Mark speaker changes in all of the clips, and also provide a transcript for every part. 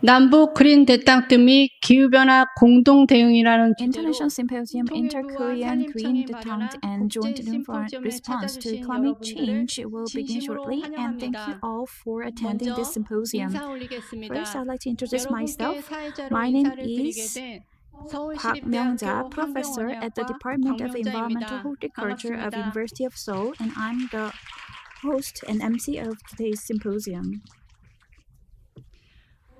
Speaker 1: 남북 코리안 대땅뜨 및 기후변화 공동 대응이라는 주제로
Speaker 2: International Symposium Inter-Korean Green Detente and Joint Response to Climate Change will begin shortly, and thank you all for attending this symposium. First, I'd like to introduce myself. My name is Park Myung-ja, professor at the Department of Environmental Horticulture of University of Seoul, and I'm the host and MC of today's symposium.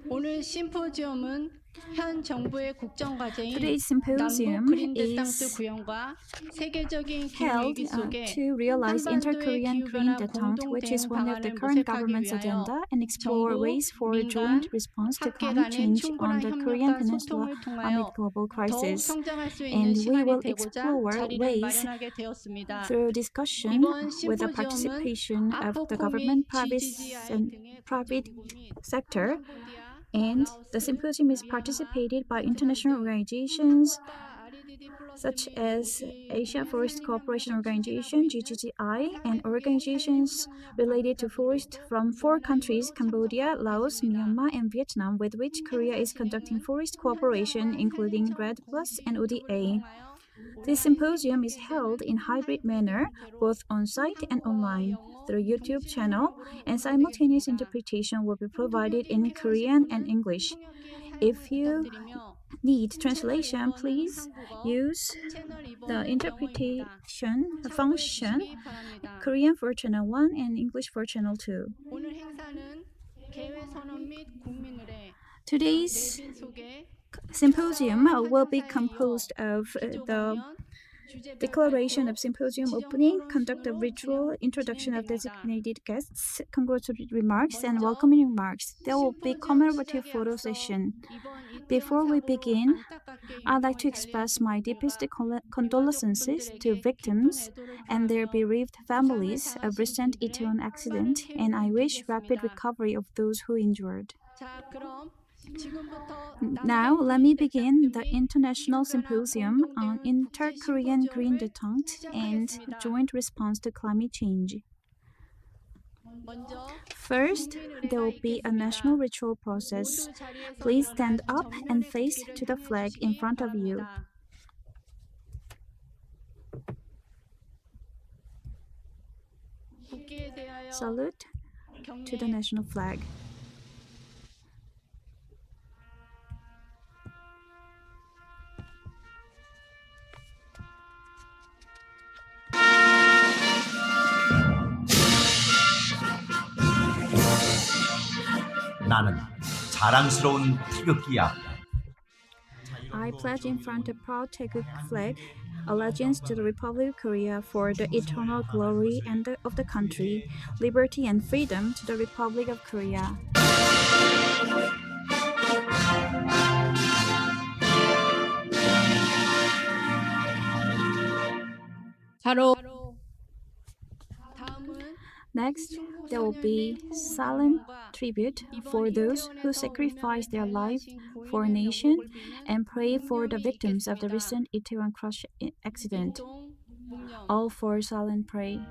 Speaker 1: 오늘 심포지엄은 현 정부의 국정과제인
Speaker 2: Today's
Speaker 1: 남북
Speaker 2: symposium
Speaker 1: 그린 대땅트
Speaker 2: is
Speaker 1: 구현과 세계적인
Speaker 2: held
Speaker 1: 기후위기 속에
Speaker 2: to realize
Speaker 1: 한반도의
Speaker 2: Inter-Korean Green
Speaker 1: 기후변화
Speaker 2: Detente,
Speaker 1: 공동
Speaker 2: which is
Speaker 1: 대응
Speaker 2: one of the
Speaker 1: 방안을
Speaker 2: current
Speaker 1: 모색하기
Speaker 2: government's
Speaker 1: 위하여
Speaker 2: agenda, and explore
Speaker 1: 정부,
Speaker 2: ways for
Speaker 1: 민간,
Speaker 2: joint response to
Speaker 1: 학계
Speaker 2: climate
Speaker 1: 간의
Speaker 2: change on
Speaker 1: 충분한
Speaker 2: the Korean
Speaker 1: 협력과
Speaker 2: Peninsula
Speaker 1: 소통을
Speaker 2: amid
Speaker 1: 통하여
Speaker 2: global
Speaker 1: 더욱
Speaker 2: crisis.
Speaker 1: 성장할 수 있는
Speaker 2: And we will
Speaker 1: 시간이 되고자
Speaker 2: explore
Speaker 1: 자리를
Speaker 2: ways
Speaker 1: 마련하게 되었습니다.
Speaker 2: through discussion
Speaker 1: 이번
Speaker 2: with the
Speaker 1: 심포지엄은
Speaker 2: participation of the
Speaker 1: 아프코
Speaker 2: government,
Speaker 1: 및
Speaker 2: private sector, and the symposium is participated by international organizations such as Asia Forest Cooperation Organization, GGGI, and organizations related to forest from 4 countries, Cambodia, Laos, Myanmar, and Vietnam, with which Korea is conducting forest cooperation, including REDD+ and ODA. This symposium is held in hybrid manner, both on-site and online, through YouTube channel, and simultaneous interpretation will be provided in Korean and English. If you need translation, please use the interpretation function, Korean for channel 1 and English for channel 2. Today's symposium will be composed of the declaration of symposium opening, conduct of ritual, introduction of designated guests, congratulatory remarks, and welcoming remarks. There will be commemorative photo session. Before we begin, I'd like to express my deepest condolences to victims and their bereaved families of recent Itaewon accident, and I wish rapid recovery of those who injured. Now, let me begin the International Symposium on Inter-Korean Green Detente and Joint Response to Climate Change. First, there will be a national ritual process. Please stand up and face to the flag in front of you. Salute to the national flag.
Speaker 3: 나는 자랑스러운 태극기 앞에
Speaker 2: I pledge in front of proud Taeguk flag allegiance to the Republic of Korea for the eternal glory of the country, liberty and freedom to the Republic of Korea. Next, there will be silent tribute for those who sacrificed their life for a nation and pray for the victims of the recent Itaewon crash accident. All for silent prayer.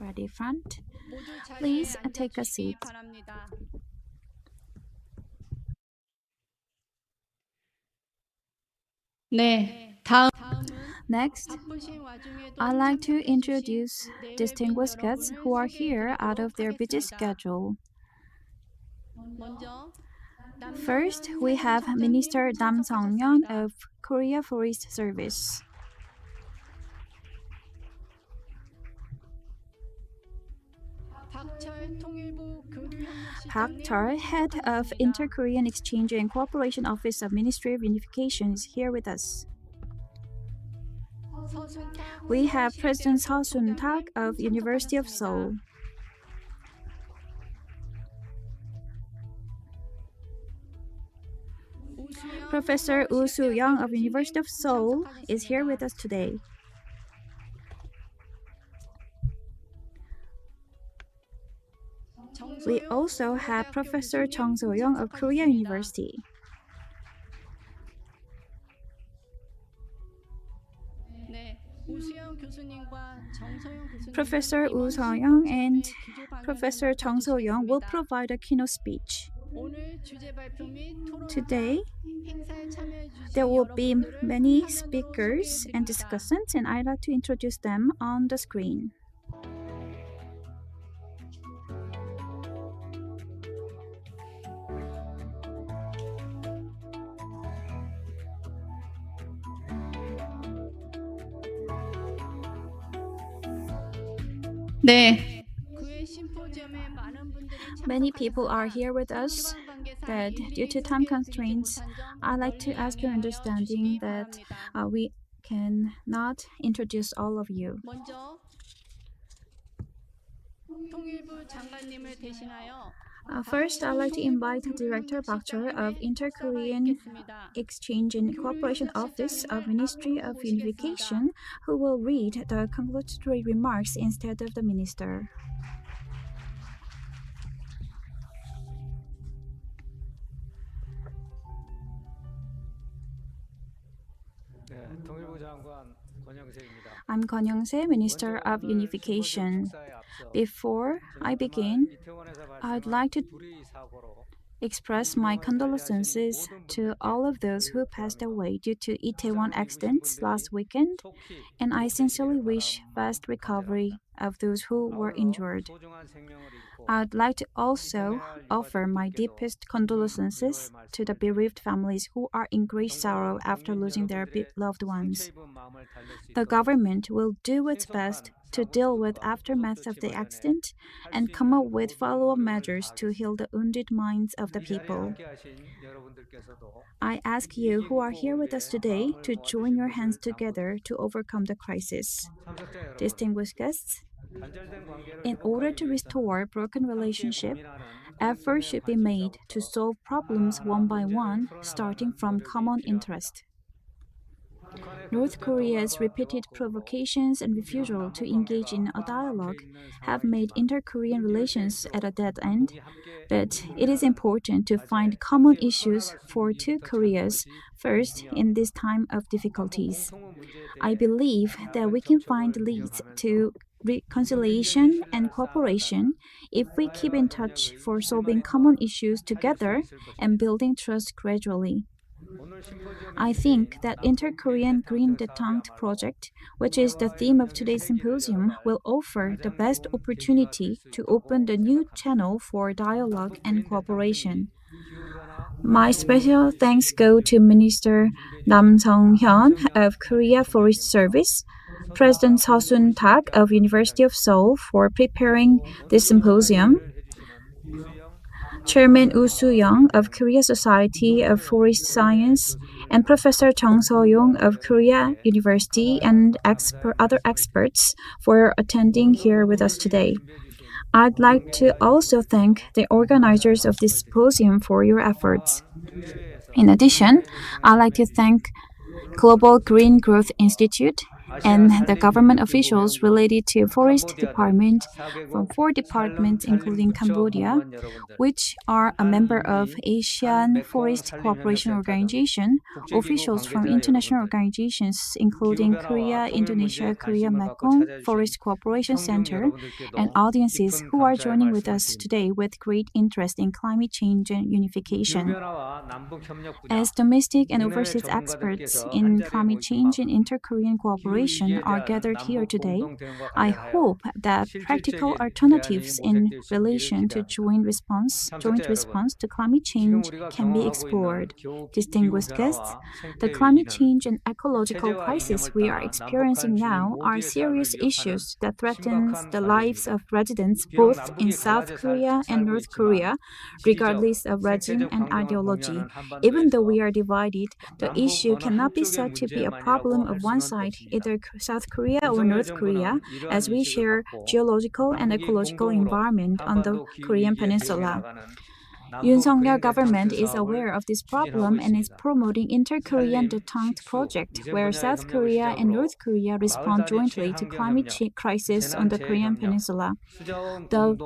Speaker 2: Ready, front. Please take a seat. Next, I'd like to introduce distinguished guests who are here out of their busy schedule. First, we have Minister Nam Song-yeon of Korea Forest Service. Park Chul, head of Inter-Korean Exchange and Cooperation Office of Ministry of Unification, is here with us. We have President Seo Soon-tak of University of Seoul. Professor Woo Soo-young of University of Seoul is here with us today. We also have Professor Chung So-young of Korea University. Professor Woo So-young and Professor Chung So-young will provide a keynote speech. Today, there will be many speakers and discussants, and I'd like to introduce them on the screen.
Speaker 1: 네.
Speaker 2: Many people are here with us, but due to time constraints, I'd like to ask your understanding that we cannot introduce all of you. First, I'd like to invite Director Park Chul of Inter-Korean Exchange and Cooperation Office of Ministry of Unification, who will read the congratulatory remarks instead of the minister. I'm Kwon Young-se, Minister of Unification. Before I begin, I'd like to express my condolences to all of those who passed away due to Itaewon accidents last weekend, and I sincerely wish fast recovery of those who were injured. I'd like to also offer my deepest condolences to the bereaved families who are in great sorrow after losing their loved ones. The government will do its best to deal with aftermath of the accident and come up with follow-up measures to heal the wounded minds of the people. I ask you who are here with us today to join your hands together to overcome the crisis. Distinguished guests, in order to restore broken relationship, efforts should be made to solve problems one by one, starting from common interest. North Korea's repeated provocations and refusal to engage in a dialogue have made inter-Korean relations at a dead end, but it is important to find common issues for two Koreas first in this time of difficulties. I believe that we can find leads to reconciliation and cooperation if we keep in touch for solving common issues together and building trust gradually. I think that Inter-Korean Green Detente project, which is the theme of today's symposium, will offer the best opportunity to open the new channel for dialogue and cooperation. My special thanks go to Minister Nam Song-hyun of Korea Forest Service, President Seo Soon-tak of University of Seoul for preparing this symposium, Chairman Woo Soo-young of Korea Society of Forest Science, and Professor Chung So-young of Korea University, and other experts for attending here with us today. I'd like to also thank the organizers of this symposium for your efforts. In addition, I'd like to thank Global Green Growth Institute and the government officials related to Forest Department from 4 departments including Cambodia, which are a member of Asian Forest Cooperation Organization, officials from international organizations including Korea, Indonesia, Korea Mekong Forest Cooperation Center, and audiences who are joining with us today with great interest in climate change and unification. As domestic and overseas experts in climate change and inter-Korean cooperation, cooperation are gathered here today, I hope that practical alternatives in relation to joint response to climate change can be explored. Distinguished guests, the climate change and ecological crisis we are experiencing now are serious issues that threaten the lives of residents both in South Korea and North Korea, regardless of regime and ideology. Even though we are divided, the issue cannot be said to be a problem of one side, either South Korea or North Korea, as we share geological and ecological environment on the Korean Peninsula. Yoon Suk-yeol government is aware of this problem and is promoting Inter-Korean Detente project, where South Korea and North Korea respond jointly to climate crisis on the Korean Peninsula. The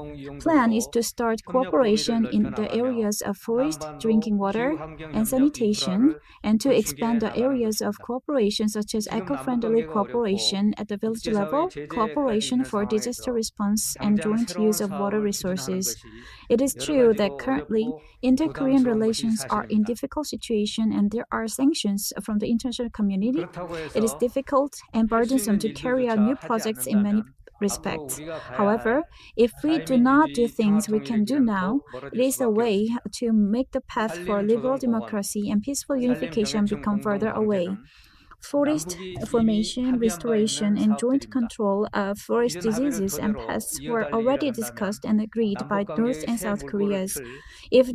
Speaker 2: plan is to start cooperation in the areas of forest, drinking water, and sanitation, and to expand the areas of cooperation such as eco-friendly cooperation at the village level, cooperation for disaster response, and joint use of water resources. It is true that currently inter-Korean relations are in difficult situation and there are sanctions from the international community. It is difficult and burdensome to carry out new projects in many respects. However, if we do not do things we can do now, it is a way to make the path for liberal democracy and peaceful unification become further away. Forest formation, restoration, and joint control of forest diseases and pests were already discussed and agreed by North and South Koreas. If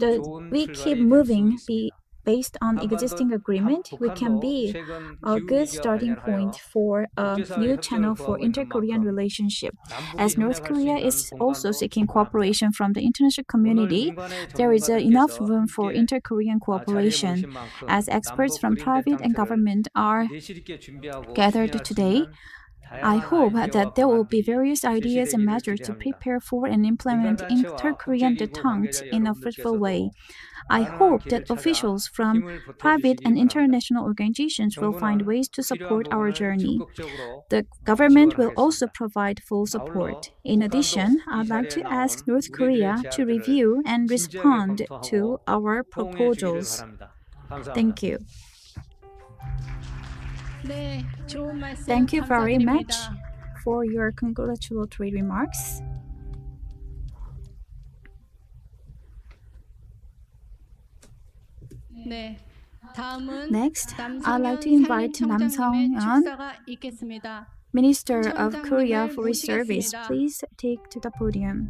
Speaker 2: we keep moving based on existing agreement, we can be a good starting point for a new channel for inter-Korean relationship. As North Korea is also seeking cooperation from the international community, there is enough room for inter-Korean cooperation. As experts from private and government are gathered today, I hope that there will be various ideas and measures to prepare for and implement inter-Korean detente in a fruitful way. I hope that officials from private and international organizations will find ways to support our journey. The government will also provide full support. In addition, I'd like to ask North Korea to review and respond to our proposals. Thank you.
Speaker 1: 네, 좋은 말씀
Speaker 2: Thank you very much
Speaker 1: 감사드립니다.
Speaker 2: for your congratulatory remarks.
Speaker 1: 네, 다음은
Speaker 2: Next, I'd like to invite Nam
Speaker 1: 산림청장님의
Speaker 2: Sung-yeon,
Speaker 1: 축사가 있겠습니다.
Speaker 2: Minister of
Speaker 1: 청장님을
Speaker 2: Korea Forest Service.
Speaker 1: 모시겠습니다.
Speaker 2: Please take to the podium.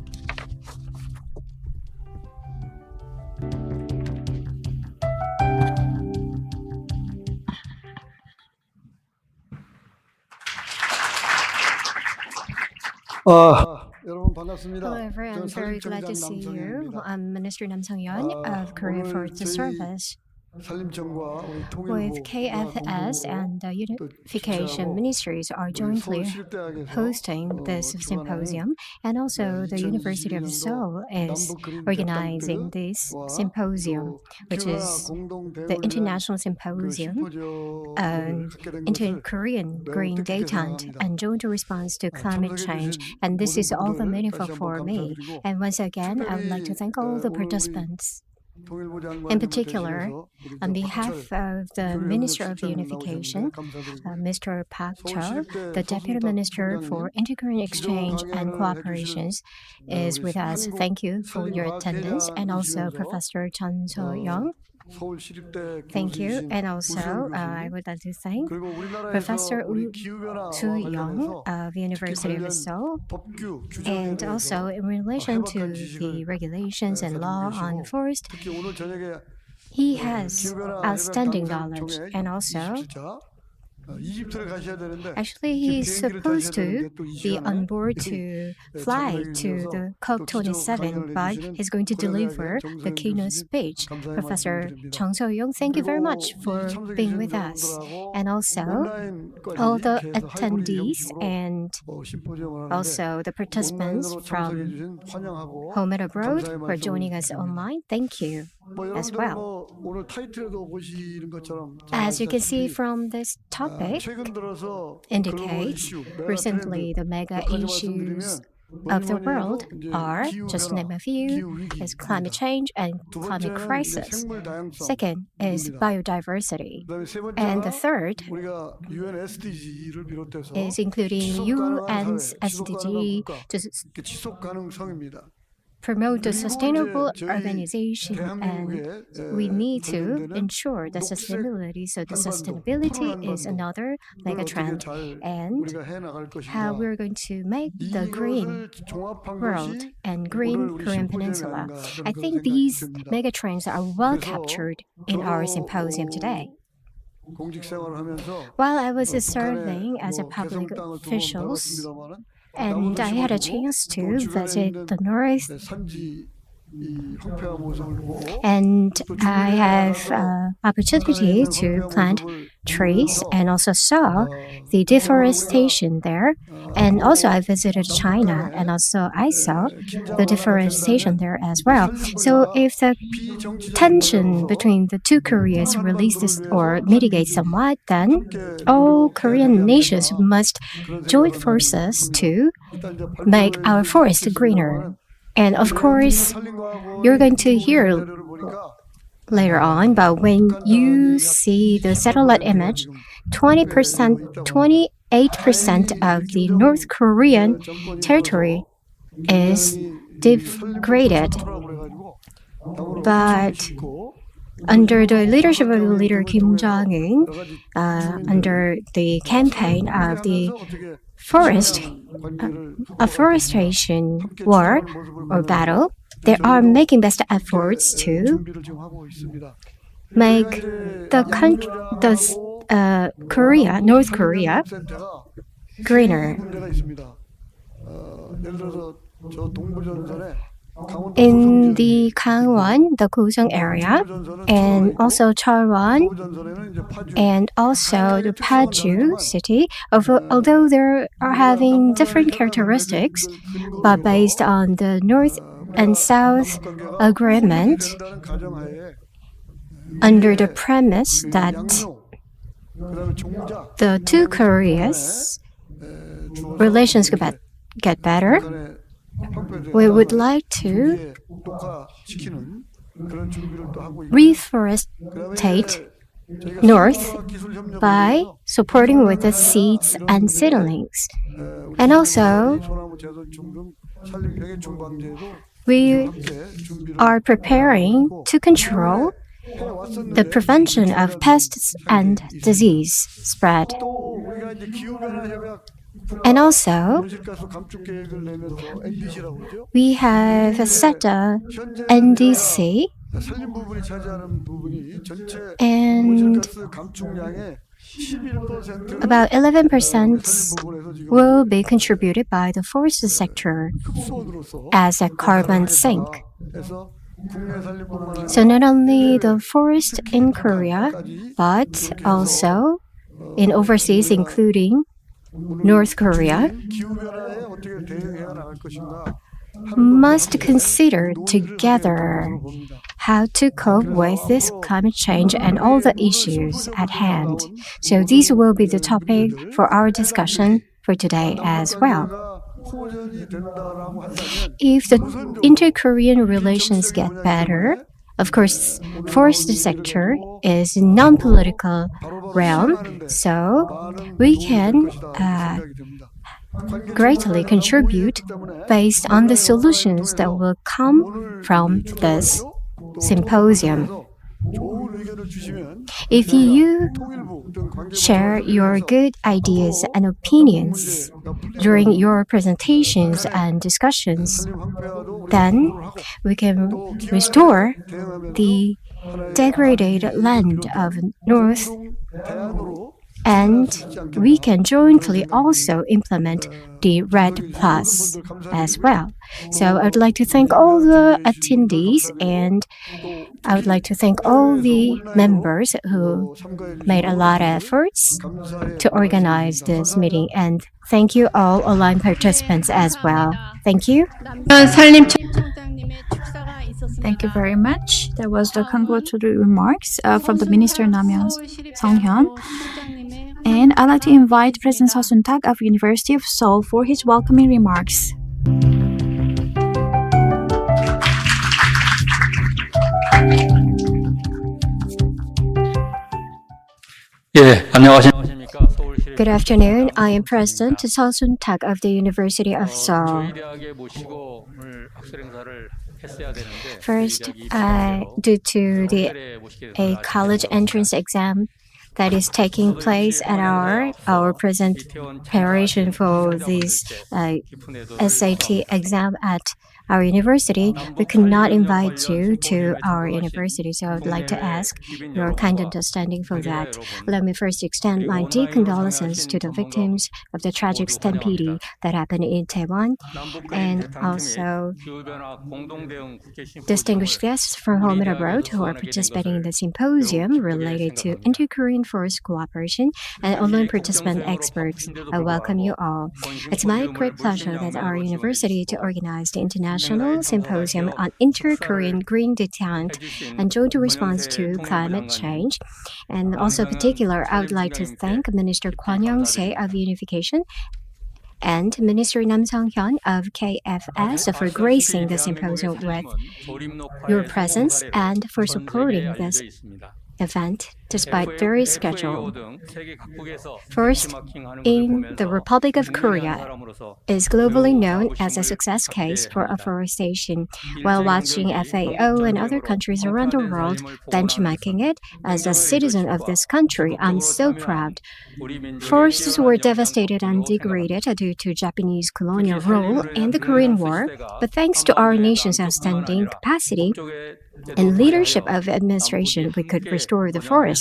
Speaker 4: 여러분 반갑습니다.
Speaker 5: Hello everyone, I'm very glad to see you. I'm Minister Nam Sung-yeon of Korea Forest Service.
Speaker 4: 산림청과 우리
Speaker 5: With
Speaker 4: 통일부
Speaker 5: KFS and the Unification Ministries are jointly hosting this symposium, and also the University of Seoul is organizing this symposium, which is the International Symposium on Inter-Korean Green Detente and Joint Response to Climate Change. And this is all the meaningful for me. And once again, I would like to thank all the participants. In particular, on behalf of the Minister of Unification, Mr. Park Cho, the Deputy Minister for Inter-Korean Exchange and Cooperations, is with us. Thank you for your attendance, and also Professor Chun So-young. Thank you, and also I would like to thank Professor Soo-young of University of Seoul, and also in relation to the regulations and law on forest, he has outstanding knowledge, and also actually he's supposed to be on board to fly to the COP27, but he's going to deliver the keynote speech. Professor Chung So-young, thank you very much for being with us. And also all the attendees and also the participants from home and abroad who are joining us online, thank you as well. As you can see from this topic, indicates recently the mega issues of the world are, just to name a few, is climate change and climate crisis. Second is biodiversity. And the third is including UN's SDG to promote the sustainable urbanization, and we need to ensure the sustainability. So the sustainability is another mega trend, and how we're going to make the green world and green Korean Peninsula. I think these mega trends are well captured in our symposium today. While I was serving as a public official, and I had a chance to visit the north, and I have opportunity to plant trees and also saw the deforestation there. And also I visited China, and also I saw the deforestation there as well. So if the tension between the two Koreas releases or mitigates somewhat, then all Korean nations must join forces to make our forest greener. And of course, you're going to hear later on, but when you see the satellite image, 28% of the North Korean territory is degraded. But under the leadership of the leader Kim Jong-un, under the campaign of the afforestation war or battle, they are making best efforts to make North Korea greener. In the Gangwon, the Gojong area, and also Cheolwon, and also the Paju city, although they are having different characteristics, but based on the North and South agreement, under the premise that the two Koreas' relations get better, we would like to reforestate North by supporting with the seeds and seedlings. And also, we are preparing to control the prevention of pests and disease spread. And also, we have set a NDC, and about 11% will be contributed by the forest sector as a carbon sink. So not only the forest in Korea, but also in overseas, including North Korea, must consider together how to cope with this climate change and all the issues at hand. So these will be the topic for our discussion for today as well. If the inter-Korean relations get better, of course, forest sector is a non-political realm, so we can greatly contribute based on the solutions that will come from this symposium. If you share your good ideas and opinions during your presentations and discussions, then we can restore the degraded land of North, and we can jointly also implement the RED Plus as well. So I would like to thank all the attendees, and I would like to thank all the members who made a lot of efforts to organize this meeting, and thank you all online participants as well. Thank you.
Speaker 2: Thank you very much. That was the congratulatory remarks from the Minister Namyeon Songhyun. And I'd like to invite President Seo Soon-tak of University of Seoul for his welcoming remarks.
Speaker 6: 예, 안녕하십니까. 서울시
Speaker 5: Good afternoon. I am President Seo Sun-tak of the University of Seoul.
Speaker 6: 저희 대학에 모시고 오늘 학술 행사를 했어야 되는데
Speaker 5: First,
Speaker 6: 저희 대학이
Speaker 5: due to the
Speaker 6: 호텔에 모시게
Speaker 5: a
Speaker 6: 돼서
Speaker 5: college entrance exam that is taking place at our preparation for this SAT exam at our university, we could not invite you to our university. So I would like to ask your kind understanding for that. Let me first extend my deep condolences to the victims of the tragic stampede that happened in Taiwan, and also distinguished guests from home and abroad who are participating in the symposium related to inter-Korean force cooperation and online participant experts. I welcome you all. It's my great pleasure that our university to organize the International Symposium on Inter-Korean Green Detente and Joint Response to Climate Change. And also in particular, I would like to thank Minister Kwon Young-se of Unification and Minister Nam Sung-hyun of KFS for gracing the symposium with your presence and for supporting this event despite various schedule. First, in the Republic of Korea is globally known as a success case for afforestation, while watching FAO and other countries around the world benchmarking it as a citizen of this country. I'm so proud. Forests were devastated and degraded due to Japanese colonial rule and the Korean War, but thanks to our nation's outstanding capacity and leadership of administration, we could restore the forests.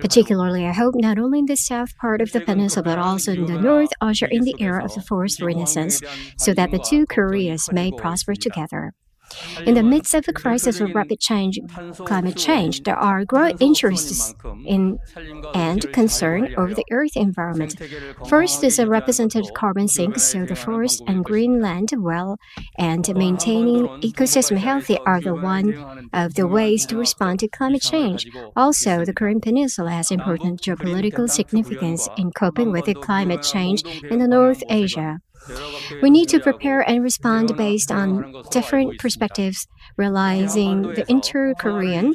Speaker 5: Particularly, I hope not only in the south part of the peninsula, but also in the north, usher in the era of the forest renaissance, so that the two Koreas may prosper together. In the midst of the crisis of rapid climate change, there are growing interests in and concern over the Earth environment. First is a representative carbon sink, so the forest and green land well, and maintaining ecosystem healthy are one of the ways to respond to climate change. Also, the Korean Peninsula has important geopolitical significance in coping with the climate change in the North Asia. We need to prepare and respond based on different perspectives, realizing the inter-Korean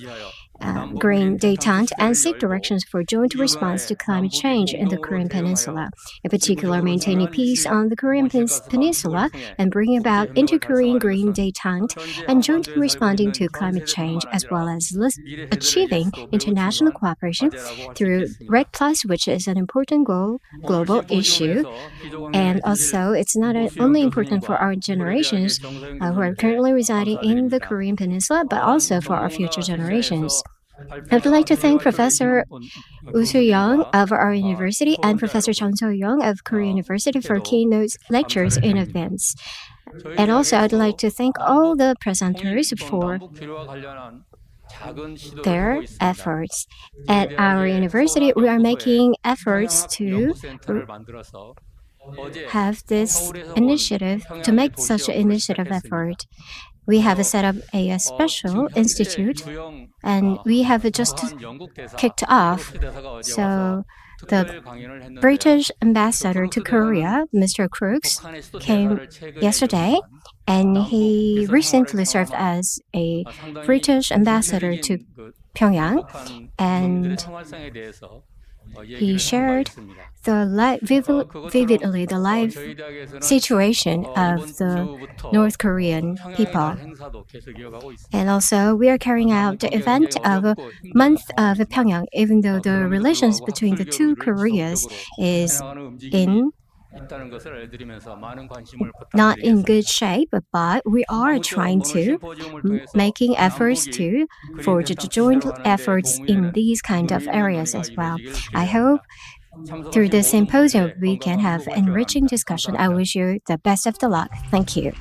Speaker 5: green detente and seek directions for joint response to climate change in the Korean Peninsula, in particular maintaining peace on the Korean Peninsula and bringing about inter-Korean green detente and jointly responding to climate change, as well as achieving international cooperation through REDD+, which is an important global issue. And also, it's not only important for our generations who are currently residing in the Korean Peninsula, but also for our future generations. I would like to thank Professor Woo Soo-young of our university and Professor Chung So-young of Korea University for keynote lectures in advance. And also, I'd like to thank all the presenters for their efforts. At our university, we are making efforts to have this initiative, to make such an initiative effort. We have set up a special institute, and we have just kicked off. So the British ambassador to Korea, Mr. Crooks, came yesterday, and he recently served as a British ambassador to Pyongyang, and he shared vividly the life situation of the North Korean people. And also, we are carrying out the event of a month of Pyongyang, even though the relations between the two Koreas is not in good shape, but we are trying to making efforts to forge joint efforts in these kind of areas as well. I hope through this symposium we can have enriching discussion. I wish you the best of the luck. Thank you.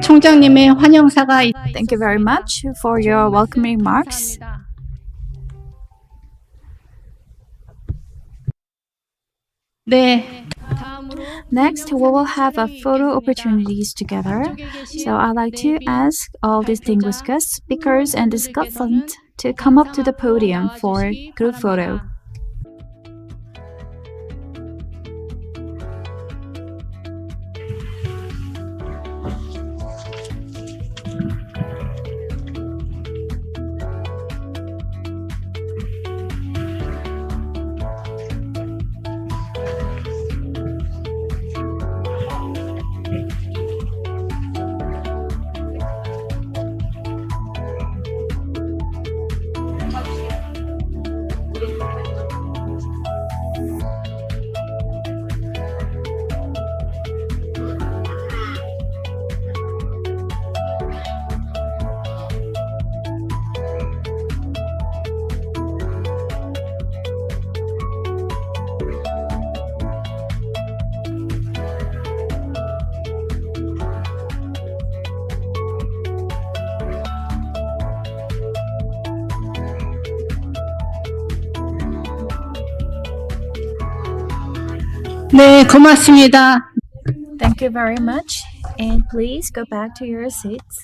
Speaker 1: 총장님의 환영사가
Speaker 2: Thank you very much for your welcoming remarks.
Speaker 1: 네.
Speaker 2: Next, we will have a photo opportunities together. So I'd like to ask all distinguished guest speakers and discussants to come up to the podium for group photo.
Speaker 1: 네, 고맙습니다.
Speaker 2: Thank you very much. And please go back to your seats.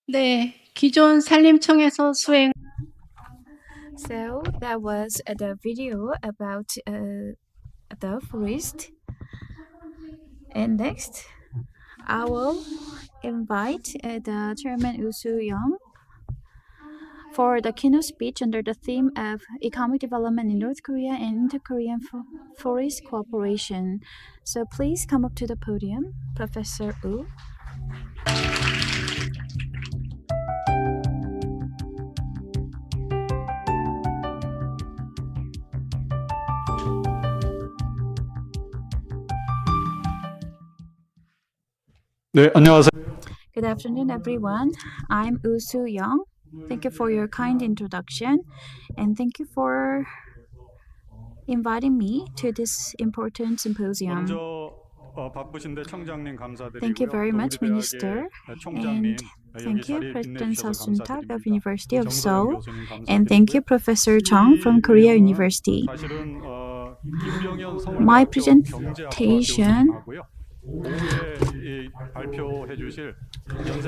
Speaker 1: 네, 기존 산림청에서 수행
Speaker 2: So that was the video about the forest. And next, I will invite the Chairman Woo Soo-young for the keynote speech under the theme of economic development in North Korea and inter-Korean forest cooperation. So please come up to the podium, Professor Woo.
Speaker 6: 네, 안녕하세요.
Speaker 2: Good afternoon, everyone. I'm Woo Soo-young. Thank you for your kind introduction, and thank you for inviting me to this important symposium. Thank you very much, Minister, and thank you, President Seo Soon-tak of University of Seoul, and thank you, Professor Chung from Korea University. My presentation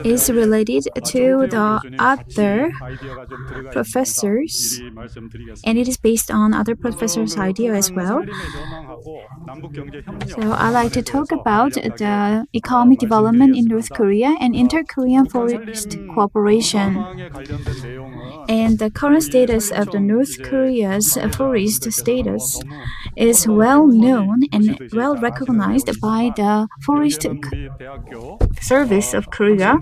Speaker 2: is related to the other professors, and it is based on other professors' idea as well. So I'd like to talk about the economic development in North Korea and inter-Korean forest cooperation. And the current status of the North Korea's forest status is well known and well recognized by the Forest Service of Korea.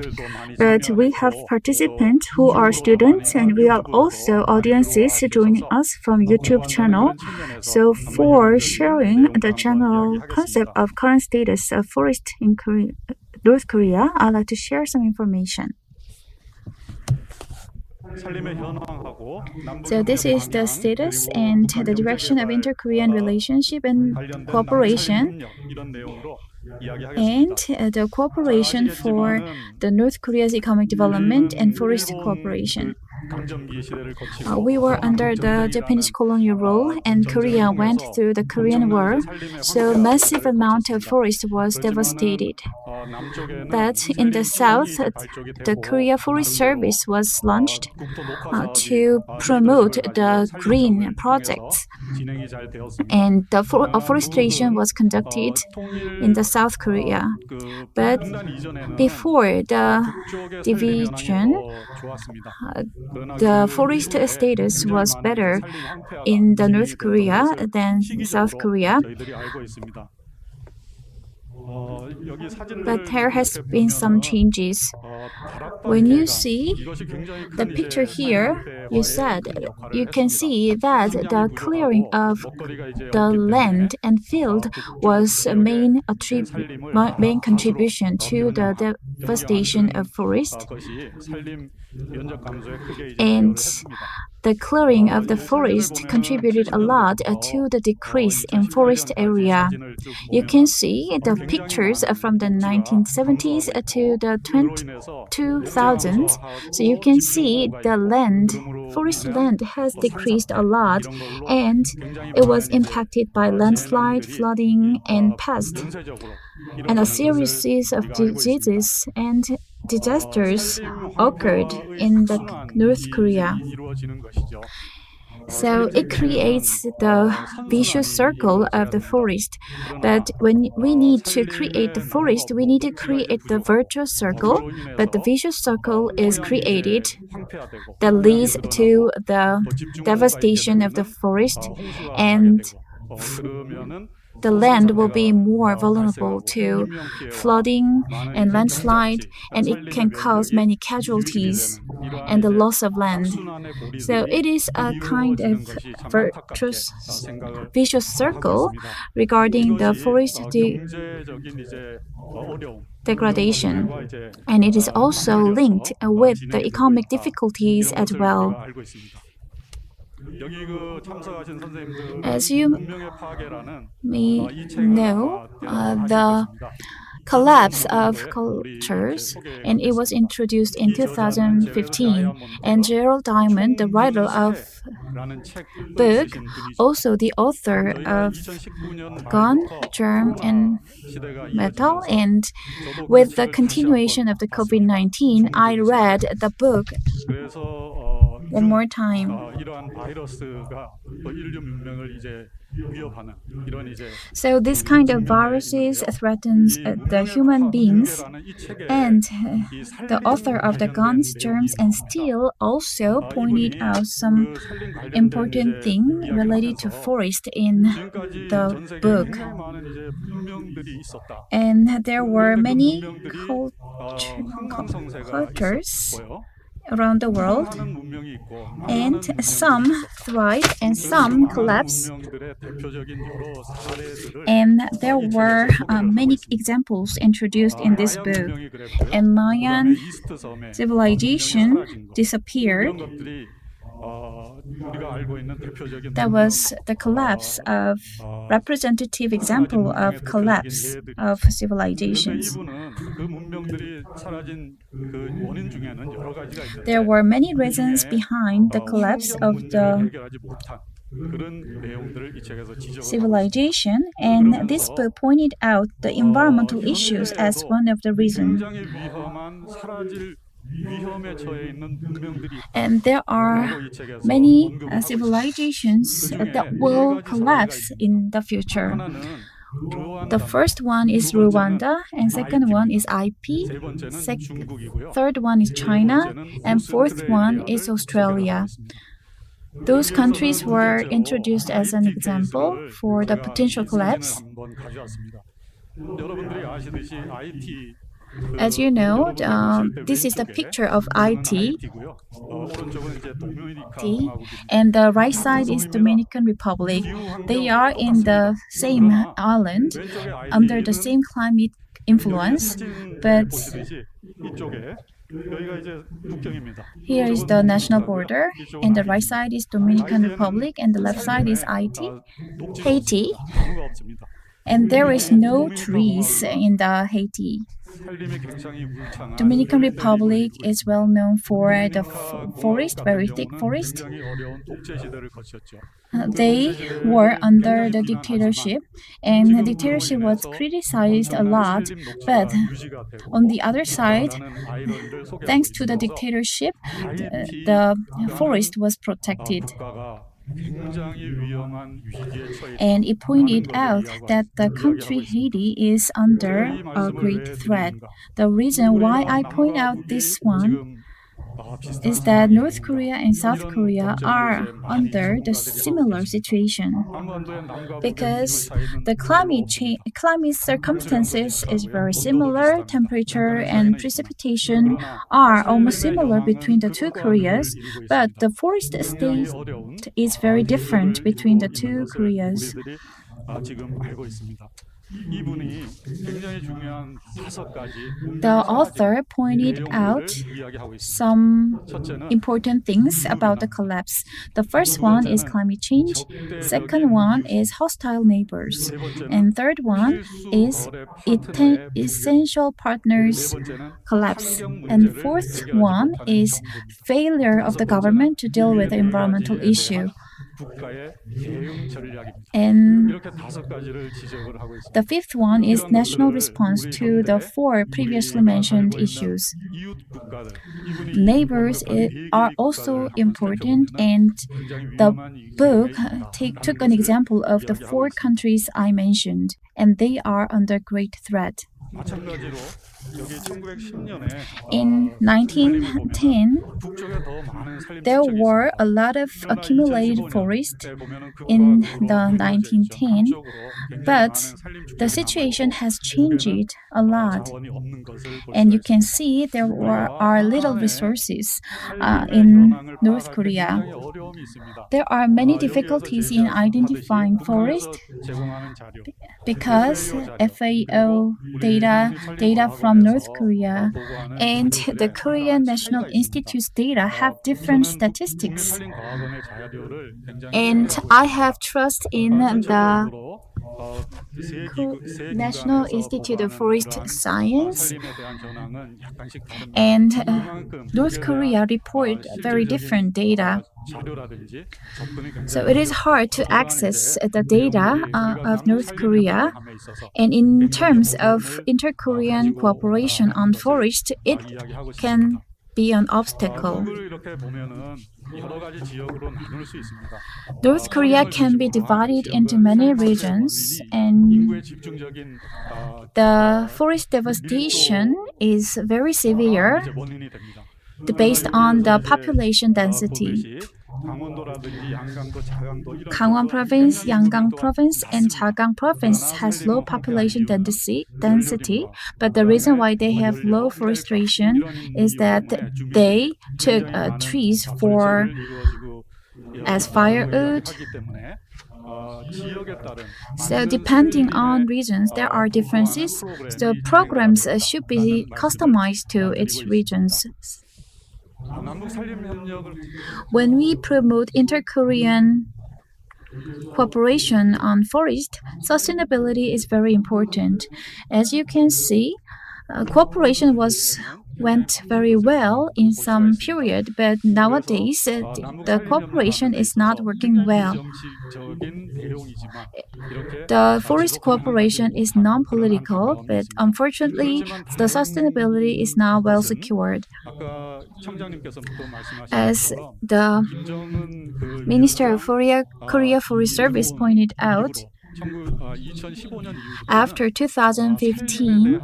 Speaker 2: But we have participants who are students, and we are also audiences joining us from YouTube channel. So for sharing the general concept of current status of forest in North Korea, I'd like to share some information. So this is the status and the direction of inter-Korean relationship and cooperation, and the cooperation for the North Korea's economic development and forest cooperation. We were under the Japanese colonial rule, and Korea went through the Korean War, so massive amount of forest was devastated. But in the south, the Korea Forest Service was launched to promote the green projects, and the afforestation was conducted in the South Korea. But before the division, the forest status was better in the North Korea than South Korea. But there has been some changes. When you see the picture here, you can see that the clearing of the land and field was a main contribution to the devastation of forest. And the clearing of the forest contributed a lot to the decrease in forest area. You can see the pictures from the 1970s to the 2000s. So you can see the forest land has decreased a lot, and it was impacted by landslide, flooding, and pest. And a series of diseases and disasters occurred in the North Korea. So it creates the vicious circle of the forest. But when we need to create the forest, we need to create the virtuous circle, but the vicious circle is created that leads to the devastation of the forest, and the land will be more vulnerable to flooding and landslide, and it can cause many casualties and the loss of land. So it is a kind of vicious circle regarding the forest degradation, and it is also linked with the economic difficulties as well. As you may know, the collapse of cultures, and it was introduced in 2015. And Gerald Diamond, the writer of book, also the author of Gun, Germ, and Metal. And with the continuation of the COVID-19, I read the book one more time. So this kind of viruses threatens the human beings, and the author of the Guns, Germs, and Steel also pointed out some important thing related to forest in the book. And there were many cultures around the world, and some thrive and some collapse. And there were many examples introduced in this book. And Mayan civilization disappeared. That was the collapse of representative example of collapse of civilizations. There were many reasons behind the collapse of the civilization, and this book pointed out the environmental issues as one of the reasons. And there are many civilizations that will collapse in the future. The first one is Rwanda, and second one is IP, third one is China, and fourth one is Australia. Those countries were introduced as an example for the potential collapse. As you know, this is the picture of IT, and the right side is Dominican Republic. They are in the same island, under the same climate influence, but here is the national border, and the right side is Dominican Republic, and the left side is Haiti. And there is no trees in the Haiti. Dominican Republic is well known for the forest, very thick forest. They were under the dictatorship, and the dictatorship was criticized a lot. But on the other side, thanks to the dictatorship, the forest was protected. And it pointed out that the country Haiti is under a great threat. The reason why I point out this one is that North Korea and South Korea are under the similar situation, because the climate circumstances is very similar. Temperature and precipitation are almost similar between the two Koreas, but the forest state is very different between the two Koreas. The author pointed out some important things about the collapse. The first one is climate change, second one is hostile neighbors, and third one is essential partners collapse, and fourth one is failure of the government to deal with the environmental issue. And the fifth one is national response to the four previously mentioned issues. Neighbors are also important, and the book took an example of the four countries I mentioned, and they are under great threat. In 1910, there were a lot of accumulated forest in the 1910, but the situation has changed a lot. And you can see there are little resources in North Korea. There are many difficulties in identifying forest because FAO data from North Korea and the Korean National Institute's data have different statistics. And I have trust in the National Institute of Forest Science, and North Korea report very different data. So it is hard to access the data of North Korea, and in terms of inter-Korean cooperation on forest, it can be an obstacle. North Korea can be divided into many regions, and the forest devastation is very severe based on the population density. Gangwon Province, Yangang Province, and Jagang Province has low population density, but the reason why they have low forestation is that they took trees as firewood. So depending on regions, there are differences. So programs should be customized to its regions. When we promote inter-Korean cooperation on forest, sustainability is very important. As you can see, cooperation went very well in some period, but nowadays the cooperation is not working well. The forest cooperation is non-political, but unfortunately, the sustainability is not well secured. As the Minister of Korea Forest Service pointed out, After 2015,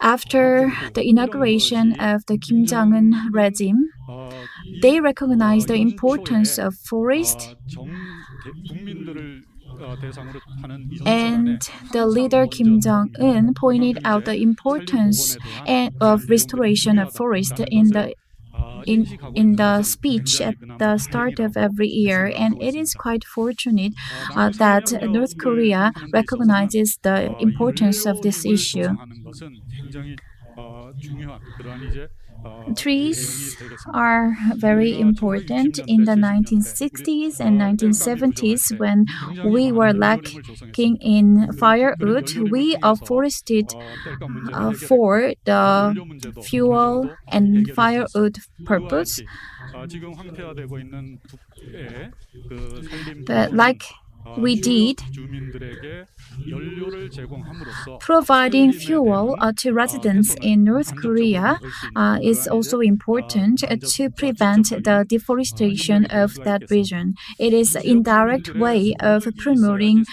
Speaker 2: after the inauguration of the Kim Jong-un regime, they recognized the importance of forest, and the leader Kim Jong-un pointed out the importance of restoration of forest in the speech at the start of every year, and it is quite fortunate that North Korea recognizes the importance of this issue. Trees are very important. In the 1960s and 1970s, when we were lacking in firewood, we afforested for the fuel and firewood purpose. But like we did, providing fuel to residents in North Korea is also important to prevent the deforestation of that region. It is an indirect way of promoting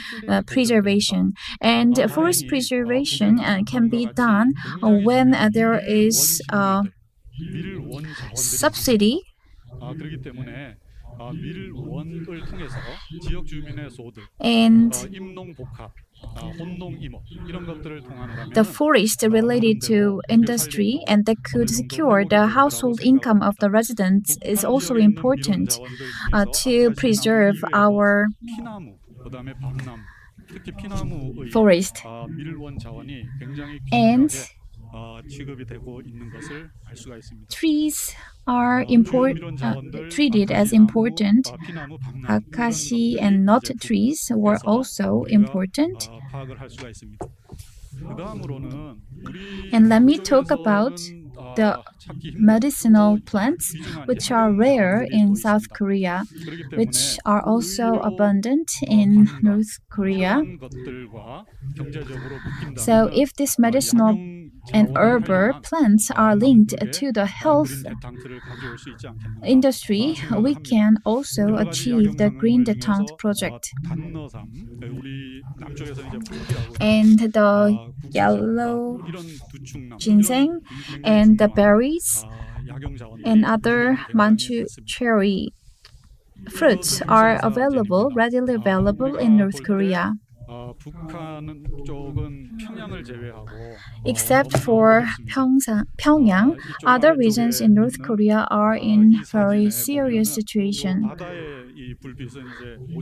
Speaker 2: preservation. And forest preservation can be done when there is subsidy and the forest related to industry and that could secure the household income of the residents is also important to preserve our forest. And trees are treated as important. Akashi and nut trees were also important. And let me talk about the medicinal plants, which are rare in South Korea, which are also abundant in North Korea. So if these medicinal and herbal plants are linked to the health industry, we can also achieve the Green Detente project. And the yellow ginseng and the berries and other manchu cherry fruits are readily available in North Korea. Except for Pyongyang, other regions in North Korea are in very serious situation.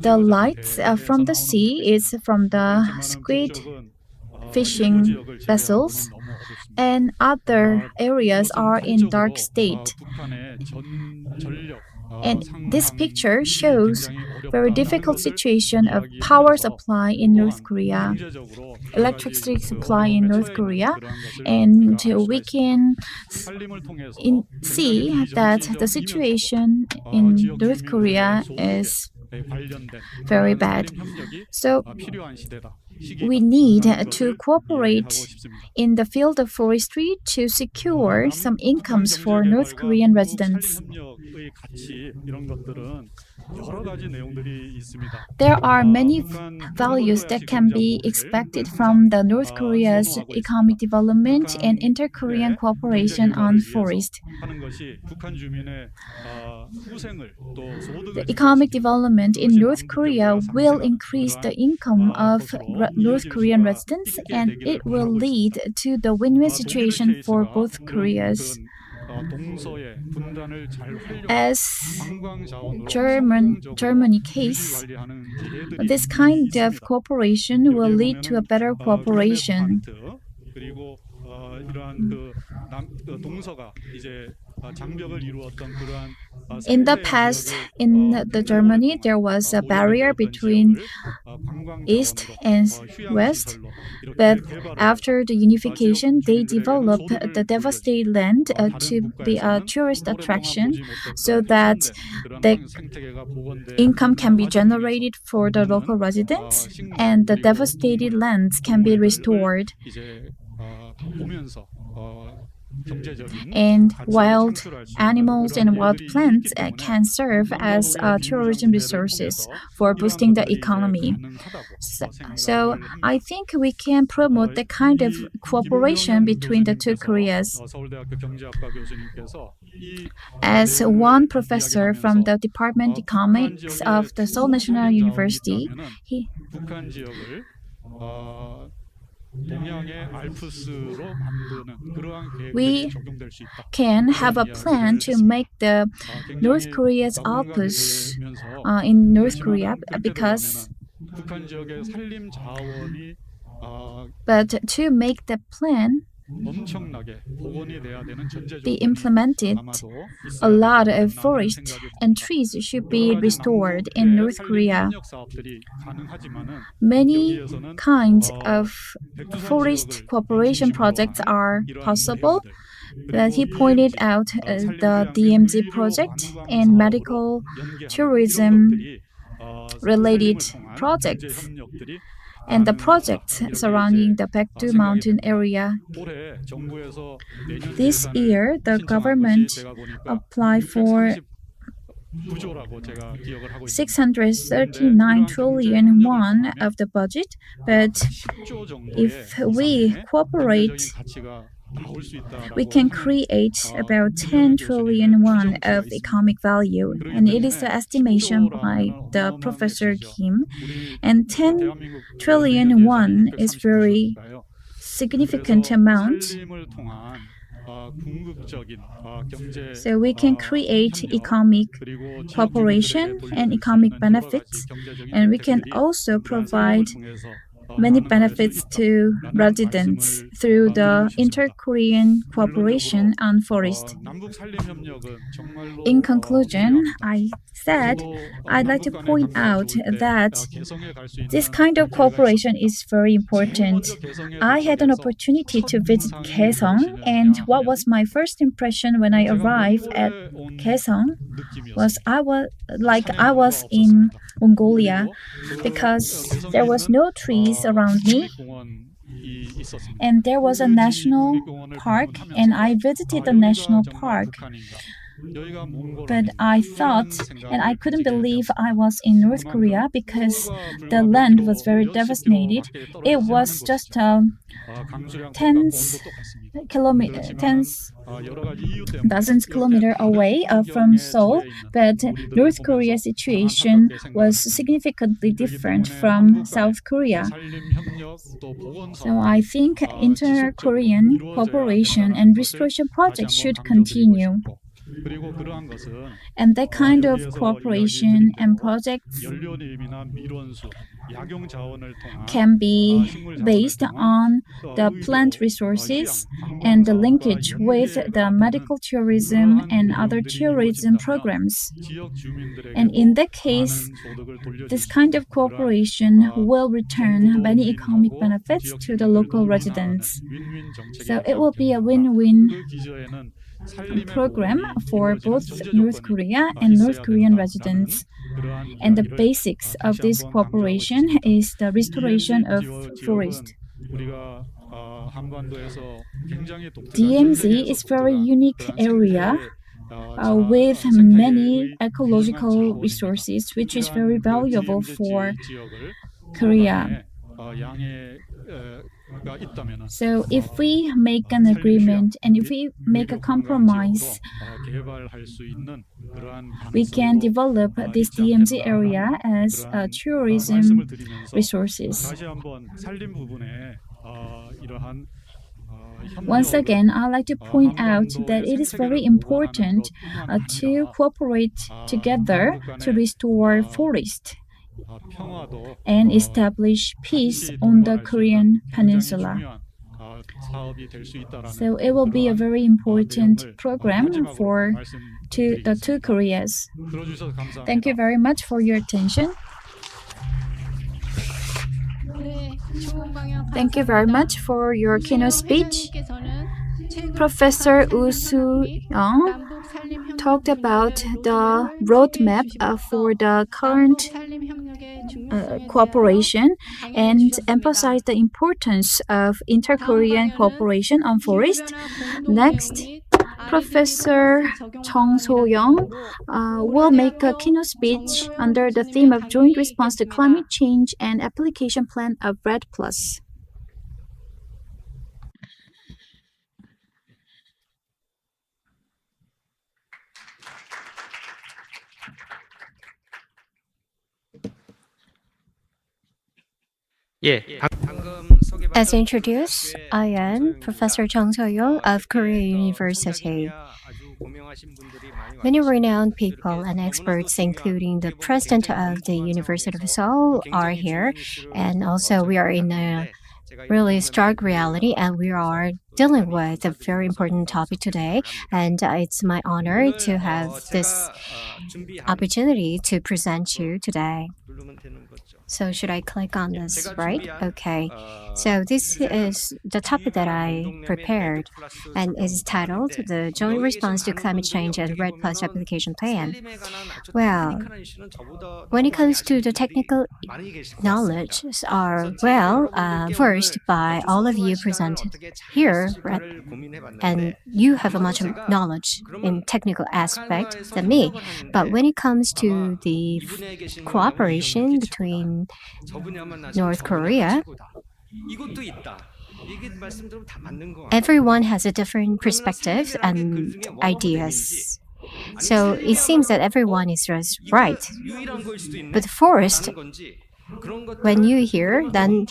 Speaker 2: The lights from the sea is from the squid fishing vessels, and other areas are in dark state. And this picture shows very difficult situation of power supply in North Korea, electricity supply in North Korea, and we can see that the situation in North Korea is very bad. So we need to cooperate in the field of forestry to secure some incomes for North Korean residents. There are many values that can be expected from the North Korea's economic development and inter-Korean cooperation on forest. The economic development in North Korea will increase the income of North Korean residents, and it will lead to the win-win situation for both Koreas. As Germany case, this kind of cooperation will lead to a better cooperation. In the past, in the Germany, there was a barrier between East and West, but after the unification, they developed the devastated land to be a tourist attraction, so that the income can be generated for the local residents and the devastated lands can be restored. and wild animals and wild plants can serve as tourism resources for boosting the economy. So I think we can promote the kind of cooperation between the two Koreas. As one professor from the Department of Economics of the Seoul National University,
Speaker 6: 북한 지역을 동양의 알프스로 만드는 그러한 계획들이 적용될 수 있다.
Speaker 2: can have a plan to make the North Korea's Alps in North Korea because
Speaker 6: 북한 지역의 산림 자원이
Speaker 2: but to make the plan
Speaker 6: 엄청나게 복원이 돼야 되는 전제
Speaker 2: be implemented, a lot of forest and trees should be restored in North Korea. Many kinds of forest cooperation projects are possible, but he pointed out the DMZ project and medical tourism related projects and the projects surrounding the Baekdu mountain area. This year, the government applied for 639 trillion won of the budget, but if we cooperate, we can create about 10 trillion won of economic value, and it is the estimation by the Professor Kim. And 10 trillion won is very significant amount. So we can create economic cooperation and economic benefits, and we can also provide many benefits to residents through the inter-Korean cooperation on forest. In conclusion, I said I'd like to point out that this kind of cooperation is very important. I had an opportunity to visit Kaesong, and what was my first impression when I arrived at Kaesong was I was in Mongolia because there was no trees around me, and there was a national park, and I visited the national park. But I thought, and I couldn't believe I was in North Korea because the land was very devastated. It was just dozens kilometers away from Seoul, but North Korea's situation was significantly different from South Korea. So I think inter-Korean cooperation and restoration projects should continue. And that kind of cooperation and projects can be based on the plant resources and the linkage with the medical tourism and other tourism programs. And in that case, this kind of cooperation will return many economic benefits to the local residents. So it will be a win-win program for both North Korea and North Korean residents. And the basics of this cooperation is the restoration of forest. DMZ is a very unique area with many ecological resources, which is very valuable for Korea. So if we make an agreement and if we make a compromise, we can develop this DMZ area as tourism resources. Once again, I'd like to point out that it is very important to cooperate together to restore forest and establish peace on the Korean peninsula. So it will be a very important program for the two Koreas. Thank you very much for your attention. Thank you very much for your keynote speech. Professor Woo Soo-young talked about the roadmap for the current cooperation and emphasize the importance of inter-Korean cooperation on forest. Next, Professor Chung So-young will make a keynote speech under the theme of Joint Response to Climate Change and Application Plan of REDD+.
Speaker 5: As introduced, I am Professor Chung So-young of Korea University. Many renowned people and experts, including the president of the University of Seoul, are here, and also we are in a really stark reality, and we are dealing with a very important topic today, and it's my honor to have this opportunity to present you today. So should I click on this, right? Okay. So this is the topic that I prepared and is titled The Joint Response to Climate Change and REDD+ Application Plan. Well, when it comes to the technical knowledge are first by all of you presented here, and you have a much knowledge in technical aspect than me. But when it comes to the cooperation between North Korea, everyone has a different perspective and ideas. So it seems that everyone is just right. But first, when you hear, then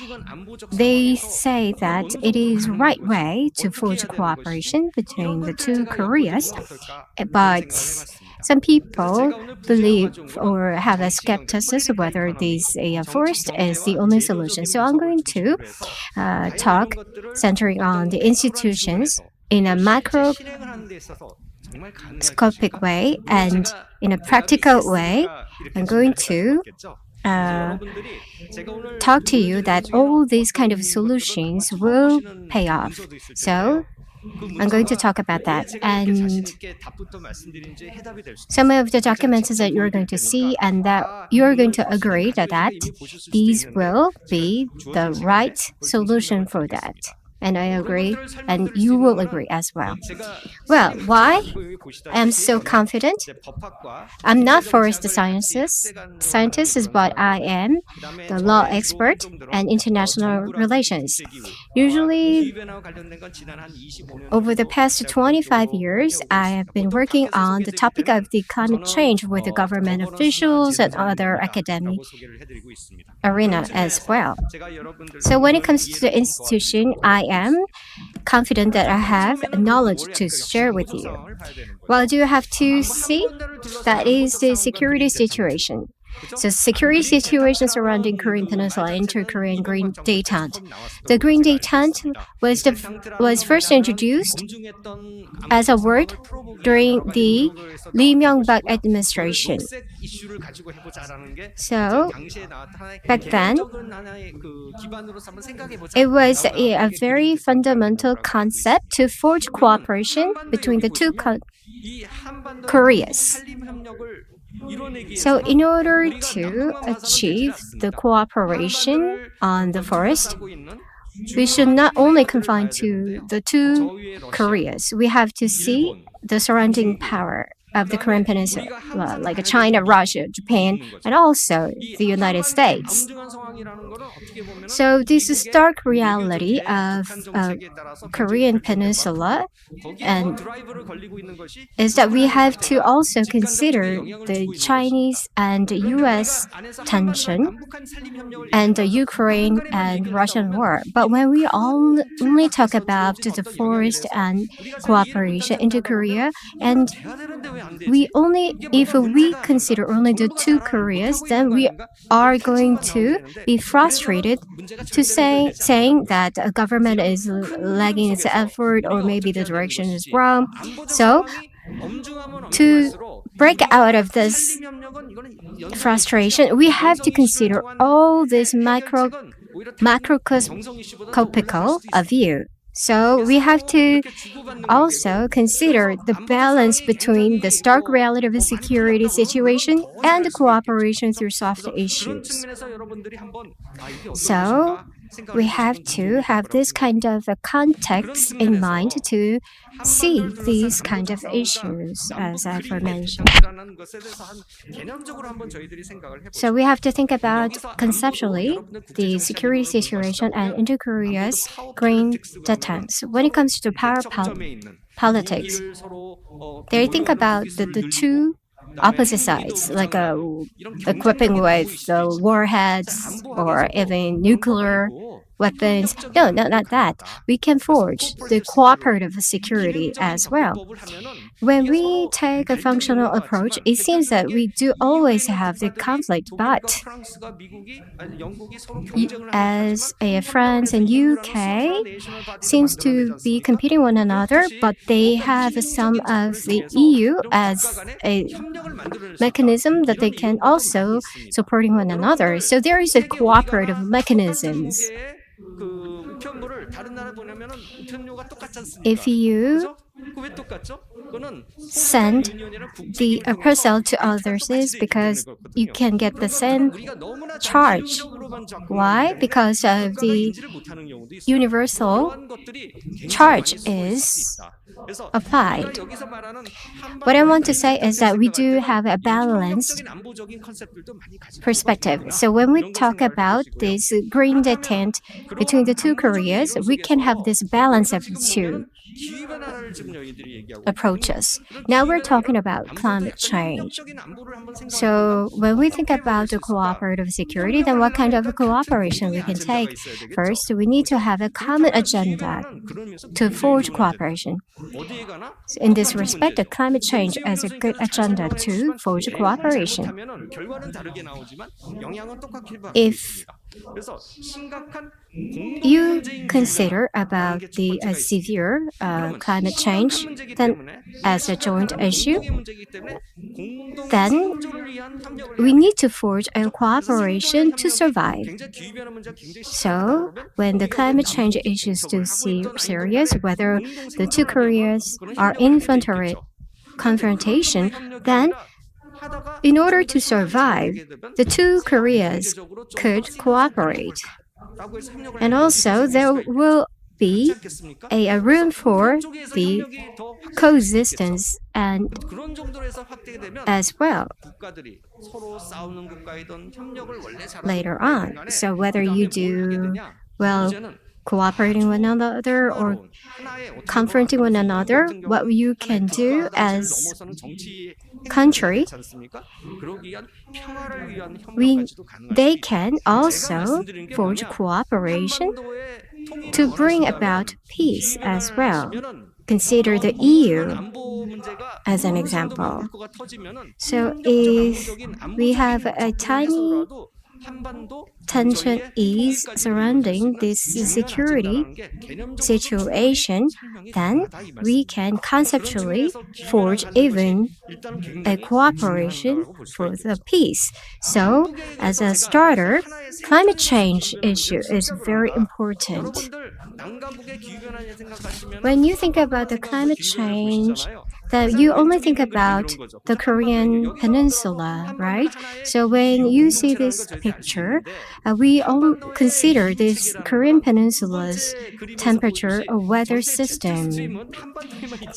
Speaker 5: they say that it is right way to forge cooperation between the two Koreas. But some people believe or have a skepticism whether this forest is the only solution. So I'm going to talk centering on the institutions in a macroscopic way and in a practical way. I'm going to talk to you that all these kind of solutions will pay off. So I'm going to talk about that, and some of the documents that you're going to see and that you're going to agree that these will be the right solution for that. And I agree, and you will agree as well. Well, why I'm so confident? I'm not forest scientist, but I am the law expert and international relations. Usually, over the past 25 years, I have been working on the topic of the climate change with the government officials and other academic arena as well. So when it comes to the institution, I am confident that I have knowledge to share with you. Well, do you have to see? That is the security situation. So security situation surrounding Korean Peninsula, inter-Korean Green Detente. The Green Detente was first introduced as a word during the Lee Myung-bak administration. So back then, it was a very fundamental concept to forge cooperation between the two Koreas. So in order to achieve the cooperation on the forest, we should not only confine to the two Koreas. We have to see the surrounding power of the Korean Peninsula, like China, Russia, Japan, and also the United States. So this stark reality of Korean Peninsula and is that we have to also consider the Chinese and U.S. tension and the Ukraine and Russian war. But when we only talk about the forest and cooperation into Korea, and if we consider only the two Koreas, then we are going to be frustrated to saying that a government is lagging its effort or maybe the direction is wrong. So to break out of this frustration, we have to consider all this macroscopical view. So we have to also consider the balance between the stark reality of a security situation and the cooperation through soft issues. So we have to have this kind of a context in mind to see these kind of issues, as I've mentioned. So we have to think about conceptually the security situation and inter-Korea's green detente. When it comes to power politics, they think about the two opposite sides, like equipping with warheads or even nuclear weapons. No, not that. We can forge the cooperative security as well. When we take a functional approach, it seems that we do always have the conflict, but as France and UK seems to be competing one another, but they have some of the EU as a mechanism that they can also supporting one another. So there is a cooperative mechanisms. If you send the parcel to others is because you can get the same charge. Why? Because of the universal charge is applied. What I want to say is that we do have a balanced perspective. So when we talk about this green detente between the two Koreas, we can have this balance of the two approaches. Now we're talking about climate change. So when we think about the cooperative security, then what kind of a cooperation we can take? First, we need to have a common agenda to forge cooperation. In this respect, the climate change is a good agenda to forge cooperation. If you consider about the severe climate change then as a joint issue, then we need to forge a cooperation to survive. So when the climate change issue is too serious, whether the two Koreas are in confrontation, then in order to survive, the two Koreas could cooperate. And also, there will be a room for the coexistence and as well later on. So whether you do well cooperating with one another or confronting one another, what you can do as country, they can also forge cooperation to bring about peace as well. Consider the EU as an example. So if we have a tiny tension is surrounding this security situation, then we can conceptually forge even a cooperation for the peace. So, as a starter, climate change issue is very important. When you think about the climate change, that you only think about the Korean peninsula, right? So when you see this picture, we all consider this Korean peninsula's temperature a weather system.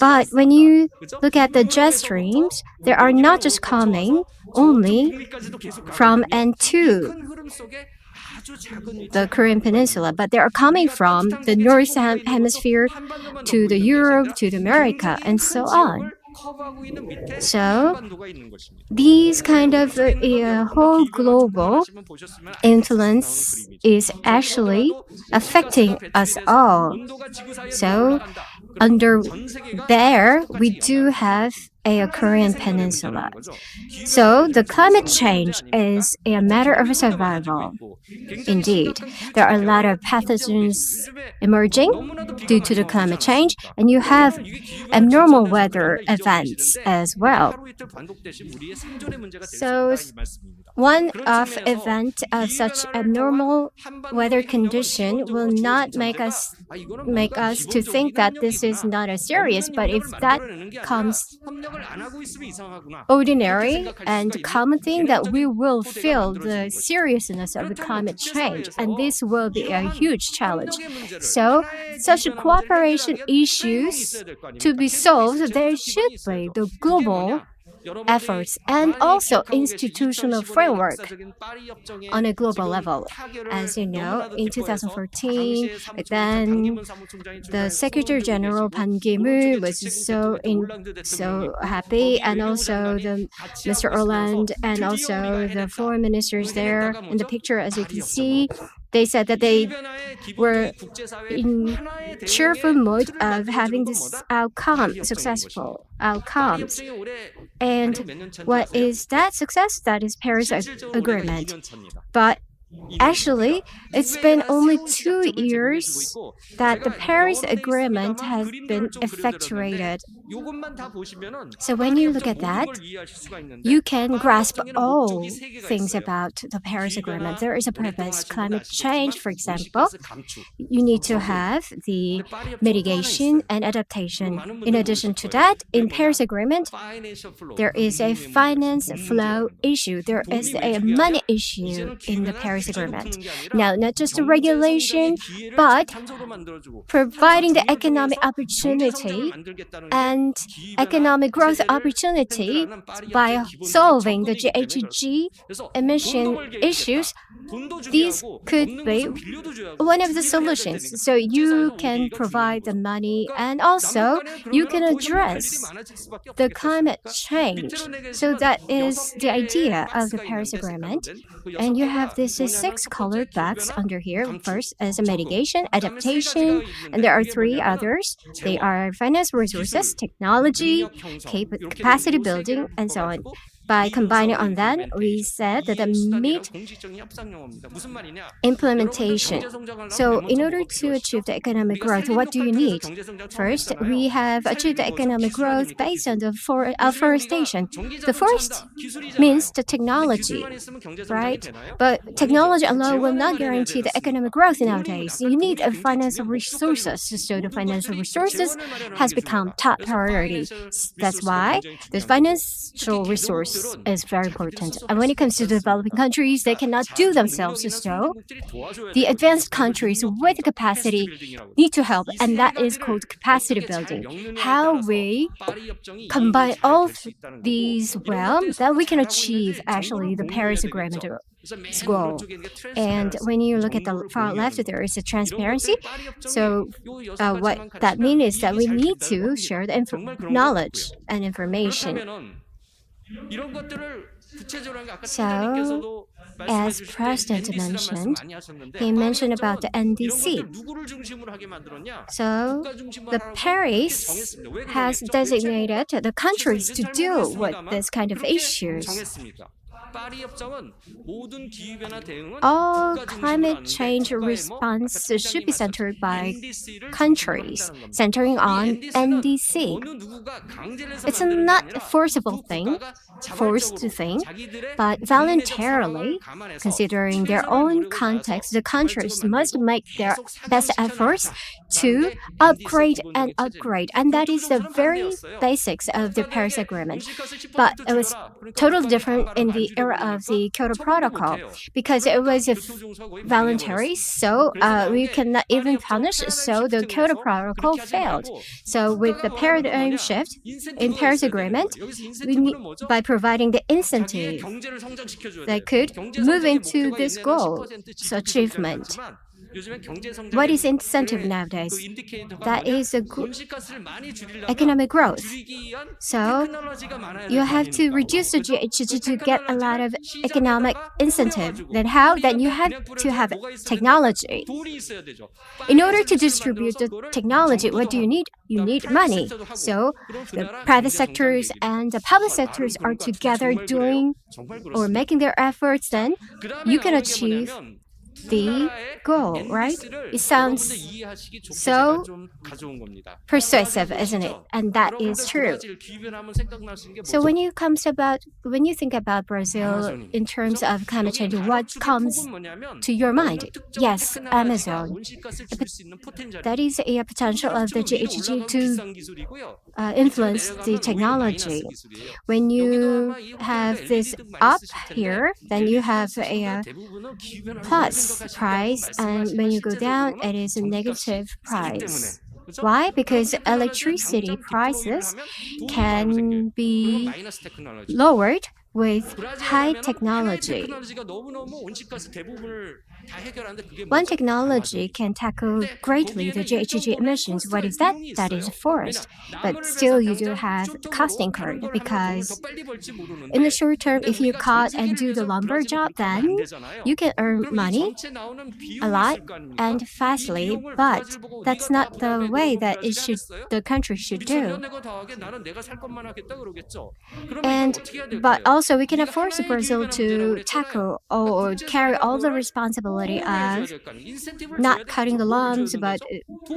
Speaker 5: But when you look at the jet streams, they are not just coming only from and to the Korean peninsula, but they are coming from the North Hemisphere to the Europe, to the America, and so on. So these kind of whole global influence is actually affecting us all. So under there, we do have a Korean peninsula. So the climate change is a matter of survival. Indeed, there are a lot of pathogens emerging due to the climate change, and you have abnormal weather events as well. So one-off event of such abnormal weather condition will not make us to think that this is not as serious, but if that comes ordinary and common thing, that we will feel the seriousness of the climate change, and this will be a huge challenge. So such cooperation issues to be solved, there should be the global efforts and also institutional framework on a global level. As you know, in 2014, then the Secretary General Ban was so happy, and also Mr. Erland and also the foreign ministers there in the picture, as you can see. They said that they were in cheerful mode of having this successful outcomes. And what is that success? That is Paris Agreement. But actually, it's been only 2 years that the Paris Agreement has been effectuated. So when you look at that, you can grasp all things about the Paris Agreement. There is a purpose. Climate change, for example, you need to have the mitigation and adaptation. In addition to that, in Paris Agreement, there is a finance flow issue. There is a money issue in the Paris Agreement. Now, not just a regulation, but providing the economic opportunity and economic growth opportunity by solving the GHG emission issues. These could be one of the solutions. So you can provide the money, and also you can address the climate change. So that is the idea of the Paris Agreement. And you have this 6 colored box under here. First is a mitigation, adaptation, and there are 3 others. They are finance, resources, technology, capacity building, and so on. By combining on that, we said that the meet implementation. So in order to achieve the economic growth, what do you need? First, we have achieved the economic growth based on the afforestation. The forest means the technology, right? But technology alone will not guarantee the economic growth nowadays. You need financial resources. So the financial resources has become top priority. That's why the financial resource is very important. And when it comes to developing countries, they cannot do themselves. So the advanced countries with capacity need to help, and that is called capacity building. How we combine all these well, then we can achieve actually the Paris Agreement goal. And when you look at the far left, there is a transparency. So what that means is that we need to share the knowledge and information. So, as President mentioned, he mentioned about the NDC. So, the Paris has designated the countries to deal with this kind of issues. All climate change response should be centered by countries, centering on NDC. It's not a forced thing, but voluntarily, considering their own context, the countries must make their best efforts to upgrade. And that is the very basics of the Paris Agreement. But it was totally different in the era of the Kyoto Protocol, because it was voluntary, so we cannot even punish, so the Kyoto Protocol failed. So with the paradigm shift in Paris Agreement, we need, by providing the incentive that could move into this goal, achievement. what is incentive nowadays? That is a economic growth. So you have to reduce the GHG to get a lot of economic incentive. Then how? Then you have to have technology. In order to distribute the technology, what do you need? You need money. So the private sectors and the public sectors are together doing or making their efforts, then you can achieve the goal, right? It sounds so persuasive, isn't it? And that is true. So when you think about Brazil in terms of climate change, what comes to your mind? Yes, Amazon. That is a potential of the GHG to influence the technology. When you have this up here, then you have a plus price, and when you go down, it is a negative price. Why? Because electricity prices can be lowered with high technology. One technology can tackle greatly the GHG emissions. What is that? That is forest. But still, you do have cost incurred because in the short term, if you cut and do the lumber job, then you can earn money a lot and fastly. But that's not the way that the country should do. But also, we cannot force Brazil to tackle or carry all the responsibility of not cutting the lumps, but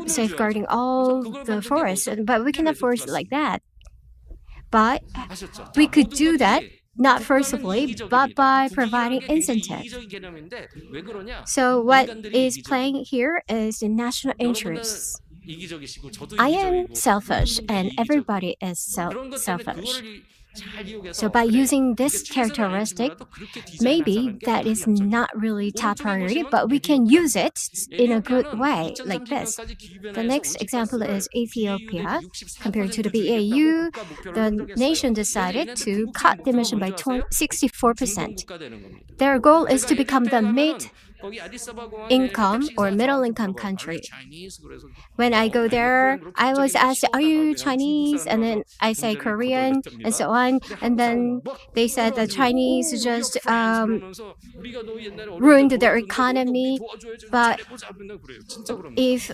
Speaker 5: safeguarding all the forests. But we cannot force it like that. But we could do that not forcibly, but by providing incentive. So what is playing here is the national interests. I am selfish, and everybody is selfish. So by using this characteristic, maybe that is not really top priority, but we can use it in a good way, like this. The next example is Ethiopia. Compared to the BAU, the nation decided to cut the emission by 64%. Their goal is to become the mid-income or middle-income country. When I go there, I was asked, "Are you Chinese?" And then I say Korean, and so on. And then they said the Chinese just ruined their economy. But if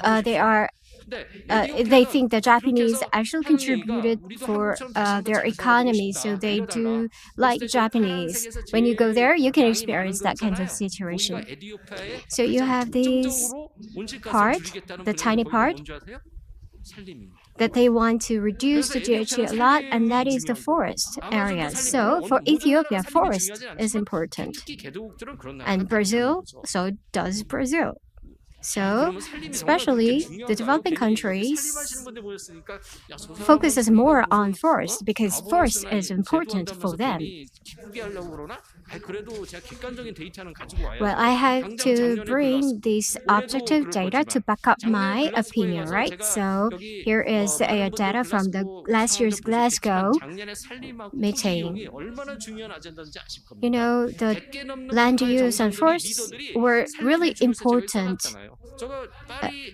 Speaker 5: they think the Japanese actually contributed for their economy, so they do like Japanese. When you go there, you can experience that kind of situation. So you have this part, the tiny part, that they want to reduce the GHG a lot, and that is the forest area. So for Ethiopia, forest is important. And Brazil, so does Brazil. So, especially the developing countries focuses more on forest because forest is important for them. Well, I have to bring this objective data to back up my opinion, right? So here is a data from the last year's Glasgow meeting. You know, the land use and forests were really important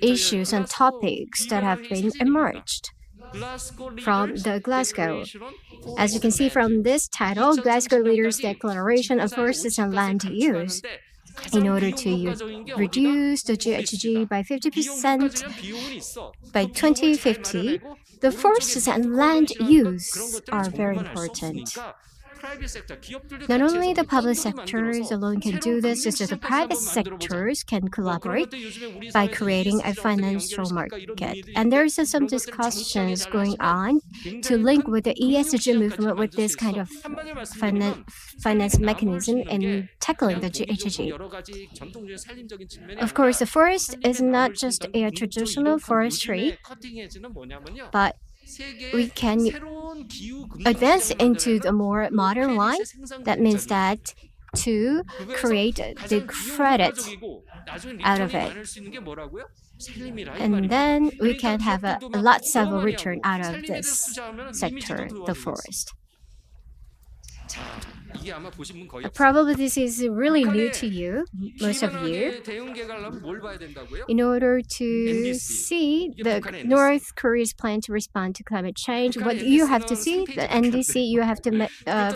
Speaker 5: issues and topics that have been emerged from the Glasgow. As you can see from this title, Glasgow Leaders Declaration on Forests and Land Use. In order to reduce the GHG by 50% by 2050, the forests and land use are very important. Not only the public sectors alone can do this, just the private sectors can collaborate by creating a financial market. And there's some discussions going on to link with the ESG movement with this kind of finance mechanism in tackling the GHG. Of course, the forest is not just a traditional forestry, but we can advance into the more modern one. That means that to create the credit out of it. And then we can have lots of return out of this sector, the forest. Probably this is really new to you, most of you. In order to see the North Korea's plan to respond to climate change, what you have to see, the NDC, you have to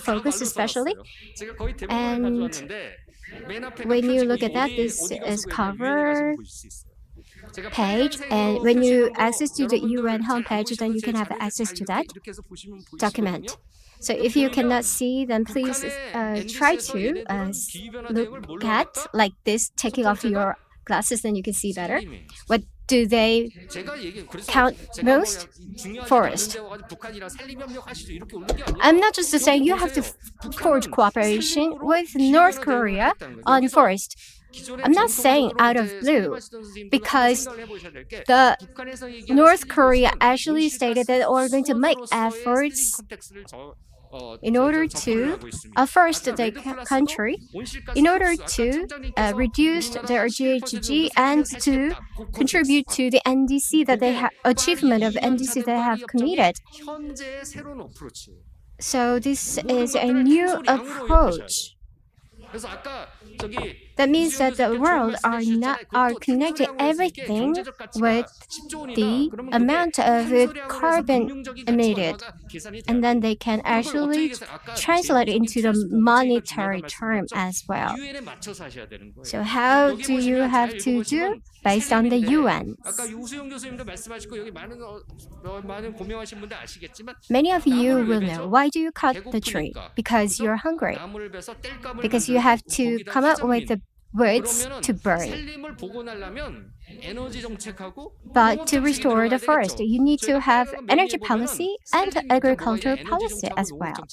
Speaker 5: focus especially. And when you look at that, this is cover page, and when you access to the UN homepage, then you can have access to that document. So if you cannot see, then please try to look at like this, taking off your glasses, then you can see better. What do they count most? Forest. I'm not just saying you have to forge cooperation with North Korea on forest. I'm not saying out of blue, because the North Korea actually stated that we're going to make efforts in order to first the country, in order to reduce their GHG and to contribute to the NDC that they have achievement of NDC they have committed. So this is a new approach. That means that the world are connecting everything with the amount of carbon emitted, and then they can actually translate into the monetary term as well. So how do you have to do? Based on the UN. Many of you will know, why do you cut the tree? Because you're hungry. Because you have to come up with the woods to burn. But to restore the forest, you need to have energy policy and agricultural policy as well.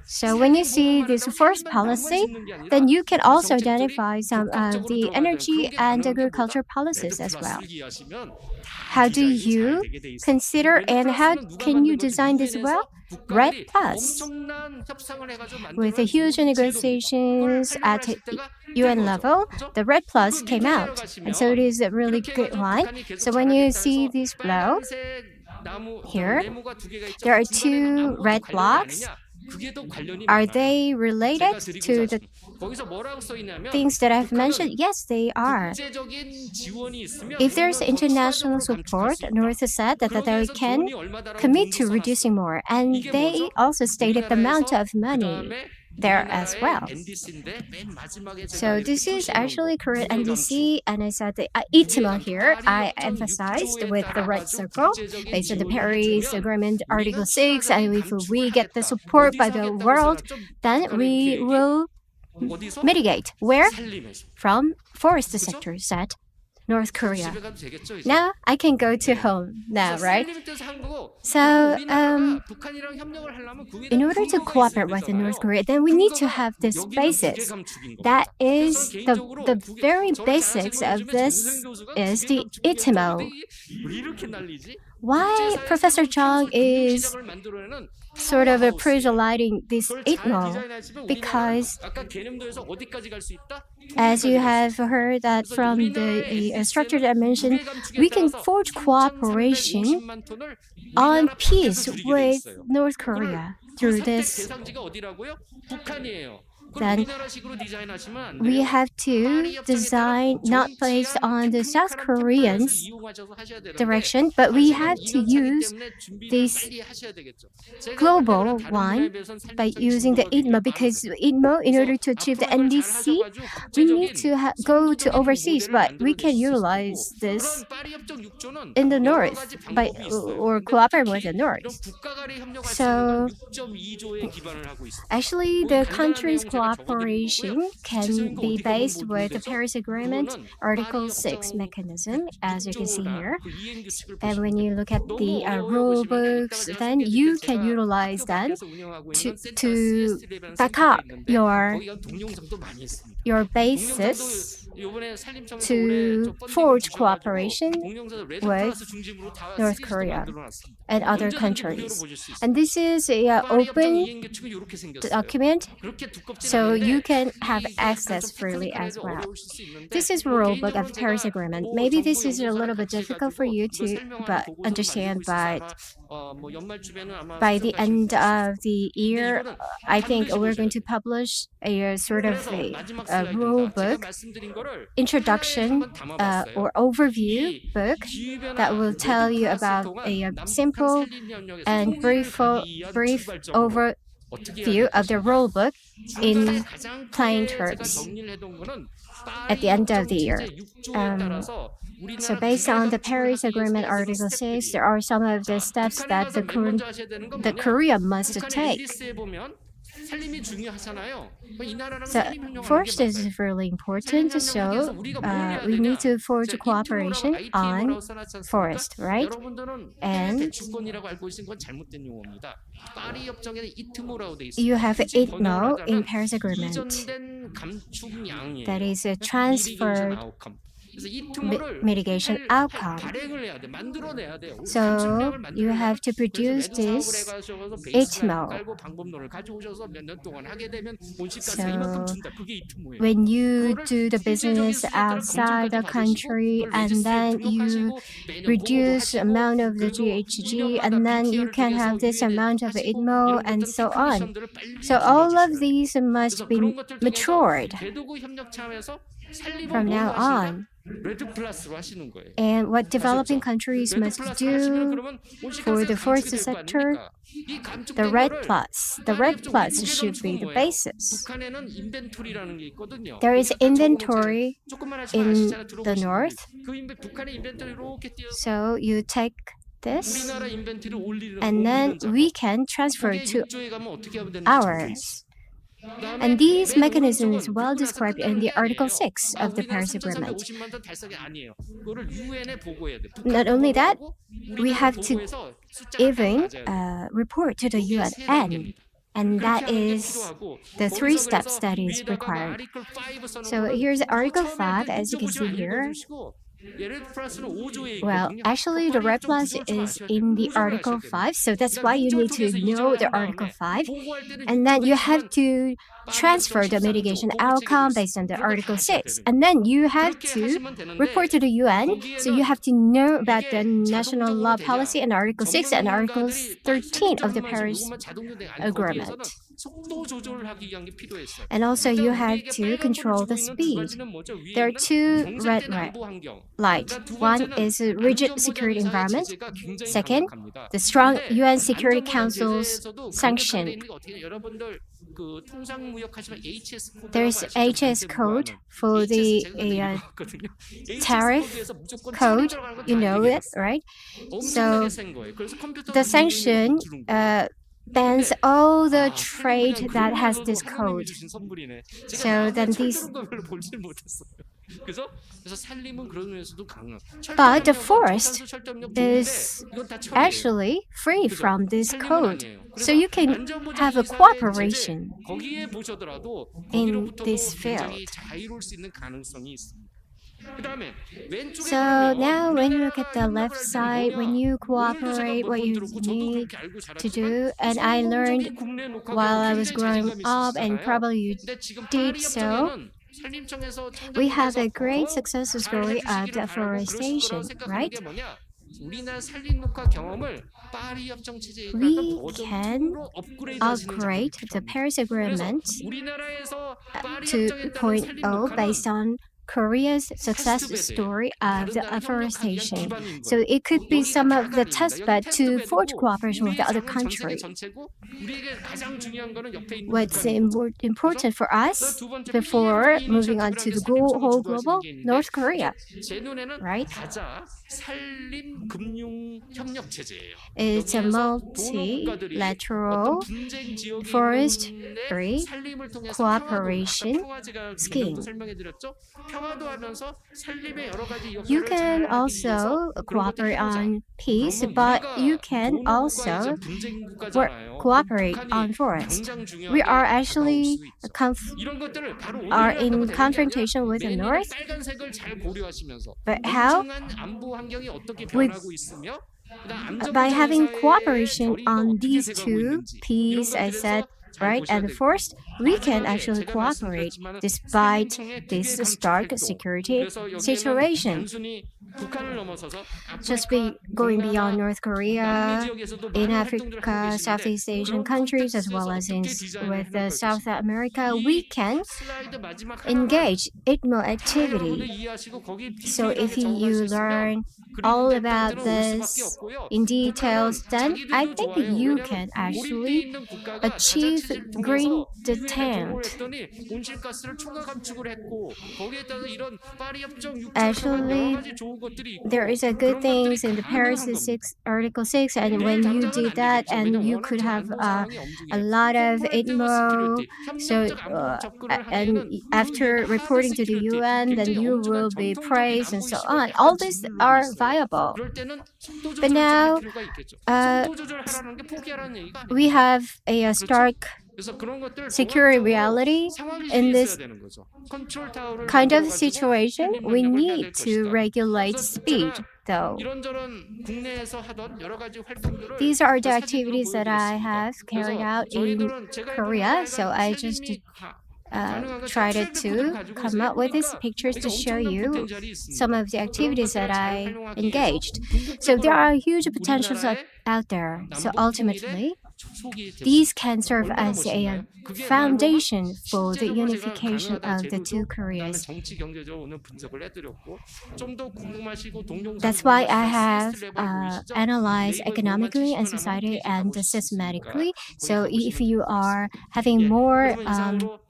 Speaker 5: So when you see this forest policy, then you can also identify some of the energy and agricultural policies as well. How do you consider and how can you design this well? RED Plus. With the huge negotiations at UN level, the RED Plus came out, and so it is a really good one. So when you see this below, here, there are two red blocks. Are they related to the things that I've mentioned? Yes, they are. If there's international support, North said that they can commit to reducing more, and they also stated the amount of money there as well. So this is actually current NDC, and I said the ITMO here, I emphasized with the red circle, based on the Paris Agreement Article 6, and if we get the support by the world, then we will mitigate. Where? From forest sector, said North Korea. Now I can go to home now, right? So in order to cooperate with North Korea, then we need to have this basis. That is the very basics of this is the ITMO. Why Professor Chung is sort of appraising this ITMO? Because as you have heard that from the structure that I mentioned, we can forge cooperation on peace with North Korea through this. Then we have to design not based on the South Koreans' direction, but we have to use this global one by using the ITMO, because ITMO, in order to achieve the NDC, we need to go to overseas, but we can utilize this in the North or cooperate with the North. So actually, the countries' cooperation can be based with the Paris Agreement Article 6 mechanism, as you can see here. And when you look at the rule books, then you can utilize them to back up your basis to forge cooperation with North Korea and other countries. And this is an open document. So so you can have access freely as well. This is rule book of Paris Agreement. Maybe this is a little bit difficult for you to understand, but by the end of the year, I think we're going to publish a sort of a rule book, introduction or overview book that will tell you about a simple and brief overview of the rule book in plain terms at the end of the year. So based on the Paris Agreement Article 6, there are some of the steps that the Korea must take. So forest is really important, so we need to forge cooperation on forest, right? And you have ITMO in Paris Agreement. That is a transferred mitigation outcome. So you have to produce this ITMO. So when you do the business outside the country and then you reduce the amount of the GHG and then you can have this amount of ITMO and so on. So all of these must be matured from now on. And what developing countries must do for the forest sector, the red plus should be the basis. There is inventory in the north, so you take this and then we can transfer it to ours. And these mechanisms are well described in the Article 6 of the Paris Agreement. Not only that, we have to even report to the UN, and that is the 3 steps that is required. So here's Article 5, as you can see here. Well, actually, the red plus is in the Article 5, so that's why you need to know the Article 5. And then you have to transfer the mitigation outcome based on the Article 6. And then you have to report to the UN, so you have to know about the national law policy and Article 6 and Article 13 of the Paris Agreement. And also you have to control the speed. There are 2 red lights. One is a rigid security environment. Second, the strong UN Security Council's sanction. There's HS code for the tariff code. You know it, right? So the sanction bans all the trade that has this code. So then these. But the forest is actually free from this code. So you can have a cooperation in this field. So now when you look at the left side, when you cooperate, what you need to do, and I learned while I was growing up, and probably you did so, we have a great success story of deforestation, right? We can upgrade the Paris Agreement to 2.0 based on Korea's success story of the afforestation. So it could be some of the testbed to forge cooperation with the other countries. What's important for us before moving on to the whole global, North Korea, right? It's a multilateral forestry cooperation scheme. You can also cooperate on peace, but you can also cooperate on forest. We are actually in confrontation with the North. But how? By having cooperation on these 2 P's, I said right? And first, we can actually cooperate despite this stark security situation. Just going beyond North Korea, in Africa, Southeast Asian countries, as well as with South America, we can engage ITMO activity. So if you learn all about this in details, then I think you can actually achieve green detente. Actually, there is a good things in the Paris Article 6, and when you do that, and you could have a lot of ITMO. So, and after reporting to the UN, then you will be praised and so on. All these are viable. But now, we have a stark security reality. In this kind of situation, we need to regulate speed, though. These are the activities that I have carried out in Korea, so I just tried to come up with these pictures to show you some of the activities that I engaged. So there are huge potentials out there. So ultimately, these can serve as a foundation for the unification of the two Koreas. That's why I have analyzed economically and society and systematically. So if you are having more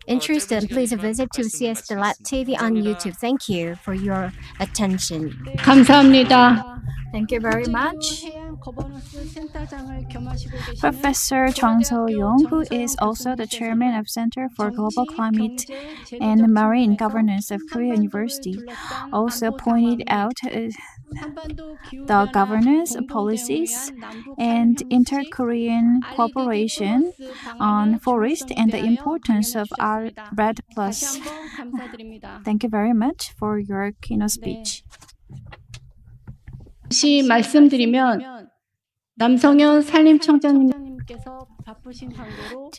Speaker 5: interest, then please visit to CS The Lab TV on YouTube. Thank you for your attention.
Speaker 1: 감사합니다.
Speaker 2: Thank you very much. Professor Chung So-young, who is also the chairman of Center for Global Climate and Marine Governance of Korea University, also pointed out the governance policies and inter-Korean cooperation on forest and the importance of our RED+. Thank you very much for your keynote speech.
Speaker 1: 다시 말씀드리면 남성현 산림청장님께서 바쁘신 관계로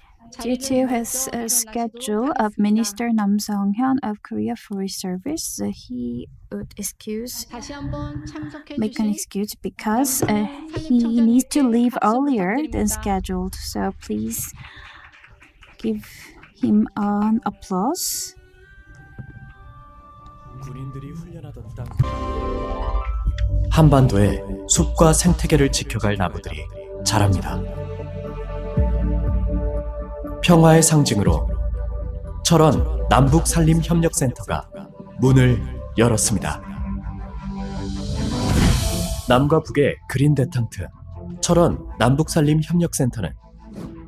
Speaker 2: Due to his schedule of Minister Nam Song-hyun of Korea Forest Service, he would make an excuse because he needs to leave earlier than scheduled. So please give him an applause.
Speaker 7: 한반도의 숲과 생태계를 지켜갈 나무들이 자랍니다. 평화의 상징으로 철원 남북산림협력센터가 문을 열었습니다. 남과 북의 그린 데탕트, 철원 남북산림협력센터는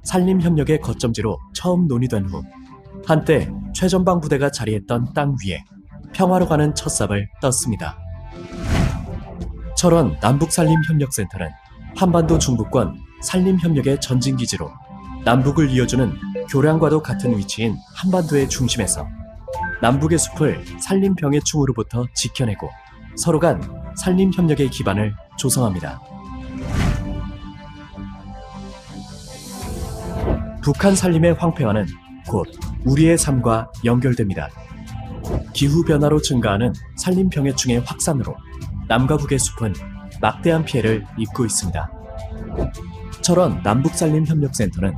Speaker 7: 산림협력의 거점지로 처음 논의된 후 한때 최전방 부대가 자리했던 땅 위에 평화로 가는 첫삽을 떴습니다. 철원 남북산림협력센터는 한반도 중부권 산림협력의 전진기지로 남북을 이어주는 교량과도 같은 위치인 한반도의 중심에서 남북의 숲을 산림병해충으로부터 지켜내고 서로 간 산림협력의 기반을 조성합니다. 북한 산림의 황폐화는 곧 우리의 삶과 연결됩니다. 기후변화로 증가하는 산림병해충의 확산으로 남과 북의 숲은 막대한 피해를 입고 있습니다. 철원 남북산림협력센터는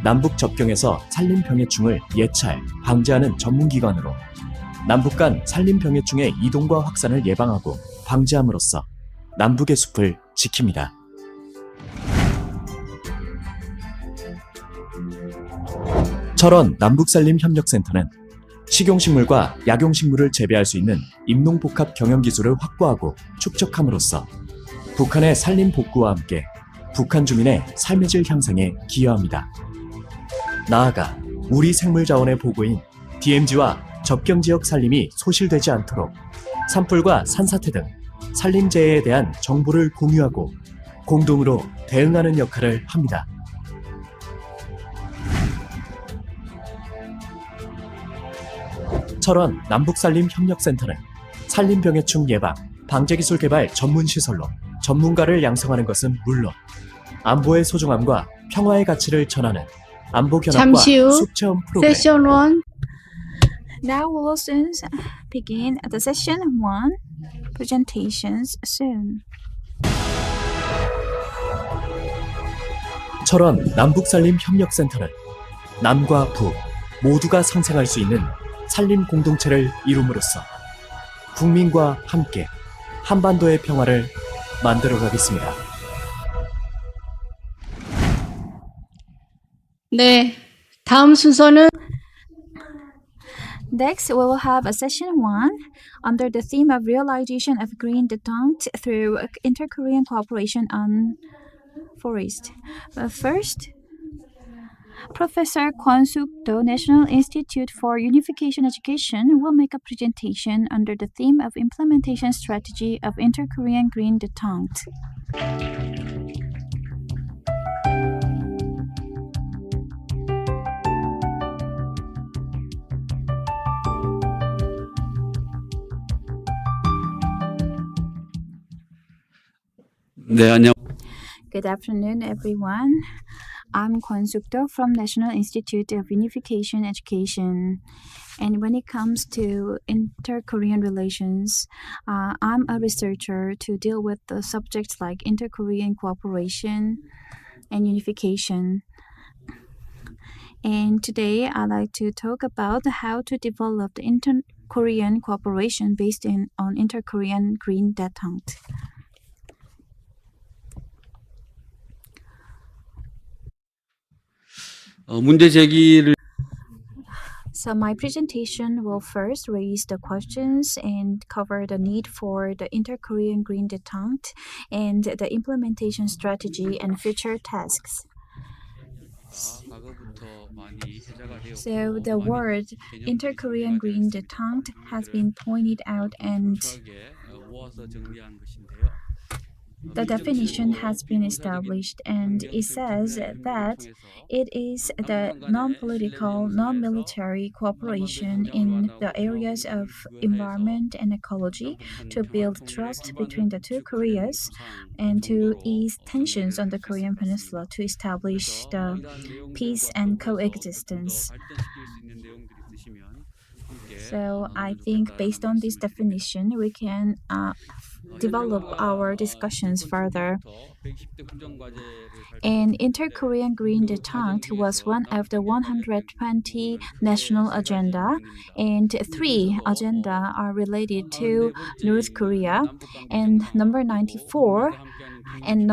Speaker 7: 남북 접경에서 산림병해충을 예찰, 방지하는 전문기관으로 남북 간 산림병해충의 이동과 확산을 예방하고 방지함으로써 남북의 숲을 지킵니다. 철원 남북산림협력센터는 식용식물과 약용식물을 재배할 수 있는 임농복합 경영기술을 확보하고 축적함으로써 북한의 산림 복구와 함께 북한 주민의 삶의 질 향상에 기여합니다. 나아가 우리 생물자원의 보고인 DMZ와 접경지역 산림이 소실되지 않도록 산불과 산사태 등 산림재해에 대한 정보를 공유하고 공동으로 대응하는 역할을 합니다. 철원 남북산림협력센터는 산림병해충 예방, 방제기술 개발 전문시설로 전문가를 양성하는 것은 물론 안보의 소중함과 평화의 가치를 전하는 안보 견학과
Speaker 1: 잠시 후
Speaker 7: 수업 체험 프로그램.
Speaker 1: 세션 1
Speaker 2: Now we will soon begin the session 1 presentations soon.
Speaker 7: 철원 남북산림협력센터는 남과 북 모두가 상생할 수 있는 산림 공동체를 이룸으로써 국민과 함께 한반도의 평화를 만들어가겠습니다.
Speaker 1: 네, 다음 순서는
Speaker 2: Next, we will have a session 1 under the theme of realization of green detente through inter-Korean cooperation on forest. But first, Professor Kwon Suk-do, National Institute for Unification Education, will make a presentation under the theme of implementation strategy of inter-Korean green detente.
Speaker 8: 네, 안녕.
Speaker 2: Good afternoon, everyone. I'm Kwon Suk-do from National Institute of Unification Education. And when it comes to inter-Korean relations, I'm a researcher to deal with the subjects like inter-Korean cooperation and unification. And today I'd like to talk about how to develop the inter-Korean cooperation based on inter-Korean green detente.
Speaker 8: 문제 제기를
Speaker 2: So my presentation will first raise the questions and cover the need for the inter-Korean green detente and the implementation strategy and future tasks.
Speaker 8: 과거부터 많이 회자가 되었고
Speaker 2: So the word inter-Korean green detente has been pointed out and
Speaker 8: 모아서 정리한 것인데요.
Speaker 2: the definition has been established, and it says that it is the non-political, non-military cooperation in the areas of environment and ecology to build trust between the two Koreas and to ease tensions on the Korean Peninsula to establish the peace and coexistence. So I think based on this definition, we can develop our discussions further. And inter-Korean green detente was one of the 120 national agenda, and 3 agenda are related to North Korea, and number 94 and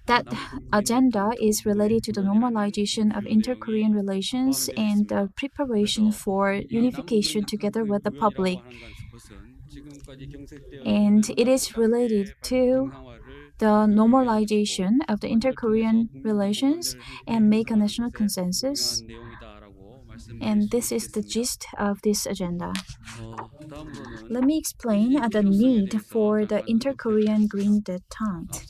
Speaker 2: that agenda is related to the normalization of inter-Korean relations and the preparation for unification together with the public. And it is related to the normalization of the inter-Korean relations and make a national consensus. And this is the gist of this agenda. Let me explain the need for the inter-Korean green detente.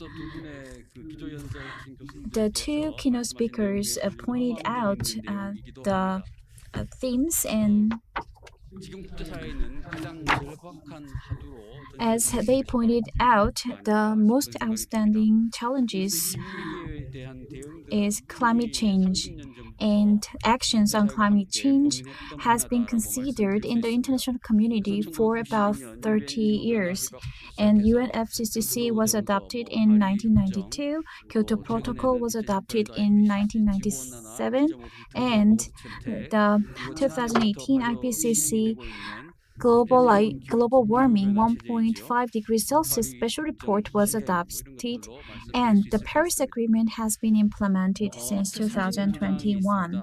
Speaker 2: The 2 keynote speakers pointed out the themes, and as they pointed out, the most outstanding challenges is climate change, and actions on climate change has been considered in the international community for about 30 years. And UNFCCC was adopted in 1992, Kyoto Protocol was adopted in 1997, and the 2018 IPCC Global Warming 1.5 degrees Celsius special report was adopted, and the Paris Agreement has been implemented since 2021.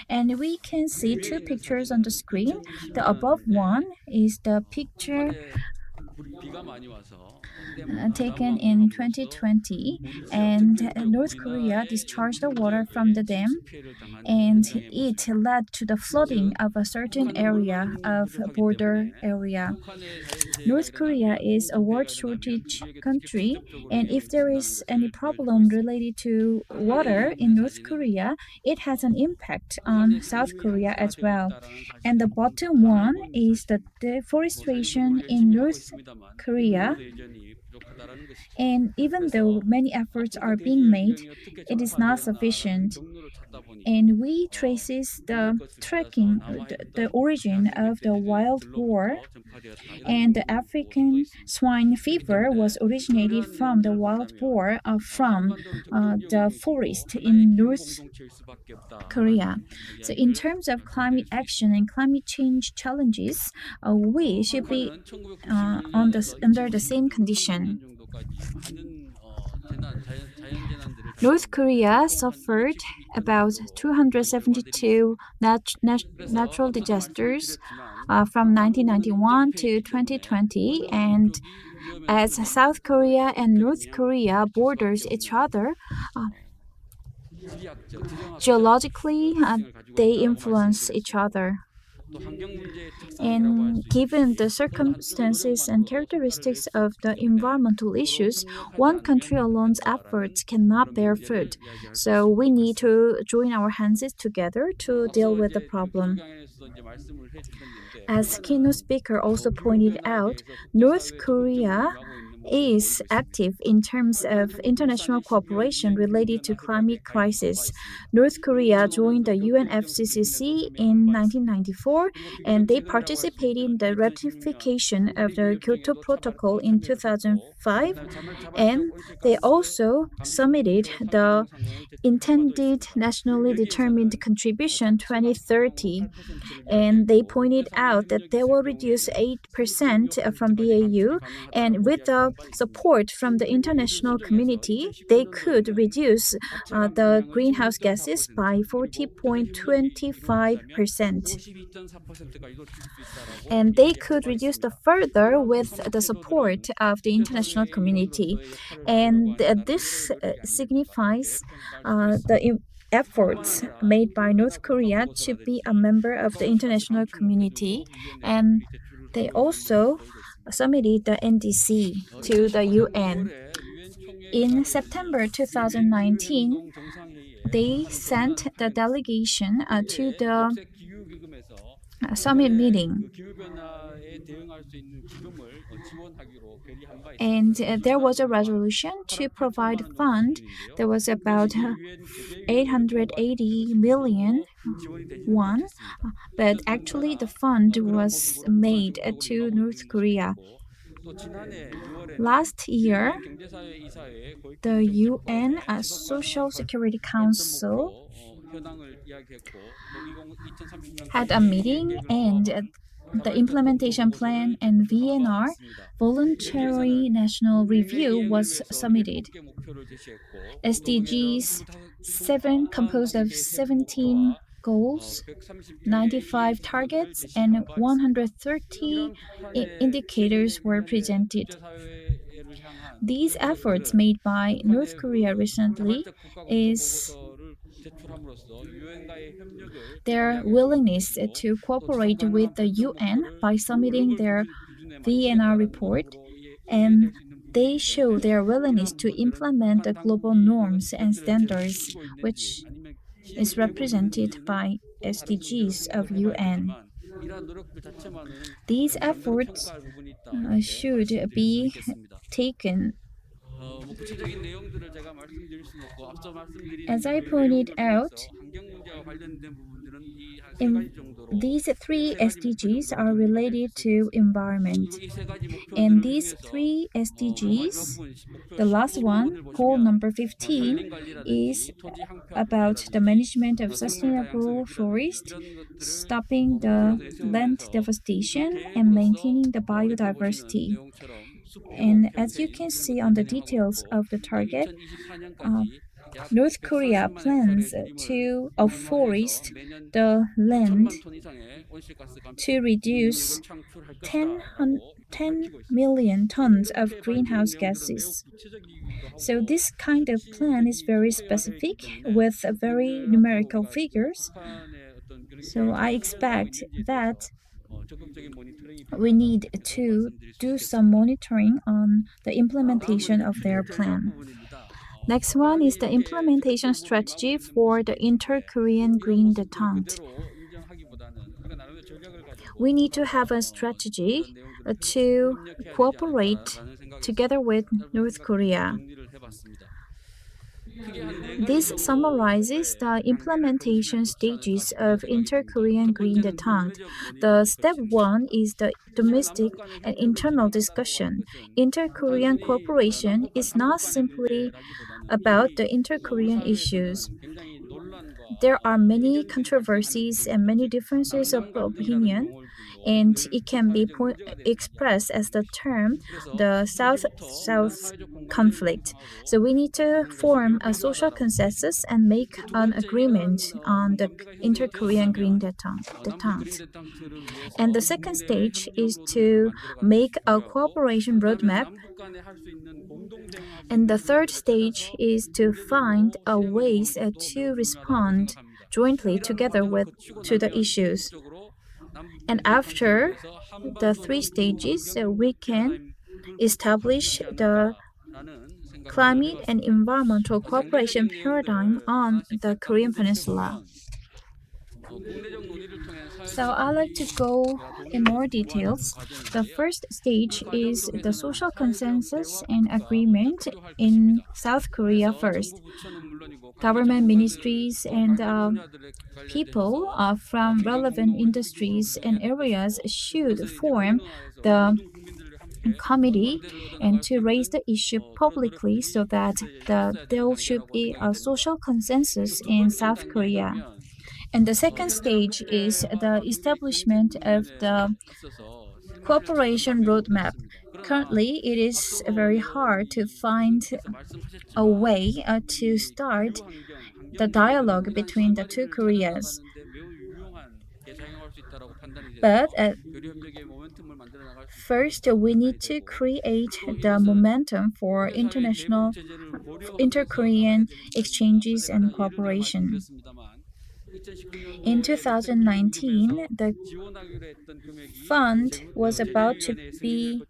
Speaker 2: And we can see 2 pictures on the screen. The above one is the picture taken in 2020, and North Korea discharged the water from the dam, and it led to the flooding of a certain area of border area. North Korea is a water shortage country, and if there is any problem related to water in North Korea, it has an impact on South Korea as well. And the bottom one is the deforestation in North Korea And even though many efforts are being made, it is not sufficient. And we traces the the origin of the wild boar, and the African swine fever was originated from the wild boar from the forest in North Korea. So, in terms of climate action and climate change challenges, we should be under the same condition. North Korea suffered about 272 natural disasters from 1991 to 2020, and as South Korea and North Korea borders each other, geologically they influence each other. And given the circumstances and characteristics of the environmental issues, one country alone's efforts cannot bear fruit. So we need to join our hands together to deal with the problem. As keynote speaker also pointed out, North Korea is active in terms of international cooperation related to climate crisis. North Korea joined the UNFCCC in 1994, and they participated in the ratification of the Kyoto Protocol in 2005, and they also submitted the intended nationally determined contribution 2030, and they pointed out that they will reduce 8% from BAU, and with the support from the international community, they could reduce the greenhouse gases by 40.25%. And they could reduce the further with the support of the international community. And this signifies the efforts made by North Korea to be a member of the international community, and they also submitted the NDC to the UN. In September 2019, they sent the delegation to the summit meeting. And there was a resolution to provide fund that was about 880 million won, but actually the fund was made to North Korea. Last year, the UN Social Security Council had a meeting, and the implementation plan and VNR, voluntary national review, was submitted. SDGs 7 composed of 17 goals, 95 targets, and 130 indicators were presented. These efforts made by North Korea recently is their willingness to cooperate with the UN by submitting their VNR report, and they show their willingness to implement the global norms and standards, which is represented by SDGs of UN. These efforts should be taken. As I pointed out, these three SDGs are related to environment. And these three SDGs, the last one, goal number 15, is about the management of sustainable forest, stopping the land devastation, and maintaining the biodiversity. And as you can see on the details of the target, North Korea plans to afforest the land to reduce 10 million tons of greenhouse gases. So this kind of plan is very specific with very numerical figures. So I expect that we need to do some monitoring on the implementation of their plan. Next one is the implementation strategy for the Inter-Korean Green Detente. We need to have a strategy to cooperate together with North Korea. This summarizes the implementation stages of Inter-Korean Green Detente. The step 1 is the domestic and internal discussion. Inter-Korean cooperation is not simply about the inter-Korean issues. There are many controversies and many differences of opinion, and it can be expressed as the term the South-South conflict. So we need to form a social consensus and make an agreement on the inter-Korean Green Detente. And the second stage is to make a cooperation roadmap. And the third stage is to find a ways to respond jointly together to the issues. And after the three stages, we can establish the climate and environmental cooperation paradigm on the Korean Peninsula. So I'd like to go in more details. The first stage is the social consensus and agreement in South Korea first. Government ministries and people from relevant industries and areas should form the committee and to raise the issue publicly so that there should be a social consensus in South Korea. And the second stage is the establishment of the cooperation roadmap. Currently, it is very hard to find a way to start the dialogue between the two Koreas. But first, we need to create the momentum for inter-Korean exchanges and cooperation. In 2019, the fund was about to be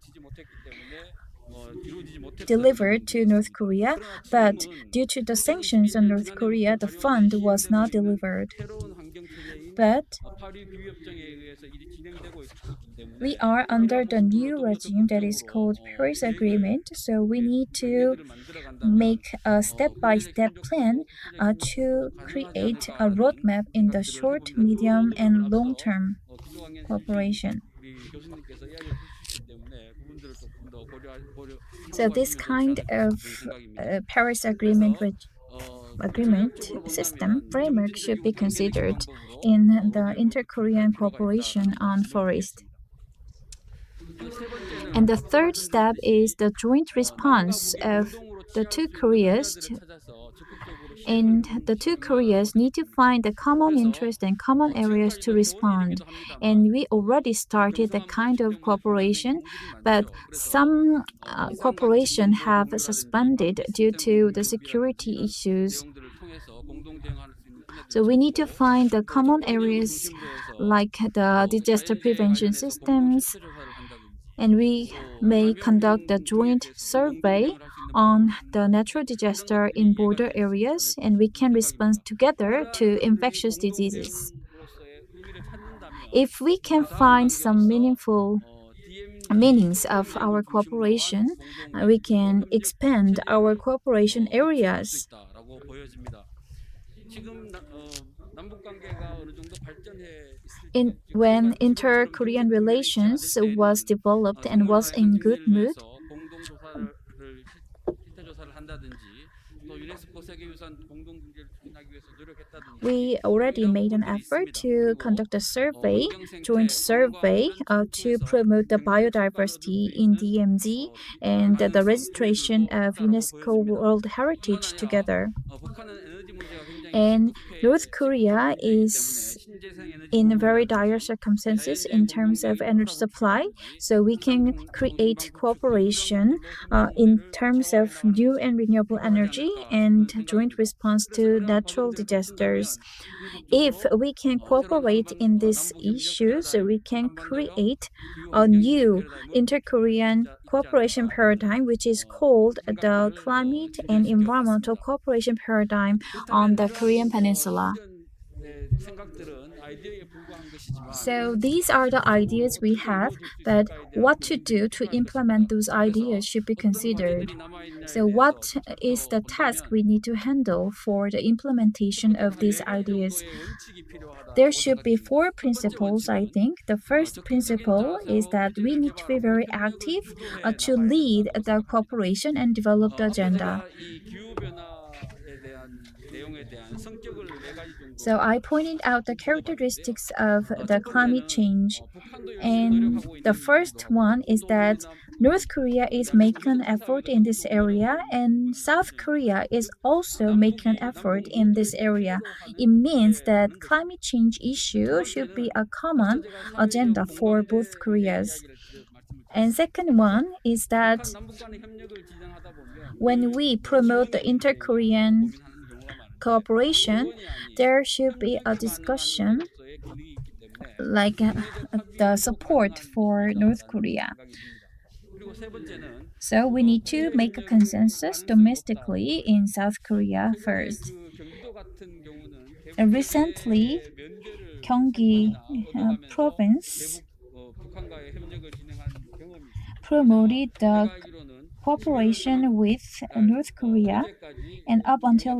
Speaker 2: delivered to North Korea, but due to the sanctions on North Korea, the fund was not delivered. But we are under the new regime that is called Paris Agreement, so we need to make a step-by-step plan to create a roadmap in the short, medium, and long-term cooperation. So this kind of Paris Agreement system framework should be considered in the inter-Korean cooperation on forest. And the third step is the joint response of the two Koreas, and the two Koreas need to find the common interest and common areas to respond. And we already started that kind of cooperation, but some cooperation have suspended due to the security issues. So we need to find the common areas like the disaster prevention systems, and we may conduct a joint survey on the natural disaster in border areas, and we can respond together to infectious diseases. If we can find some meaningful meanings of our cooperation, we can expand our cooperation areas. When inter-Korean relations was developed and was in good mood, we already made an effort to conduct a joint survey, to promote the biodiversity in DMZ and the registration of UNESCO World Heritage together. And North Korea is in very dire circumstances in terms of energy supply, so we can create cooperation in terms of new and renewable energy and joint response to natural disasters. If we can cooperate in these issues, we can create a new inter-Korean cooperation paradigm, which is called the Climate and Environmental Cooperation Paradigm on the Korean Peninsula. So these are the ideas we have, but what to do to implement those ideas should be considered. So what is the task we need to handle for the implementation of these ideas? There should be 4 principles, I think. The first principle is that we need to be very active to lead the cooperation and develop the agenda. So I pointed out the characteristics of the climate change. And the first one is that North Korea is making an effort in this area, and South Korea is also making an effort in this area. It means that climate change issue should be a common agenda for both Koreas. And second one is that when we promote the inter-Korean cooperation, there should be a discussion like the support for North Korea. So we need to make a consensus domestically in South Korea first. Recently, Gyeonggi province promoted the cooperation with North Korea, and up until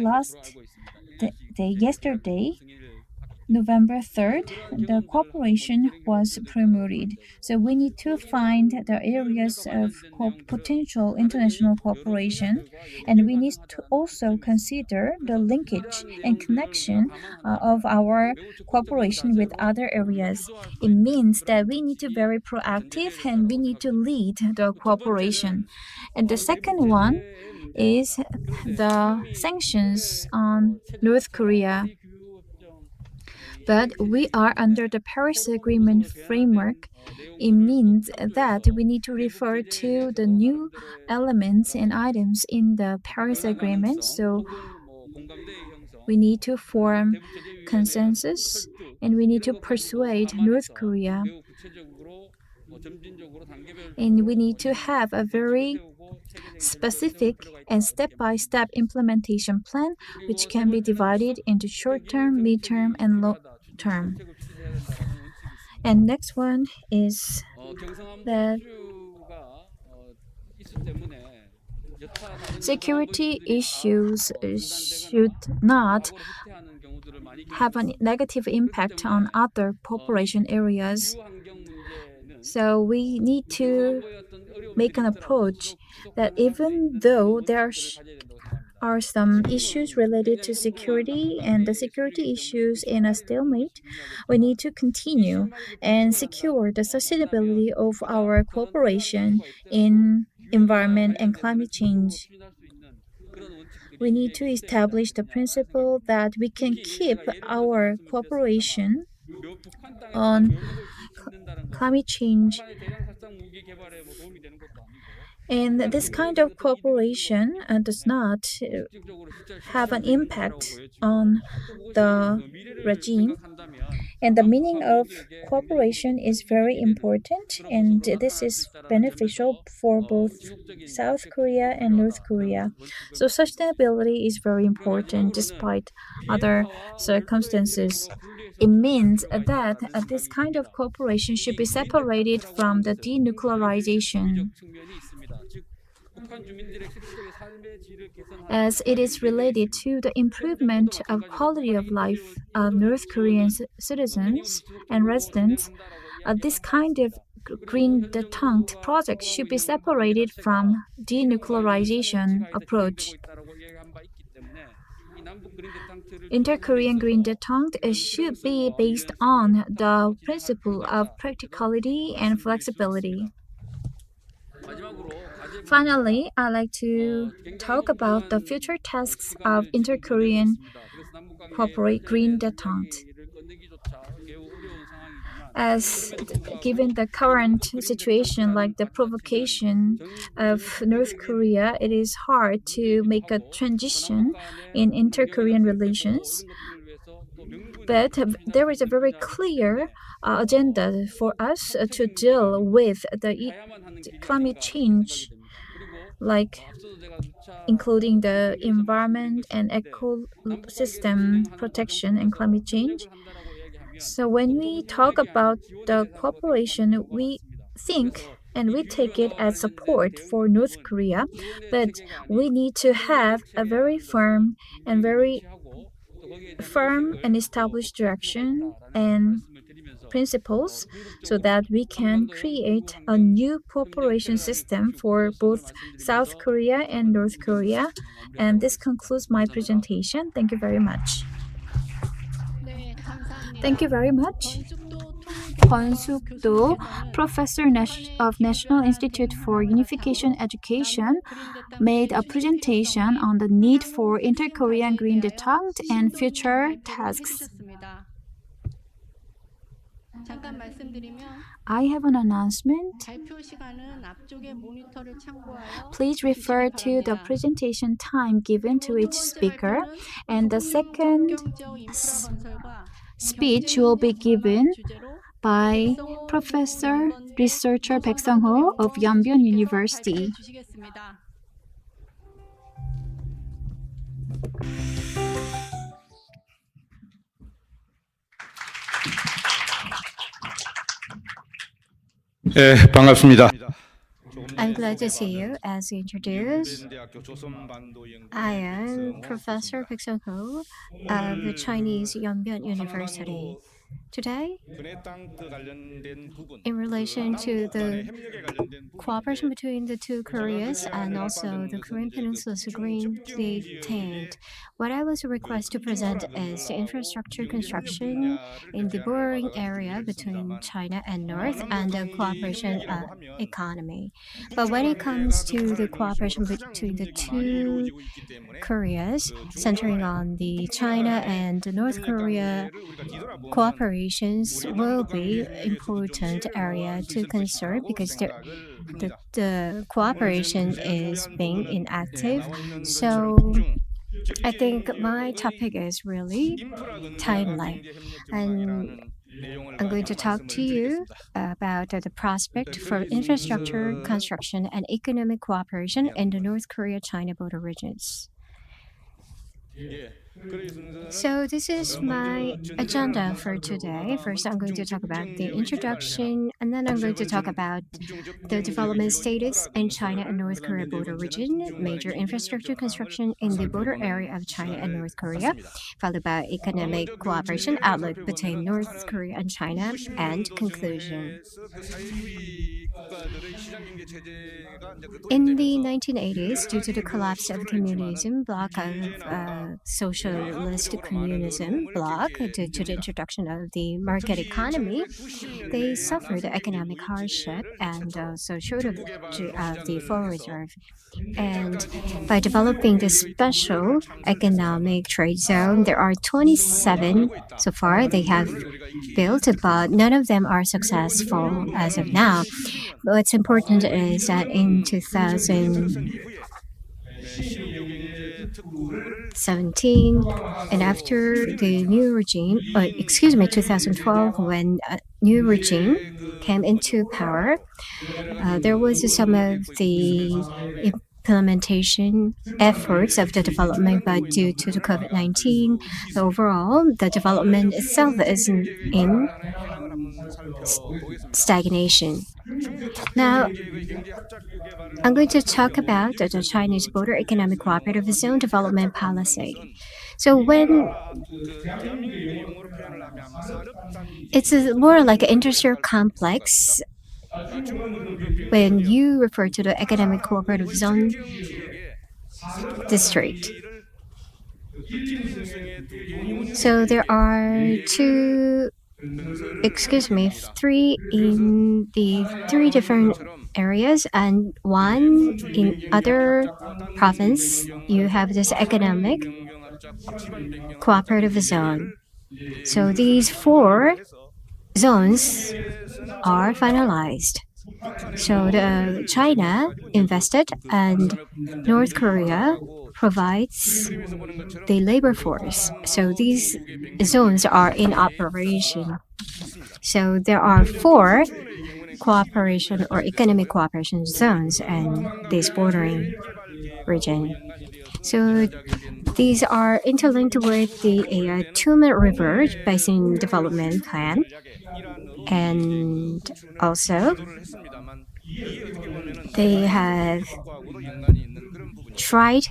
Speaker 2: yesterday, November 3rd, the cooperation was promoted. So we need to find the areas of potential international cooperation, and we need to also consider the linkage and connection of our cooperation with other areas. It means that we need to be very proactive and we need to lead the cooperation. And the second one is the sanctions on North Korea. But we are under the Paris Agreement framework. It means that we need to refer to the new elements and items in the Paris Agreement. So we need to form consensus and we need to persuade North Korea. And we need to have a very specific and step-by-step implementation plan, which can be divided into short-term, mid-term, and long-term. And next one is that security issues should not have a negative impact on other population areas. So we need to make an approach that even though there are some issues related to security and the security issues in a stalemate, we need to continue and secure the sustainability of our cooperation in environment and climate change. We need to establish the principle that we can keep our cooperation on climate change. And this kind of cooperation does not have an impact on the regime. And the meaning of cooperation is very important, and this is beneficial for both South Korea and North Korea. So sustainability is very important despite other circumstances. It means that this kind of cooperation should be separated from the denuclearization, as it is related to the improvement of quality of life of North Korean citizens and residents. This kind of green detente project should be separated from denuclearization approach. Inter-Korean green detente should be based on the principle of practicality and flexibility. Finally, I'd like to talk about the future tasks of inter-Korean corporate green detente. As given the current situation, like the provocation of North Korea, it is hard to make a transition in inter-Korean relations. But there is a very clear agenda for us to deal with the climate change, like including the environment and ecosystem protection and climate change. So when we talk about the cooperation, we think and we take it as support for North Korea, but we need to have a very firm and established direction and principles so that we can create a new cooperation system for both South Korea and North Korea. And this concludes my presentation. Thank you very much. Thank you very much. 권숙도 Professor of National Institute for Unification Education made a presentation on the need for inter-Korean green detente and future tasks. I have an announcement. Please refer to the presentation time given to each speaker, and the second speech will be given by Professor Researcher Baek Sung-ho of Yonbyon University.
Speaker 9: 반갑습니다.
Speaker 5: I'm glad to see you. As introduced, I am Professor Baek Sung-ho of the Chinese Yonbyon University. Today, in relation to the cooperation between the two Koreas and also the Korean Peninsula's green detente, what I was requested to present is the infrastructure construction in the bordering area between China and North and the cooperation economy. But when it comes to the cooperation between the two Koreas, centering on the China and North Korea cooperations will be important area to concern because the cooperation is being inactive. So I think my topic is really timeline, and I'm going to talk to you about the prospect for infrastructure construction and economic cooperation in the North Korea-China border regions. So this is my agenda for today. First, I'm going to talk about the introduction, and then I'm going to talk about the development status in China and North Korea border region, major infrastructure construction in the border area of China and North Korea, followed by economic cooperation outlook between North Korea and China, and conclusion. In the 1980s, due to the collapse of communism bloc of socialist communism bloc, due to the introduction of the market economy, they suffered economic hardship and also shortage of the foreign reserve. And by developing this special economic trade zone, there are 27 so far they have built, but none of them are successful as of now. What's important is that in 2017 and after the new regime, 2012, when a new regime came into power, there was some of the implementation efforts of the development, but due to the COVID-19, overall, the development itself is in stagnation. Now, I'm going to talk about the Chinese Border Economic Cooperative Zone Development Policy. So when it's more like an industrial complex, when you refer to the Economic Cooperative Zone District. So there are three in the three different areas, and one in other province. You have this economic cooperative zone. So these 4 zones are finalized. So China invested and North Korea provides the labor force. So these zones are in operation. So there are 4 cooperation or economic cooperation zones in this bordering region. So these are interlinked with the Tumen River Basin Development Plan. And also, they have tried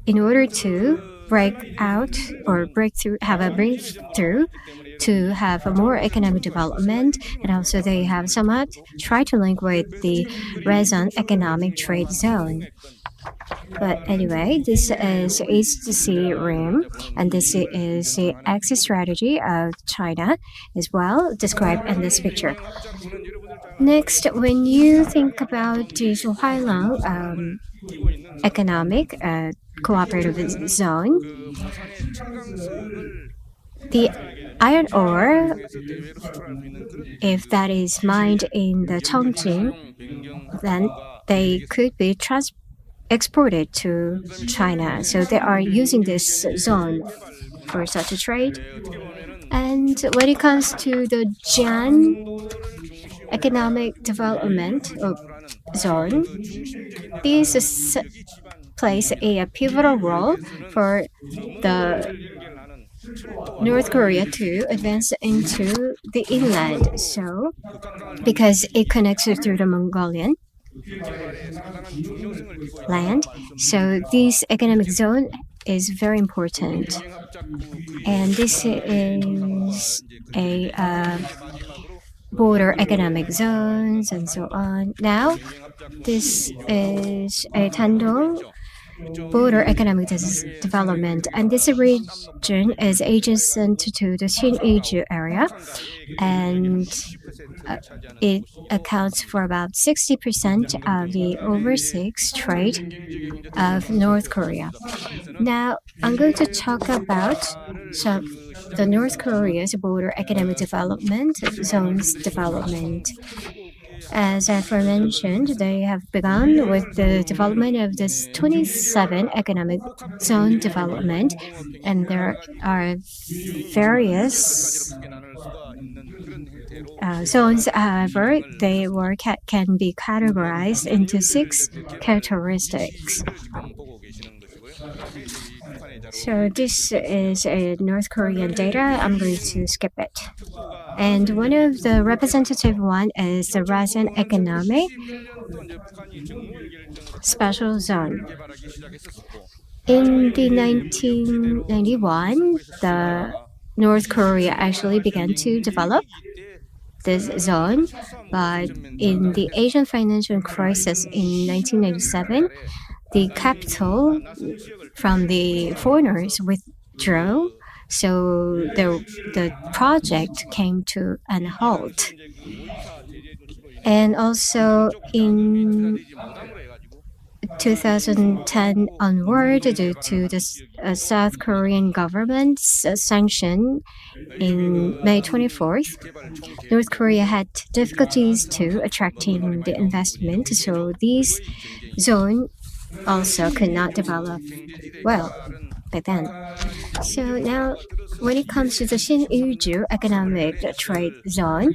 Speaker 5: in order to have a breakthrough to have a more economic development, and also they have somewhat tried to link with the Raison Economic Trade Zone. But anyway, this is East Sea Rim, and this is the exit strategy of China as well, described in this picture. Next, when you think about the Huailang economic cooperative zone, the iron ore, if that is mined in the Chongqing, then they could be exported to China. So they are using this zone for such a trade. And when it comes to the Jian economic development zone, these plays a pivotal role for the North Korea to advance into the inland. So, because it connects through the Mongolian land, so this economic zone is very important. And this is a border economic zones and so on. Now, this is a Tandong border economic development, and this region is adjacent to the Sinju area, and it accounts for about 60% of the overseas trade of North Korea. Now, I'm going to talk about the North Korea's border economic development zones development. As aforementioned, they have begun with the development of this 27 economic zone development, and there are various zones. However, they can be categorized into 6 characteristics. So this is a North Korean data. I'm going to skip it. And one of the representative one is the Raison Economic Special Zone. In the 1991, the North Korea actually began to develop this zone, but in the Asian financial crisis in 1997, the capital from the foreigners withdrew, so the project came to an halt. And also in 2010 onward, due to the South Korean government's sanction in May 24th, North Korea had difficulties to attracting the investment, so this zone also could not develop well back then. So now, when it comes to the Sinju economic trade zone,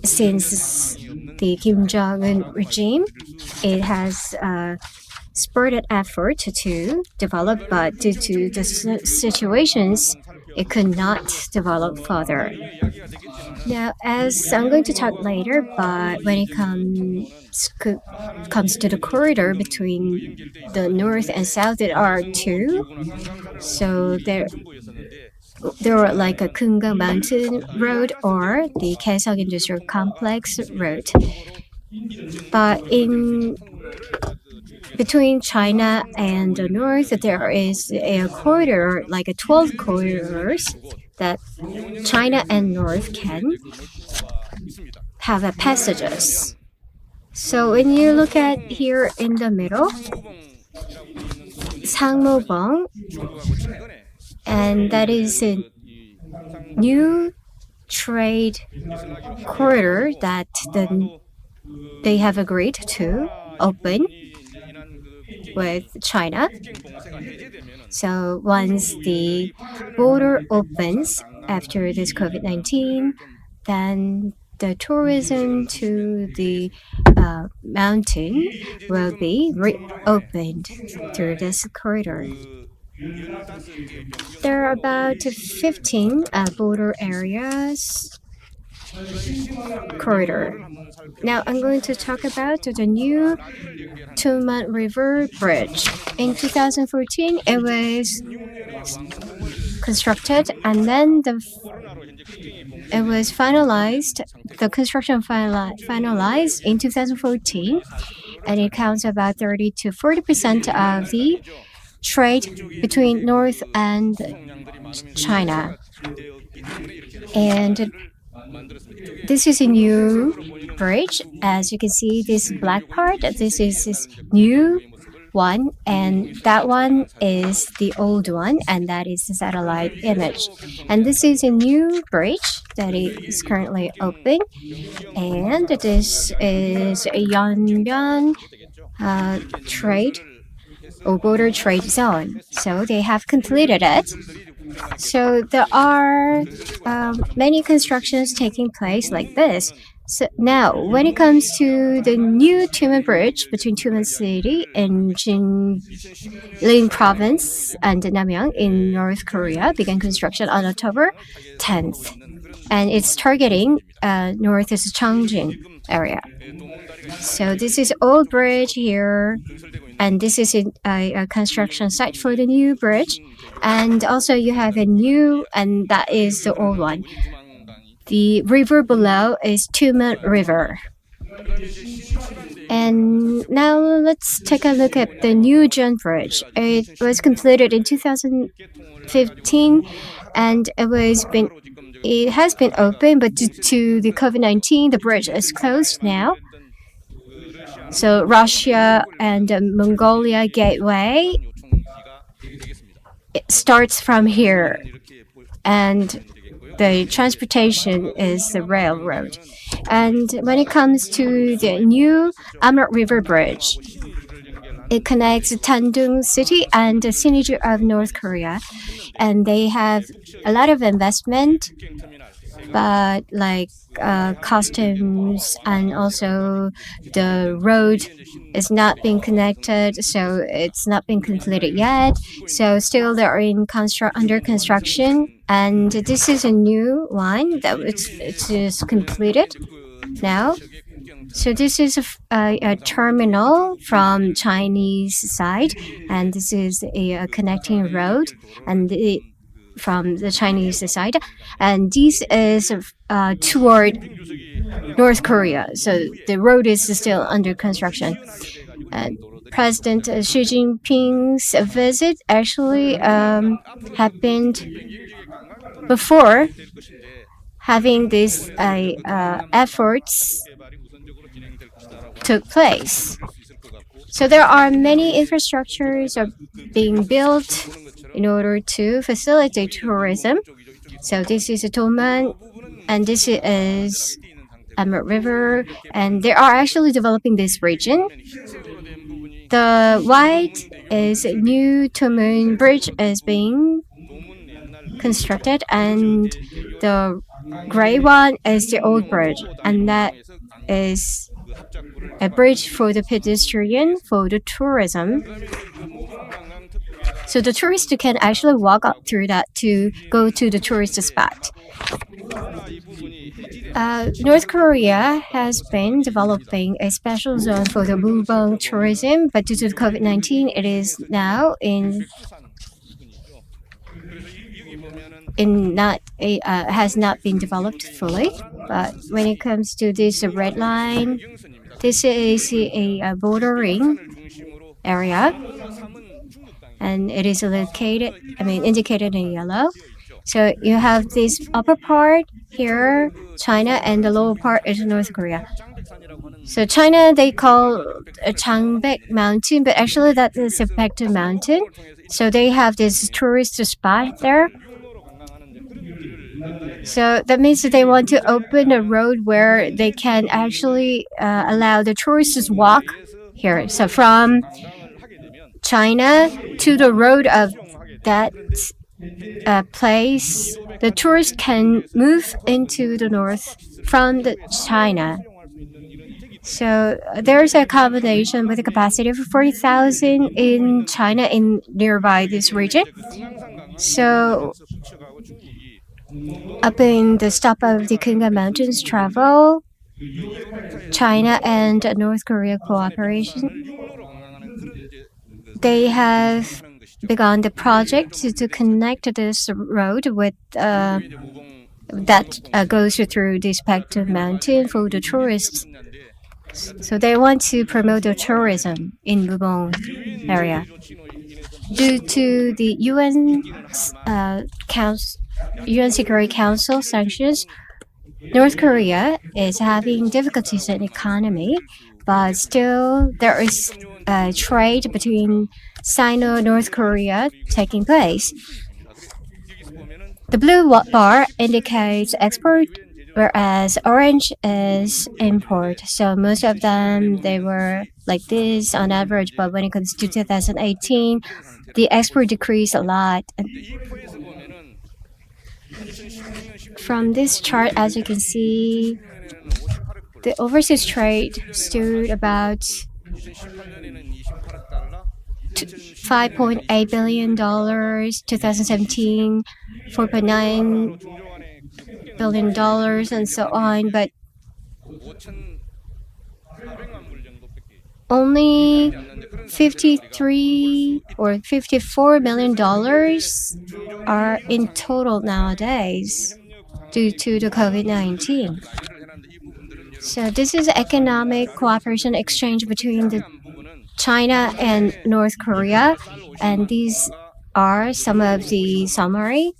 Speaker 5: since the Kim Jong-un regime, it has spurred effort to develop, but due to the situations, it could not develop further. Now, as I'm going to talk later, but when it comes to the corridor between the north and south, there are 2. So there are like a Kungang Mountain Road or the Kaesong Industrial Complex Road. But between China and the north, there is a corridor, like a 12 corridors that China and North can have a passages. So when you look at here in the middle, Sangmobong, and that is a new trade corridor that they have agreed to open with China. So once the border opens after this COVID-19, then the tourism to the mountain will be reopened through this corridor. There are about 15 border areas corridor. Now I'm going to talk about the new Tuman River Bridge. In 2014, it was constructed, and then it was finalized. The construction finalized in 2014, and it counts about 30 to 40% of the trade between North and China. And this is a new bridge. As you can see, this black part, this is this new one, and that one is the old one, and that is the satellite image. And this is a new bridge that is currently open, and this is a Yanbian trade or border trade zone. So they have completed it. So there are many constructions taking place like this. So now, when it comes to the new Tumen Bridge between Tumen City and Jinling Province and Namyang in North Korea, began construction on October 10th. And it's targeting northeast Cheongjin area. So this is old bridge here, and this is a construction site for the new bridge. And also you have a new, and that is the old one. The river below is Tumen River. And now let's take a look at the new Jeon Bridge. It was completed in 2015, and it has been open, but due to the COVID-19, the bridge is closed now. So Russia and Mongolia gateway, it starts from here, and the transportation is the railroad. And when it comes to the new Amur River Bridge, it connects Tandung City and Siniju of North Korea, and they have a lot of investment, but like customs, and also the road is not being connected, so it's not been completed yet. So still they are under construction, and this is a new one that it is completed now. So this is a terminal from Chinese side, and this is a connecting road, and from the Chinese side, and this is toward North Korea. So the road is still under construction. President Xi Jinping's visit actually happened before having these efforts took place. So there are many infrastructures are being built in order to facilitate tourism. So this is a Toman, and this is Amur River, and they are actually developing this region. The white is new Toman Bridge is being constructed, and the gray one is the old bridge, and that is a bridge for the pedestrian for the tourism. So the tourist can actually walk up through that to go to the tourist spot. North Korea has been developing a special zone for the mukbang tourism, but due to the COVID-19, it is now has not been developed fully. But when it comes to this red line, this is a bordering area, and it is indicated in yellow. So you have this upper part here, China, and the lower part is North Korea. So China, they call Changbek Mountain, but actually that is a Baekdu Mountain. So they have this tourist spot there. So that means that they want to open a road where they can actually allow the tourists to walk here. So from China to the road of that place, the tourists can move into the north from China. So there's a combination with a capacity of 40,000 in China in nearby this region. So up in the top of the Kunga Mountains travel, China and North Korea cooperation, they have begun the project to connect this road with that goes through this respective mountain for the tourists. So they want to promote the tourism in Bubong area. Due to the UN Security Council sanctions, North Korea is having difficulties in economy, but still there is trade between Sino-North Korea taking place. The blue bar indicates export, whereas orange is import. So most of them, they were like this on average, but when it comes to 2018, the export decreased a lot. From this chart, as you can see, the overseas trade stood about $5.8 billion, 2017, $4.9 billion, and so on. But only $53 or $54 million are in total nowadays due to the COVID-19. So this is economic cooperation exchange between the China and North Korea, and these are some of the summary.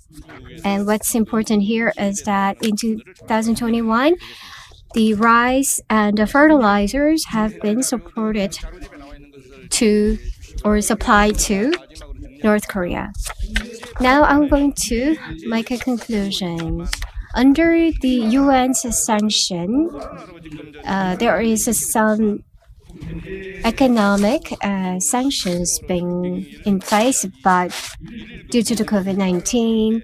Speaker 5: And what's important here is that in 2021, the rice and the fertilizers have been supported to or supplied to North Korea. Now I'm going to make a conclusion. Under the UN's sanction, there is some economic sanctions being in place, but due to the COVID-19,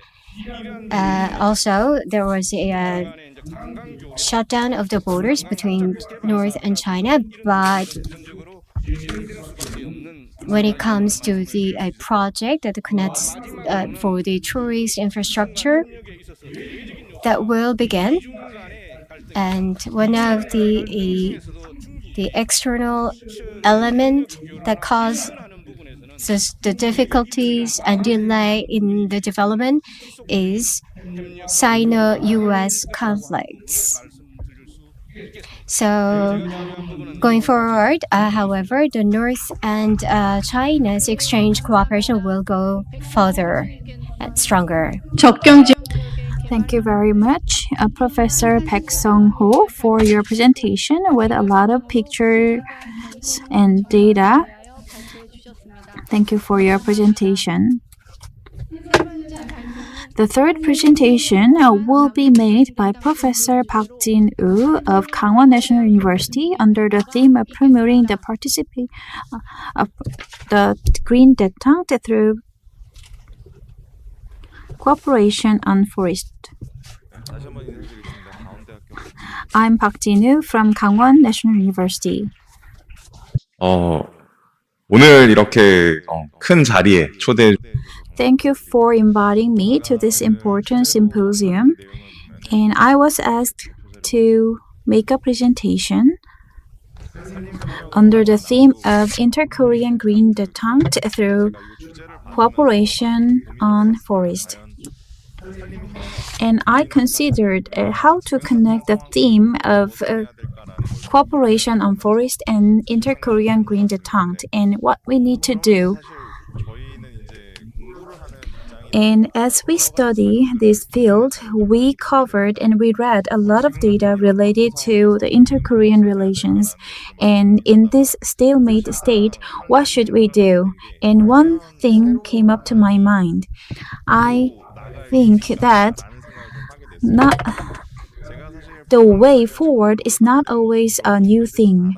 Speaker 5: also there was a shutdown of the borders between North and China, but when it comes to the project that connects for the tourist infrastructure that will begin, and one of the external element that causes the difficulties and delay in the development is Sino-US conflicts. So going forward, however, the North and China's exchange cooperation will go further and stronger.
Speaker 2: Thank you very much, Professor Baek Sung-ho, for your presentation with a lot of pictures and data. Thank you for your presentation. The third presentation will be made by Professor Park Jin-woo of Gangwon National University under the theme of promoting the participation of the green detente through cooperation on forest. I'm Park Jin-woo from Gangwon National University.
Speaker 9: 오늘 이렇게 큰 자리에 초대해
Speaker 2: Thank you for inviting me to this important symposium. And I was asked to make a presentation under the theme of Inter-Korean Green Detente through cooperation on forest. And I considered how to connect the theme of cooperation on forest and Inter-Korean Green Detente and what we need to do. And as we study this field, we covered and we read a lot of data related to the inter-Korean relations. And in this stalemate state, what should we do? And one thing came up to my mind. I think that the way forward is not always a new thing.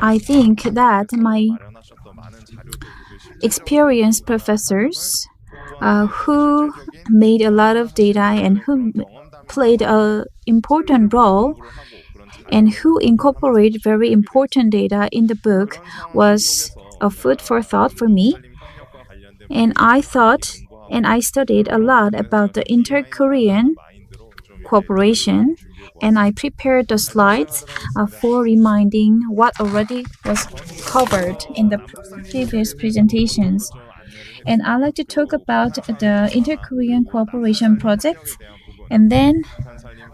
Speaker 2: I think that my experienced professors who made a lot of data and who played an important role and who incorporated very important data in the book was a food for thought for me. And I thought and I studied a lot about the inter-Korean cooperation, and I prepared the slides for reminding what already was covered in the previous presentations. And I'd like to talk about the inter-Korean cooperation projects, and then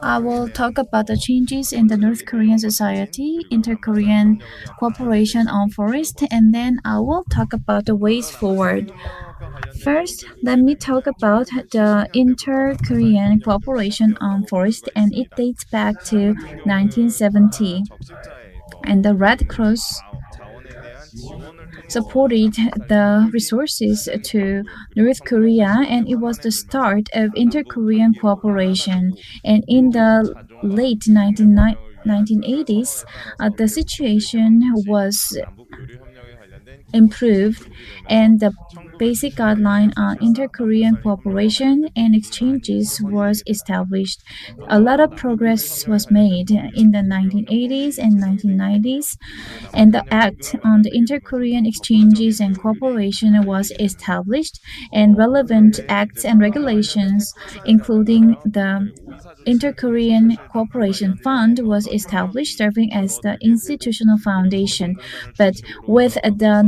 Speaker 2: I will talk about the changes in the North Korean society, inter-Korean cooperation on forest, and then I will talk about the ways forward. First, let me talk about the inter-Korean cooperation on forest, and it dates back to 1970. And the Red Cross supported the resources to North Korea, and it was the start of inter-Korean cooperation. And in the late 1980s, the situation was improved, and the basic guideline on inter-Korean cooperation and exchanges was established. A lot of progress was made in the 1980s and 1990s, and the Act on the Inter-Korean Exchanges and Cooperation was established, and relevant acts and regulations, including the Inter-Korean Cooperation Fund, was established, serving as the institutional foundation. But with the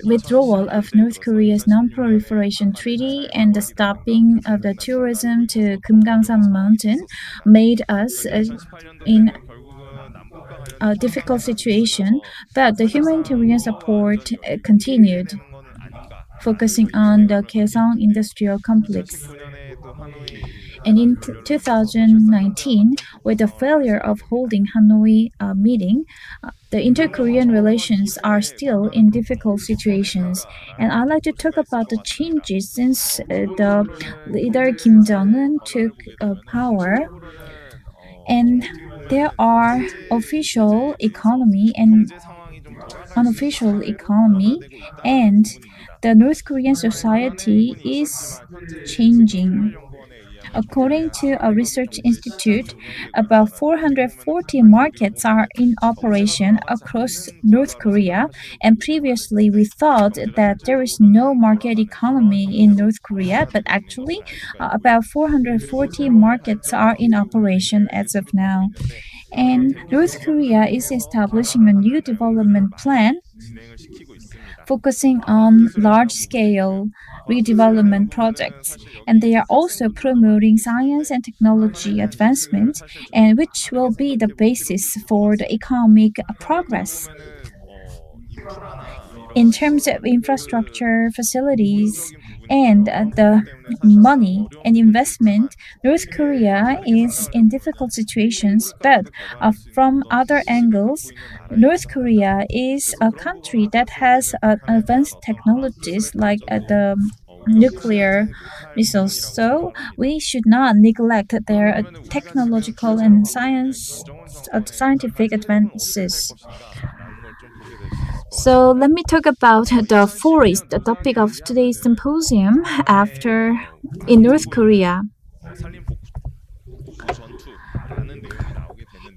Speaker 2: withdrawal of North Korea's non-proliferation treaty and the stopping of the tourism to Kumgangsan Mountain, made us in a difficult situation. But the humanitarian support continued, focusing on the Kaesong Industrial Complex. And in 2019, with the failure of holding Hanoi meeting, the inter-Korean relations are still in difficult situations. And I'd like to talk about the changes since the leader Kim Jong-un took power. And there are official economy and unofficial economy, and the North Korean society is changing. According to a research institute, about 440 markets are in operation across North Korea, and previously we thought that there is no market economy in North Korea, but actually about 440 markets are in operation as of now. And North Korea is establishing a new development plan focusing on large-scale redevelopment projects, and they are also promoting science and technology advancement, and which will be the basis for the economic progress. In terms of infrastructure, facilities, and the money and investment, North Korea is in difficult situations, but from other angles, North Korea is a country that has advanced technologies like the nuclear missiles, so we should not neglect their technological and scientific advances. So let me talk about the forest, the topic of today's symposium in North Korea.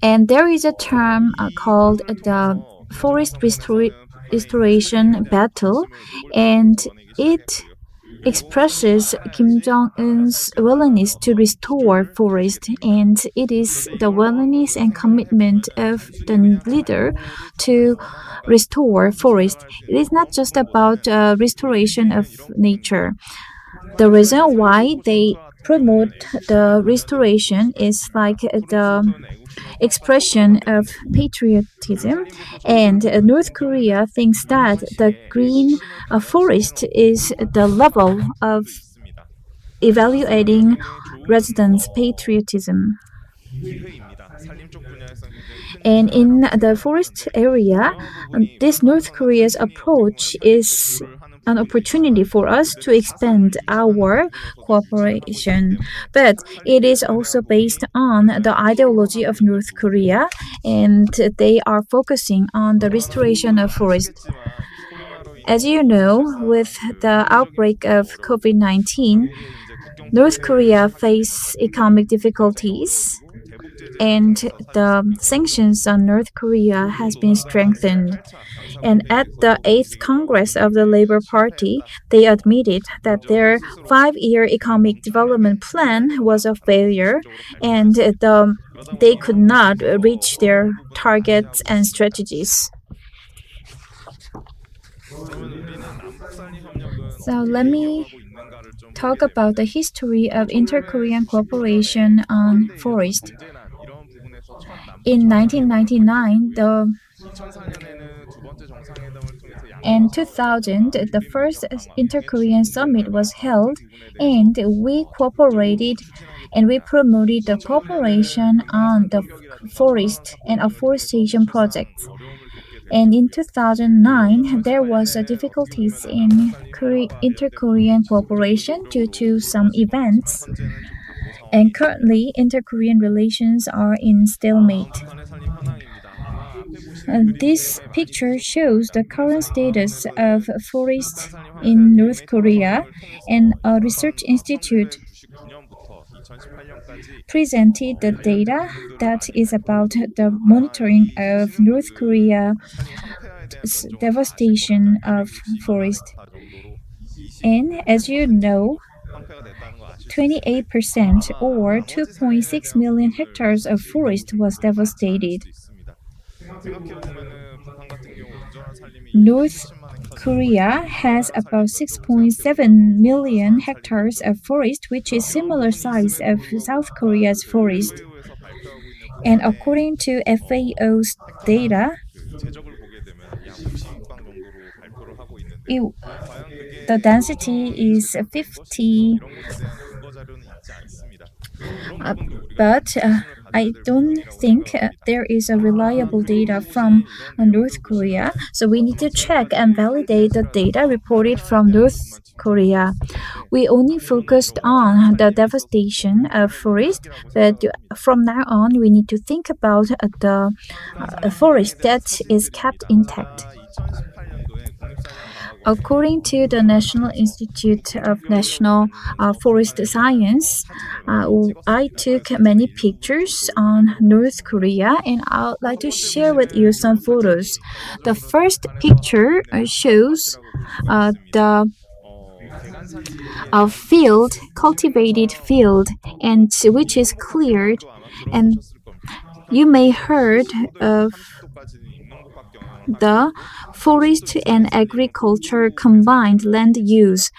Speaker 2: And there is a term called the forest restoration battle, and it expresses Kim Jong-un's willingness to restore forest, and it is the willingness and commitment of the leader to restore forest. It is not just about restoration of nature. The reason why they promote the restoration is like the expression of patriotism, and North Korea thinks that the green forest is the level of evaluating residents' patriotism. And in the forest area, this North Korea's approach is an opportunity for us to expand our cooperation. But it is also based on the ideology of North Korea, and they are focusing on the restoration of forest. As you know, with the outbreak of COVID-19, North Korea face economic difficulties, and the sanctions on North Korea has been strengthened. And at the 8th Congress of the Labor Party, they admitted that their 5-year economic development plan was a failure, and they could not reach their targets and strategies. So let me talk about the history of inter-Korean cooperation on forest. In 1999, and 2000, the first inter-Korean summit was held, and we cooperated and we promoted the cooperation on the forest and afforestation projects. And in 2009, there was difficulties in inter-Korean cooperation due to some events. And currently, inter-Korean relations are in stalemate. This picture shows the current status of forests in North Korea, and a research institute presented the data that is about the monitoring of North Korea's devastation of forest. And as you know, 28% or 2.6 million hectares of forest was devastated. North Korea has about 6.7 million hectares of forest, which is similar size of South Korea's forest. And according to FAO's data, the density is 50. But I don't think there is a reliable data from North Korea. So we need to check and validate the data reported from North Korea. We only focused on the devastation of forest, but from now on we need to think about the forest that is kept intact. According to the National Institute of National Forest Science, I took many pictures on North Korea, and I'd like to share with you some photos. The first picture shows the field, cultivated field, and which is cleared, and you may heard of the forest and agriculture combined land use.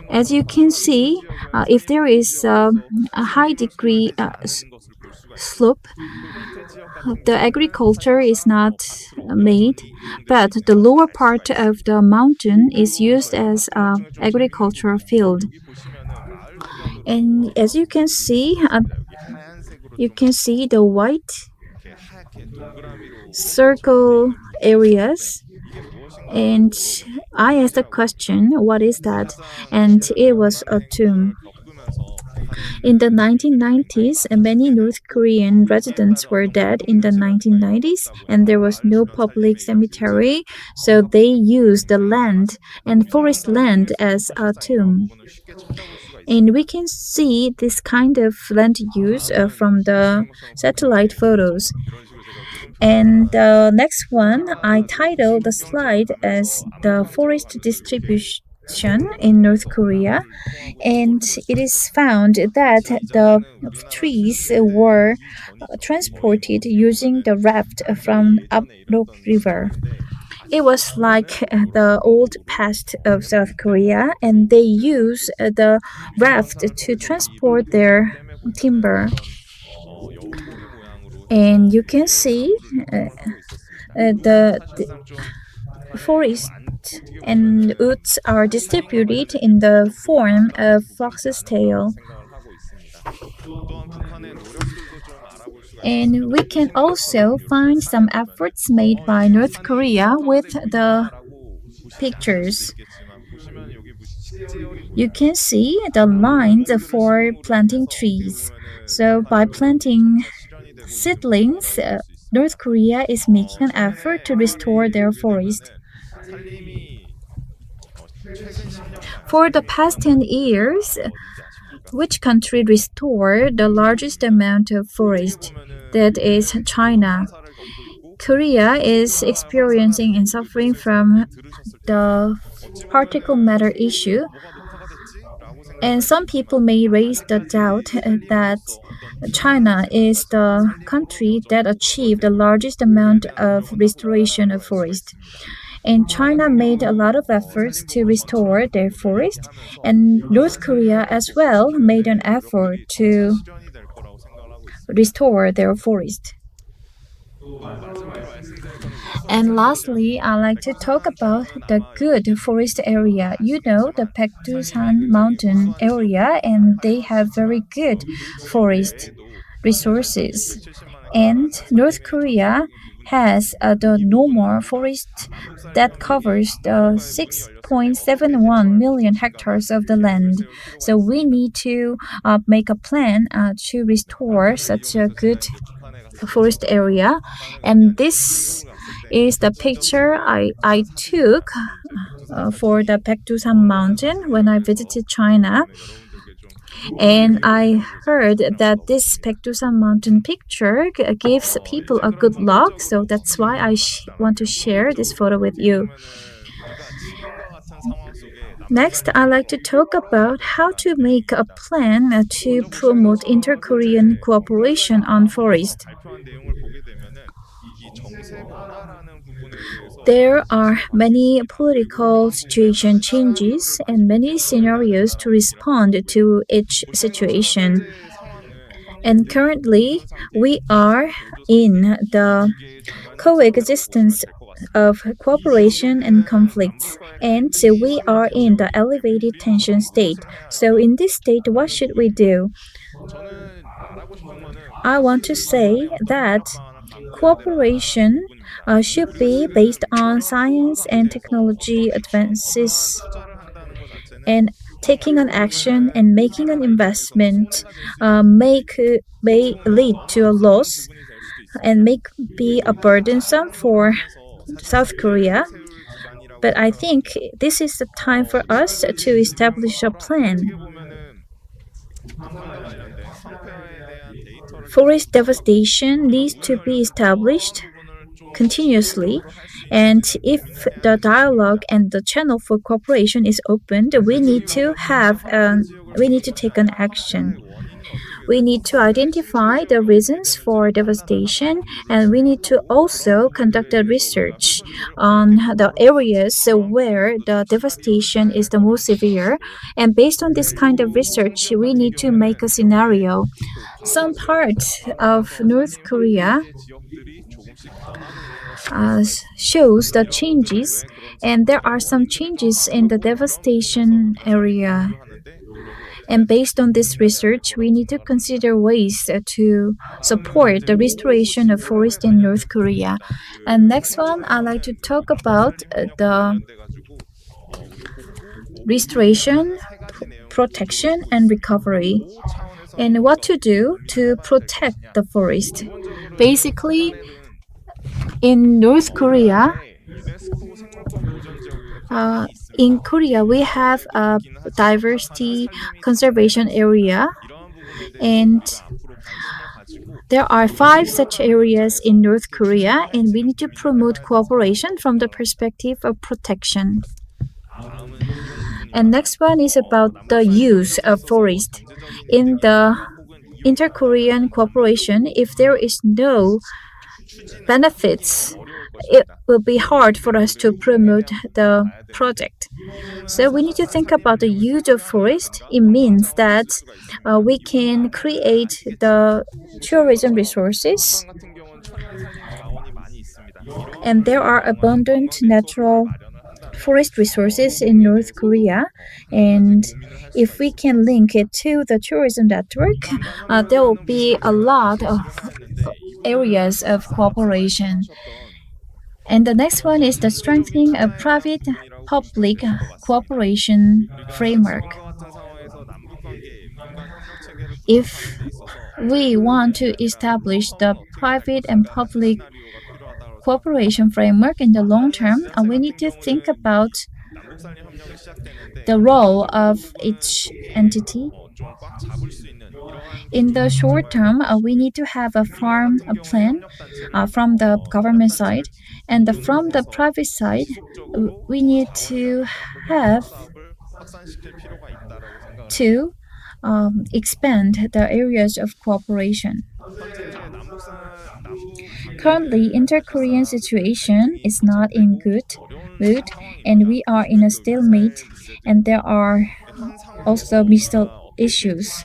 Speaker 2: As you can see, if there is a high degree slope, the agriculture is not made, but the lower part of the mountain is used as an agricultural field. And as you can see the white circle areas, and I asked the question, what is that? And it was a tomb. In the 1990s, many North Korean residents were dead in the 1990s, and there was no public cemetery, so they used the land and forest land as a tomb. And we can see this kind of land use from the satellite photos. And the next one, I titled the slide as the forest distribution in North Korea, and it is found that the trees were transported using the raft from Uprok River. It was like the old past of South Korea, and they use the raft to transport their timber. And you can see the forest and woods are distributed in the form of fox's tail. And we can also find some efforts made by North Korea with the pictures. You can see the lines for planting trees. So by planting seedlings, North Korea is making an effort to restore their forest. For the past 10 years, Which country restored the largest amount of forest? That is China. Korea is experiencing and suffering from the particle matter issue, and some people may raise the doubt that China is the country that achieved the largest amount of restoration of forest. And China made a lot of efforts to restore their forest, and North Korea as well made an effort to restore their forest. And lastly, I'd like to talk about the good forest area. You know, the Baekdusan mountain area, and they have very good forest resources. And North Korea has the normal forest that covers the 6.71 million hectares of the land. So we need to make a plan to restore such a good forest area. And this is the picture I took for the Baekdusan mountain when I visited China. And I heard that this Baekdusan mountain picture gives people a good luck, so that's why I want to share this photo with you. Next, I'd like to talk about how to make a plan to promote inter-Korean cooperation on forest. There are many political situation changes and many scenarios to respond to each situation. And currently, we are in the coexistence of cooperation and conflicts, and we are in the elevated tension state. So in this state, what should we do? I want to say that cooperation should be based on science and technology advances, and taking an action and making an investment may lead to a loss and may be a burdensome for South Korea. But I think this is the time for us to establish a plan. Forest devastation needs to be established continuously, and if the dialogue and the channel for cooperation is opened, we need to take an action. We need to identify the reasons for devastation, and we need to also conduct a research on the areas where the devastation is the most severe. And based on this kind of research, we need to make a scenario. Some parts of North Korea shows the changes, and there are some changes in the devastation area. And based on this research, we need to consider ways to support the restoration of forest in North Korea. And next one, I'd like to talk about the restoration, protection, and recovery, and what to do to protect the forest. Basically, in North Korea, we have a diversity conservation area, and there are 5 such areas in North Korea, and we need to promote cooperation from the perspective of protection. And next one is about the use of forest. In the inter-Korean cooperation, if there is no benefits, it will be hard for us to promote the project. So we need to think about the use of forest. It means that we can create the tourism resources, and there are abundant natural forest resources in North Korea, and if we can link it to the tourism network, there will be a lot of areas of cooperation. And the next one is the strengthening of private-public cooperation framework. If we want to establish the private and public cooperation framework in the long term, we need to think about the role of each entity In the short term, we need to have a farm plan from the government side, and from the private side, we need to have to expand the areas of cooperation. Currently, inter-Korean situation is not in good mood, and we are in a stalemate, and there are also missile issues.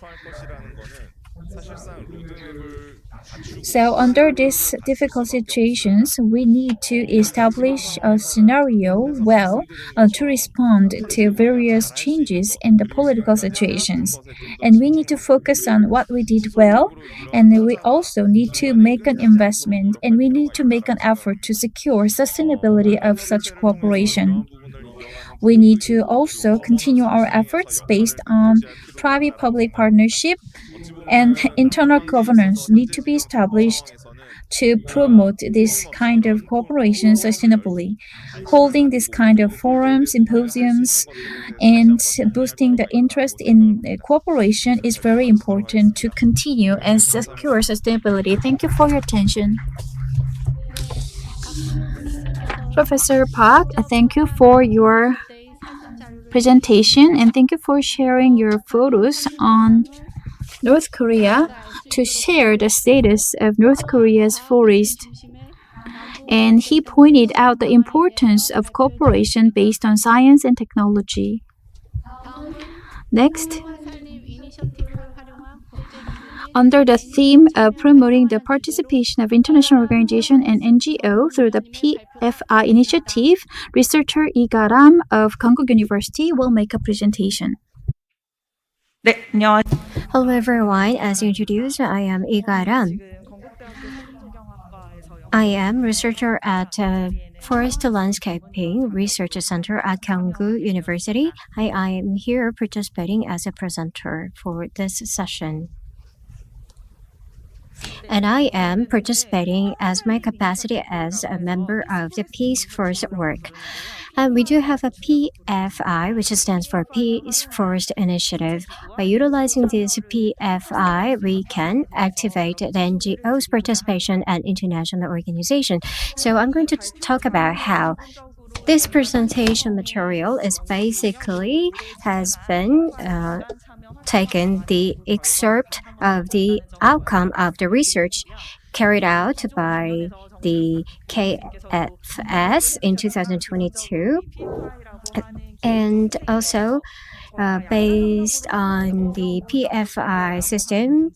Speaker 2: So under these difficult situations, we need to establish a scenario well to respond to various changes in the political situations. And we need to focus on what we did well, and we also need to make an investment, and we need to make an effort to secure sustainability of such cooperation. We need to also continue our efforts based on private-public partnership, and internal governance need to be established to promote this kind of cooperation sustainably. Holding this kind of forums, symposiums, and boosting the interest in cooperation is very important to continue and secure sustainability. Thank you for your attention. Professor Park, thank you for your presentation, and thank you for sharing your photos on North Korea to share the status of North Korea's forest. And he pointed out the importance of cooperation based on science and technology. Next, under the theme of promoting the participation of international organizations and NGO through the PFI initiative, researcher Lee Ga-ram of Konkuk University will make a presentation.
Speaker 5: Hello everyone, as introduced, I am Lee Ga-ram. I am researcher at Forest Landscaping Research Center at Konkuk University. I am here participating as a presenter for this session. And I am participating as my capacity as a member of the Peace Forest Work. And we do have a PFI, which stands for Peace Forest Initiative. By utilizing this PFI, we can activate the NGO's participation and international organization. So I'm going to talk about how this presentation material is basically has been taken the excerpt of the outcome of the research carried out by the KFS in 2022, and also based on the PFI system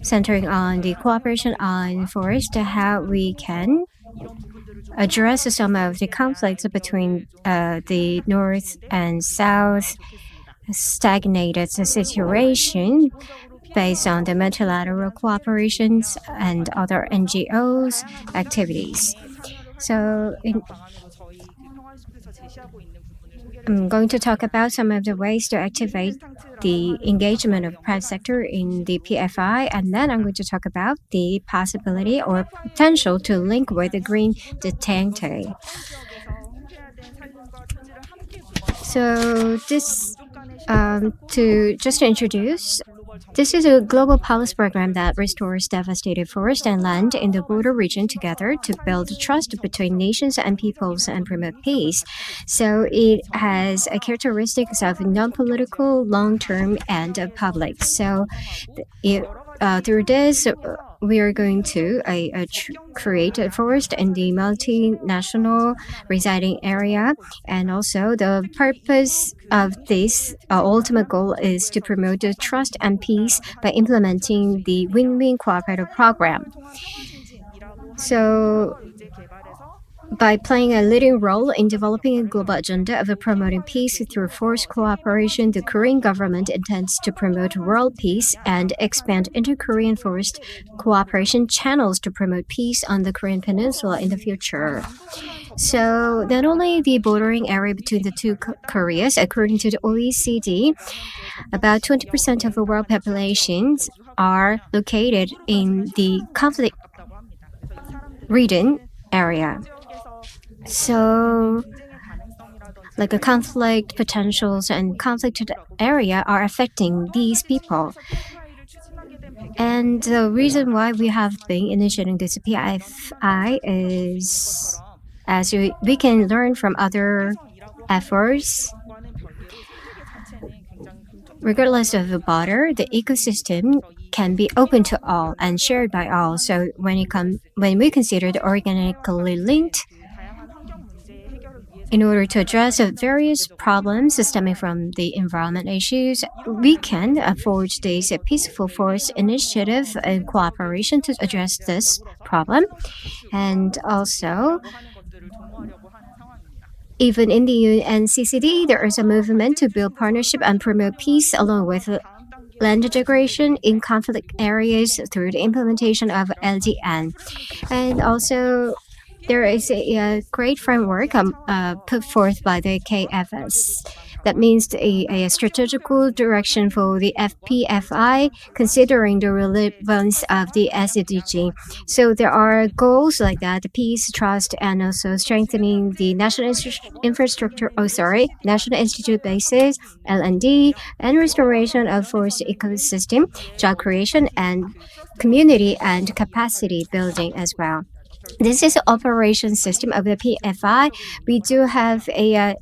Speaker 5: centering on the cooperation on forest, how we can address some of the conflicts between the North and South stagnated situation based on the multilateral cooperations and other NGOs activities. So I'm going to talk about some of the ways to activate the engagement of private sector in the PFI, and then I'm going to talk about the possibility or potential to link with the green Detente. So this, to introduce, this is a global policy program that restores devastated forest and land in the border region together to build trust between nations and peoples and promote peace. So it has a characteristics of non-political, long-term, and public. So through this, we are going to create a forest in the multinational residing area, and also the purpose of this ultimate goal is to promote the trust and peace by implementing the win-win cooperative program. So by playing a leading role in developing a global agenda of promoting peace through forest cooperation, the Korean government intends to promote world peace and expand inter-Korean forest cooperation channels to promote peace on the Korean Peninsula in the future. So not only the bordering area between the two Koreas, according to the OECD, about 20% of the world populations are located in the conflict region area. So like a conflict potentials and conflicted area are affecting these people. And the reason why we have been initiating this PFI is, as we can learn from other efforts, regardless of the border, the ecosystem can be open to all and shared by all. So when we consider the organically linked, in order to address the various problems stemming from the environment issues, we can forge this peaceful forest initiative and cooperation to address this problem. And also, even in the UNCCD, there is a movement to build partnership and promote peace along with land integration in conflict areas through the implementation of LDN. And also, there is a great framework put forth by the KFS. That means a strategical direction for the FPFI, considering the relevance of the SDG. So there are goals like that: peace, trust, and also strengthening the national national institute bases, LND, and restoration of forest ecosystem, job creation, and community and capacity building as well. This is the operation system of the PFI. We do have a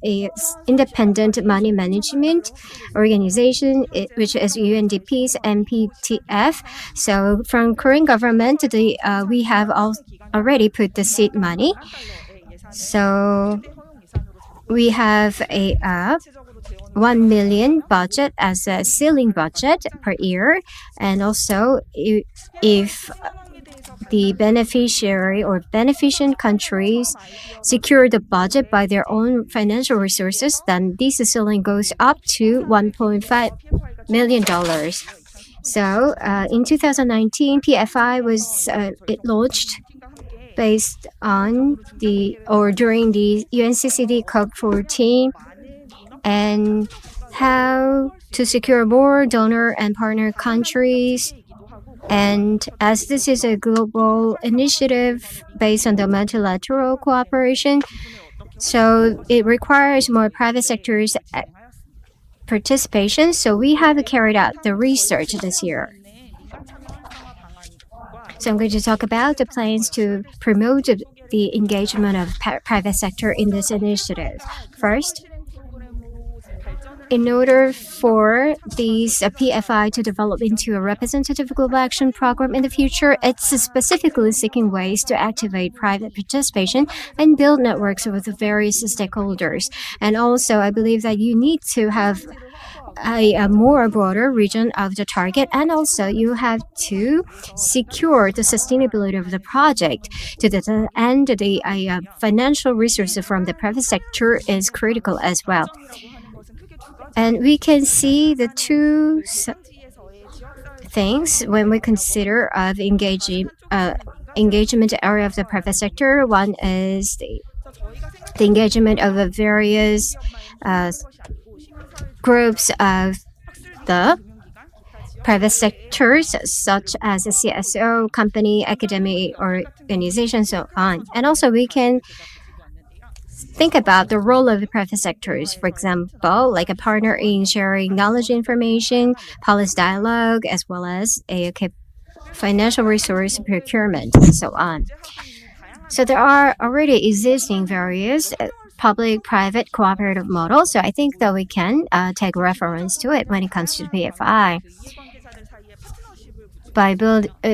Speaker 5: independent money management organization, which is UNDP's MPTF. So from Korean government, we have already put the seed money. So we have a 1 million budget as a ceiling budget per year, and also if the beneficiary or beneficent countries secure the budget by their own financial resources, then this ceiling goes up to $1.5 million. So in 2019, PFI was launched based on during the UNCCD COP14 and how to secure more donor and partner countries. And as this is a global initiative based on the multilateral cooperation, so it requires more private sector's participation. So we have carried out the research this year. So I'm going to talk about the plans to promote the engagement of private sector in this initiative. First, in order for these PFI to develop into a representative global action program in the future, it's specifically seeking ways to activate private participation and build networks with various stakeholders. And also, I believe that you need to have a more broader region of the target, and also you have to secure the sustainability of the project to the end. The financial resources from the private sector is critical as well. And we can see the two things when we consider of engagement area of the private sector. One is the engagement of the various groups of the private sectors, such as the CSO, company, academic organization, so on. And also we can think about the role of the private sectors, for example, like a partner in sharing knowledge information, policy dialogue, as well as a financial resource procurement, and so on. So there are already existing various public-private cooperative models, so I think that we can take reference to it when it comes to PFI.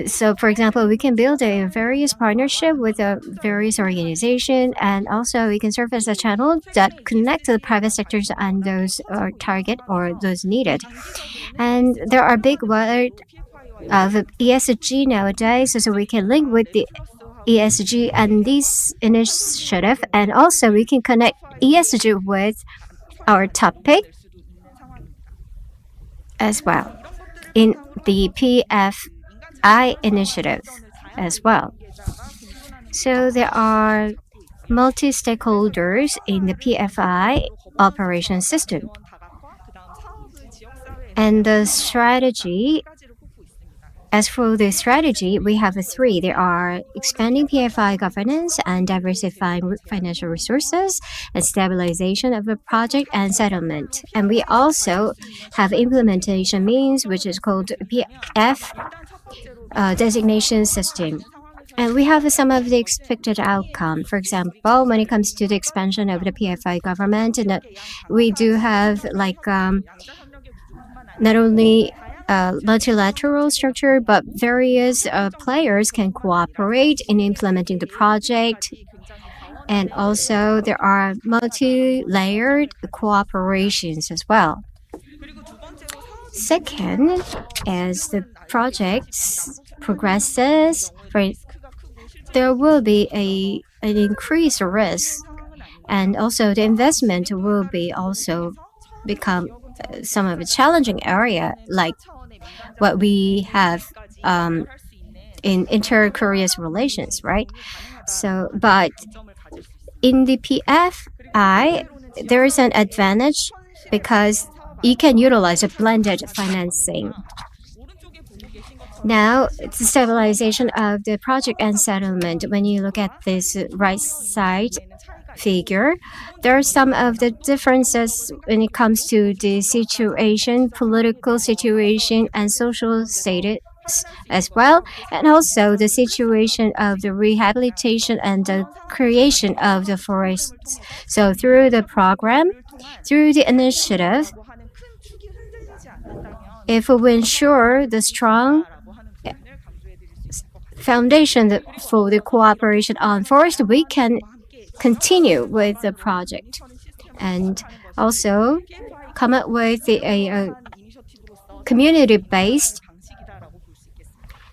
Speaker 5: So for example, we can build a various partnership with various organizations, and also we can serve as a channel that connect the private sectors and those target or those needed. And there are big words of ESG nowadays, so we can link with the ESG and this initiative, and also we can connect ESG with our topic as well in the PFI initiative as well. So there are multi-stakeholders in the PFI operation system. And the strategy as for the strategy, we have three. There are expanding PFI governance and diversifying financial resources and stabilization of the project and settlement. And we also have implementation means, which is called PF designation system. And we have some of the expected outcome. For example, when it comes to the expansion of the PFI government, we do have not only multilateral structure, but various players can cooperate in implementing the project. And also there are multi-layered cooperations as well. Second, as the project progresses, there will be an increased risk, and also the investment will be also become some of a challenging area, like what we have in inter-Korea's relations, right? So, but in the PFI, there is an advantage because you can utilize a blended financing. Now, the stabilization of the project and settlement, when you look at this right side figure, there are some of the differences when it comes to the situation, political situation, and social status as well, and also the situation of the rehabilitation and the creation of the forests. So through the program, through the initiative, if we ensure the strong foundation for the cooperation on forest, we can continue with the project and also come up with a community-based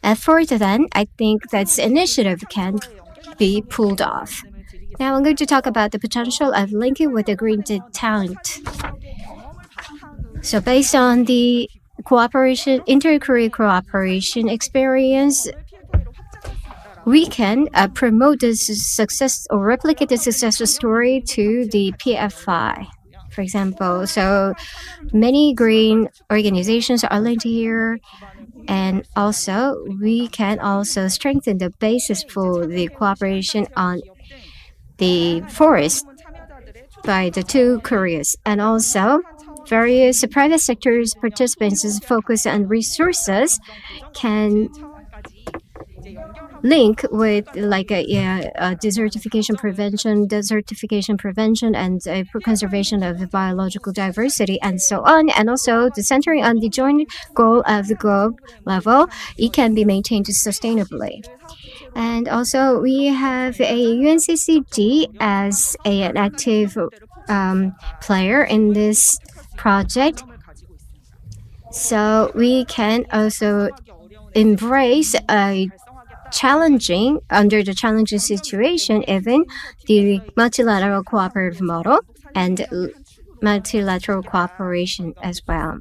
Speaker 5: effort. Then I think that initiative can be pulled off. Now I'm going to talk about the potential of linking with the green talent. So based on the cooperation, inter-Korea cooperation experience, we can promote this success or replicate the success story to the PFI, for example. So many green organizations are linked here, and also we can also strengthen the basis for the cooperation on the forest by the two Koreas, and also various private sectors participants focus on resources can link with like desertification prevention, and conservation of the biological diversity, and so on. And also the centering on the joint goal of the globe level, it can be maintained sustainably. And also we have a UNCCD as an active player in this project. So we can also embrace a challenging situation, even the multilateral cooperative model and multilateral cooperation as well.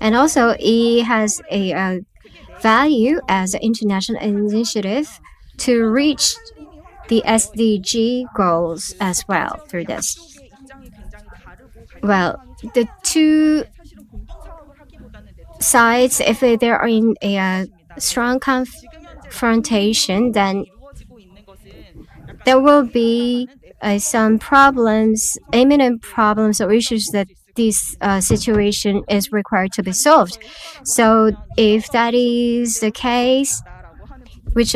Speaker 5: And also it has a value as an international initiative to reach the SDG goals as well through this. Well, the two sides, if they are in a strong confrontation, then there will be some problems, imminent problems or issues that this situation is required to be solved. So if that is the case, which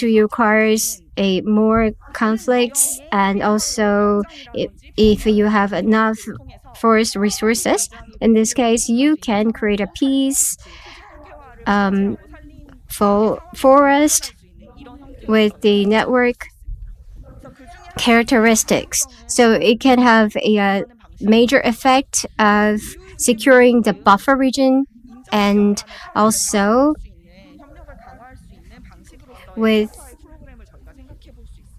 Speaker 5: requires a more conflicts, and also if you have enough forest resources, in this case you can create a peace for forest with the network characteristics. So it can have a major effect of securing the buffer region, and also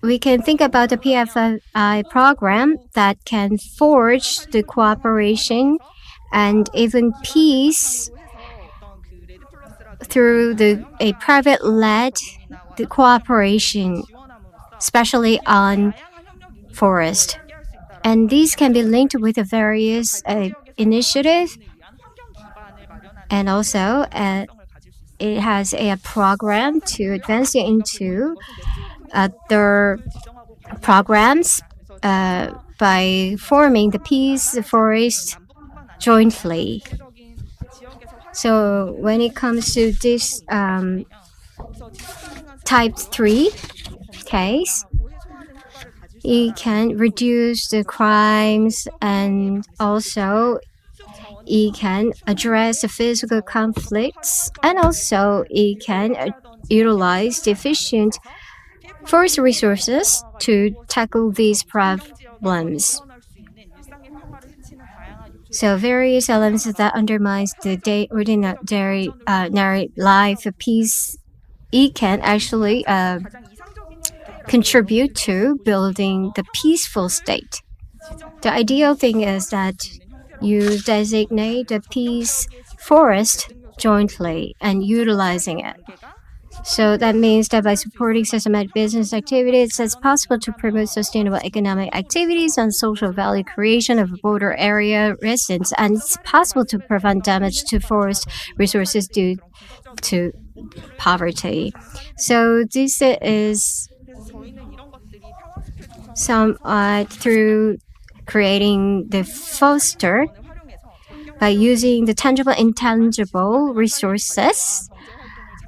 Speaker 5: we can think about the PFI program that can forge the cooperation and even peace through a private-led cooperation, especially on forest. And these can be linked with a various initiatives And also, it has a program to advance into other programs by forming the peace forest jointly. So when it comes to this type 3 case, it can reduce the crimes, and also it can address the physical conflicts, and also it can utilize the efficient forest resources to tackle these problems. So various elements that undermines the ordinary life of peace, it can actually contribute to building the peaceful state. The ideal thing is that you designate the peace forest jointly and utilizing it. So that means that by supporting systematic business activities, it's possible to promote sustainable economic activities and social value creation of border area residents, and it's possible to prevent damage to forest resources due to poverty. So this is somewhat through creating the foster by using the tangible and intangible resources.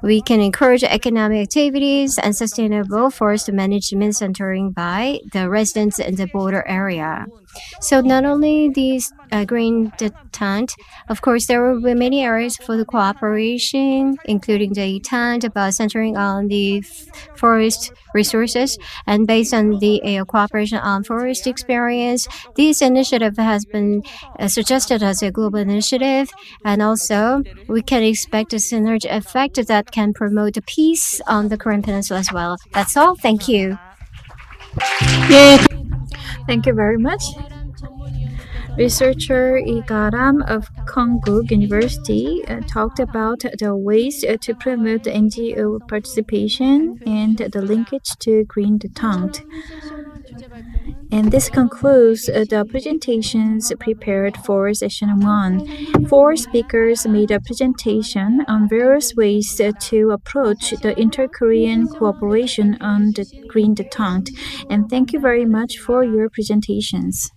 Speaker 5: We can encourage economic activities and sustainable forest management centering by the residents in the border area. So not only these green detente, of course, there will be many areas for the cooperation, including the detente, about centering on the forest resources. And based on the cooperation on forest experience, this initiative has been suggested as a global initiative. And also, we can expect a synergy effect that can promote the peace on the Korean Peninsula as well. That's all. Thank you.
Speaker 2: Thank you very much. Researcher Igaram of Konkuk University talked about the ways to promote NGO participation and the linkage to Green Detente. And this concludes the presentations prepared for session 1. 4 speakers made a presentation on various ways to approach the inter-Korean cooperation on the Green Detente. And thank you very much for your presentations.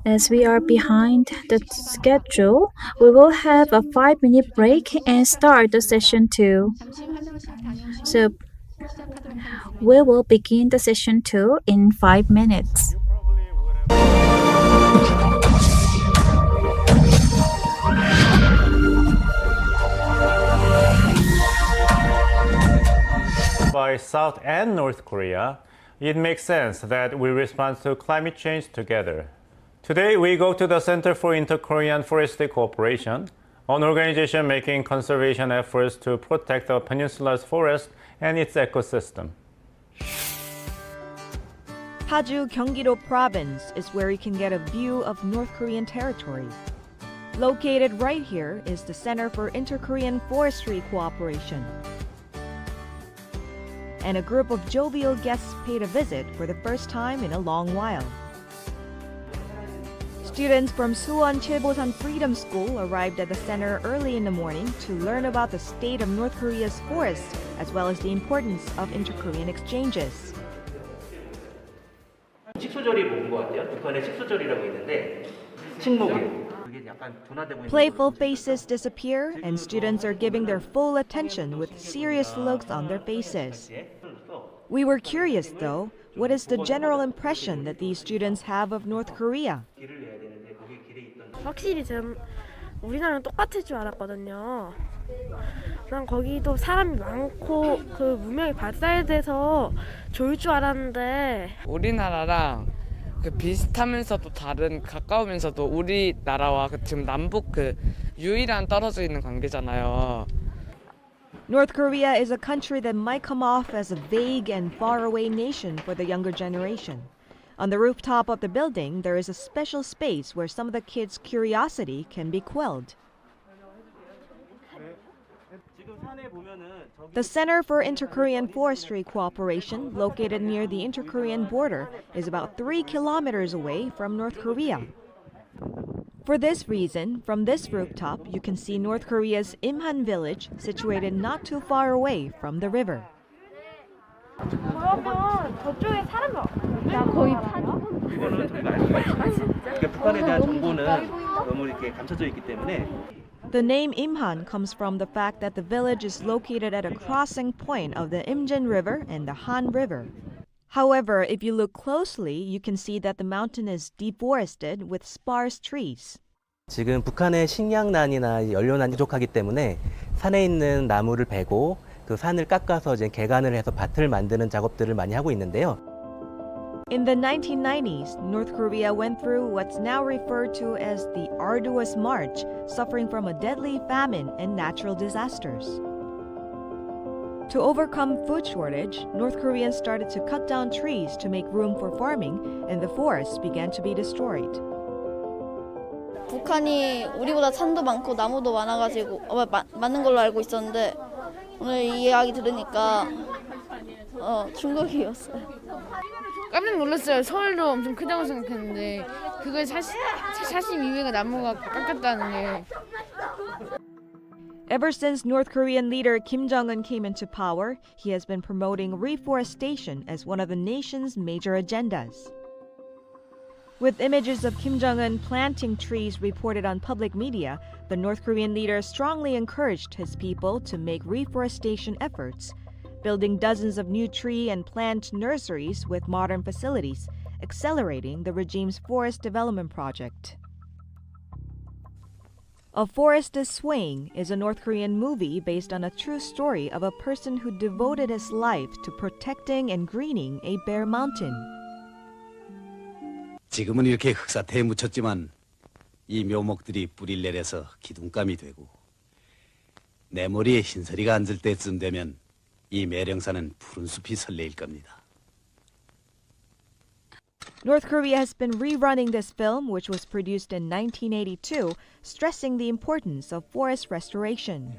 Speaker 2: As we are behind the schedule, we will have a 5-minute break and start the session 2. So we will begin the session 2 in 5 minutes.
Speaker 10: By South and North Korea, it makes sense that we respond to climate change together. Today, we go to the Center for Inter-Korean Forestry Cooperation, an organization making conservation efforts to protect the peninsula's forest and its ecosystem.
Speaker 11: Paju, Gyeonggi-do Province is where you can get a view of North Korean territory. Located right here is the Center for Inter-Korean Forestry Cooperation. And a group of jovial guests paid a visit for the first time in a long while. Students from Suwon Chilbosan Freedom School arrived at the center early in the morning to learn about the state of North Korea's forests, as well as the importance of inter-Korean exchanges.
Speaker 12: 식소절이 본 것 같아요. 북한에 식소절이라고 있는데 식목일.
Speaker 11: Playful faces disappear, and students are giving their full attention with serious looks on their faces. We were curious, though, what is the general impression that these students have of North Korea?
Speaker 13: 확실히 우리나라랑 똑같을 줄 알았거든요. 난 거기도 사람이 많고 그 문명이 발달돼서 좋을 줄 알았는데
Speaker 14: 우리나라랑 비슷하면서도 다른 가까우면서도 우리나라와 지금 남북 유일한 떨어져 있는 관계잖아요.
Speaker 11: North Korea is a country that might come off as a vague and faraway nation for the younger generation. On the rooftop of the building, there is a special space where some of the kids' curiosity can be quelled. The Center for Inter-Korean Forestry Cooperation, located near the inter-Korean border, is about 3 kilometers away from North Korea. For this reason, from this rooftop, you can see North Korea's Imhan village, situated not too far away from the river.
Speaker 13: 그러면 저쪽에 사람이
Speaker 12: 나 거의 북한에 대한 정보는 너무 이렇게 감춰져 있기 때문에.
Speaker 11: The name Imhan comes from the fact that the village is located at a crossing point of the Imjin River and the Han River. However, if you look closely, you can see that the mountain is deforested with sparse trees.
Speaker 12: 지금 북한의 식량난이나 연료난이 부족하기 때문에 산에 있는 나무를 베고 그 산을 깎아서 이제 개간을 해서 밭을 만드는 작업들을 많이 하고 있는데요.
Speaker 11: In the 1990s, North Korea went through what's now referred to as the arduous march, suffering from a deadly famine and natural disasters. To overcome food shortage, North Koreans started to cut down trees to make room for farming, and the forests began to be destroyed.
Speaker 15: 북한이 우리보다 산도 많고 나무도 많아가지고 많은 걸로 알고 있었는데 오늘 이 이야기 들으니까 충격이었어요.
Speaker 13: 깜짝 놀랐어요. 서울도 엄청 크다고 생각했는데 그걸 42회가 나무가 깎였다는 게.
Speaker 11: Ever since North Korean leader Kim Jong-un came into power, he has been promoting reforestation as one of the nation's major agendas. With images of Kim Jong-un planting trees reported on public media, the North Korean leader strongly encouraged his people to make reforestation efforts, building dozens of new tree and plant nurseries with modern facilities, accelerating the regime's forest development project. A Forest is Swaying is a North Korean movie based on a true story of a person who devoted his life to protecting and greening a bare mountain.
Speaker 16: 지금은 이렇게 흑사태에 묻혔지만 이 묘목들이 뿌리를 내려서 기둥감이 되고 내 머리에 흰서리가 앉을 때쯤 되면 이 매령산은 푸른 숲이 설레일 겁니다.
Speaker 11: North Korea has been rerunning this film, which was produced in 1982, stressing the importance of forest restoration.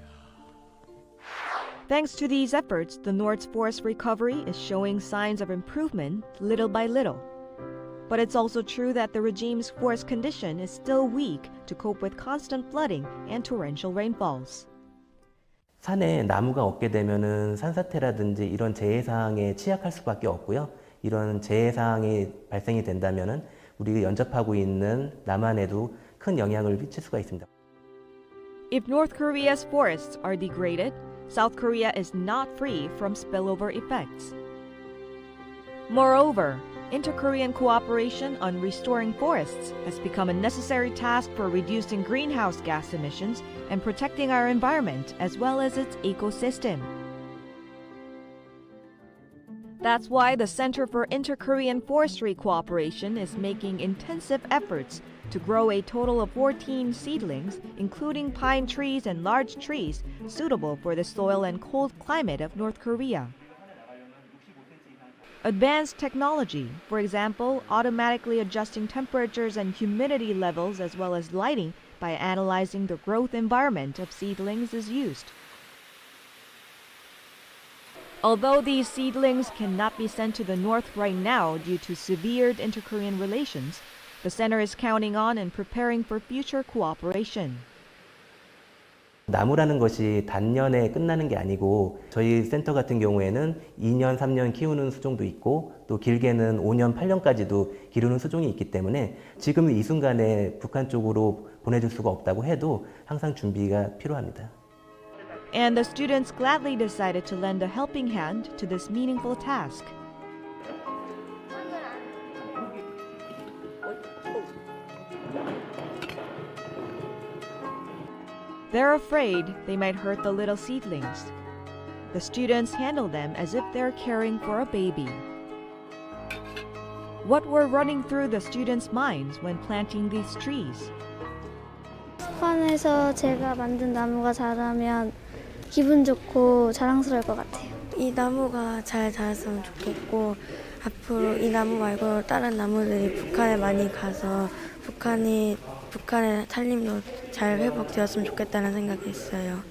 Speaker 11: Thanks to these efforts, the North's forest recovery is showing signs of improvement little by little. But it's also true that the regime's forest condition is still weak to cope with constant flooding and torrential rainfalls.
Speaker 12: 산에 나무가 없게 되면은 산사태라든지 이런 재해 상황에 취약할 수밖에 없고요. 이런 재해 상황이 발생이 된다면은 우리가 연접하고 있는 남한에도 큰 영향을 미칠 수가 있습니다.
Speaker 11: If North Korea's forests are degraded, South Korea is not free from spillover effects. Moreover, inter-Korean cooperation on restoring forests has become a necessary task for reducing greenhouse gas emissions and protecting our environment as well as its ecosystem. That's why the Center for Inter-Korean Forestry Cooperation is making intensive efforts to grow a total of 14 seedlings, including pine trees and large trees, suitable for the soil and cold climate of North Korea. Advanced technology, for example, automatically adjusting temperatures and humidity levels as well as lighting by analyzing the growth environment of seedlings is used. Although these seedlings cannot be sent to the north right now due to severed inter-Korean relations, the center is counting on and preparing for future cooperation.
Speaker 12: 나무라는 것이 단년에 끝나는 게 아니고 저희 센터 같은 경우에는 2년, 3년 키우는 수종도 있고 또 길게는 5년, 8년까지도 기르는 수종이 있기 때문에 지금 이 순간에 북한 쪽으로 보내줄 수가 없다고 해도 항상 준비가 필요합니다.
Speaker 11: And the students gladly decided to lend a helping hand to this meaningful task. They're afraid they might hurt the little seedlings. The students handle them as if they're caring for a baby. What were running through the students' minds when planting these trees?
Speaker 17: 북한에서 제가 만든 나무가 자라면 기분 좋고 자랑스러울 것 같아요.
Speaker 18: 이 나무가 잘 자랐으면 좋겠고 앞으로 이 나무 말고 다른 나무들이 북한에 많이 가서 북한의 산림도 잘 회복되었으면 좋겠다는 생각이 있어요.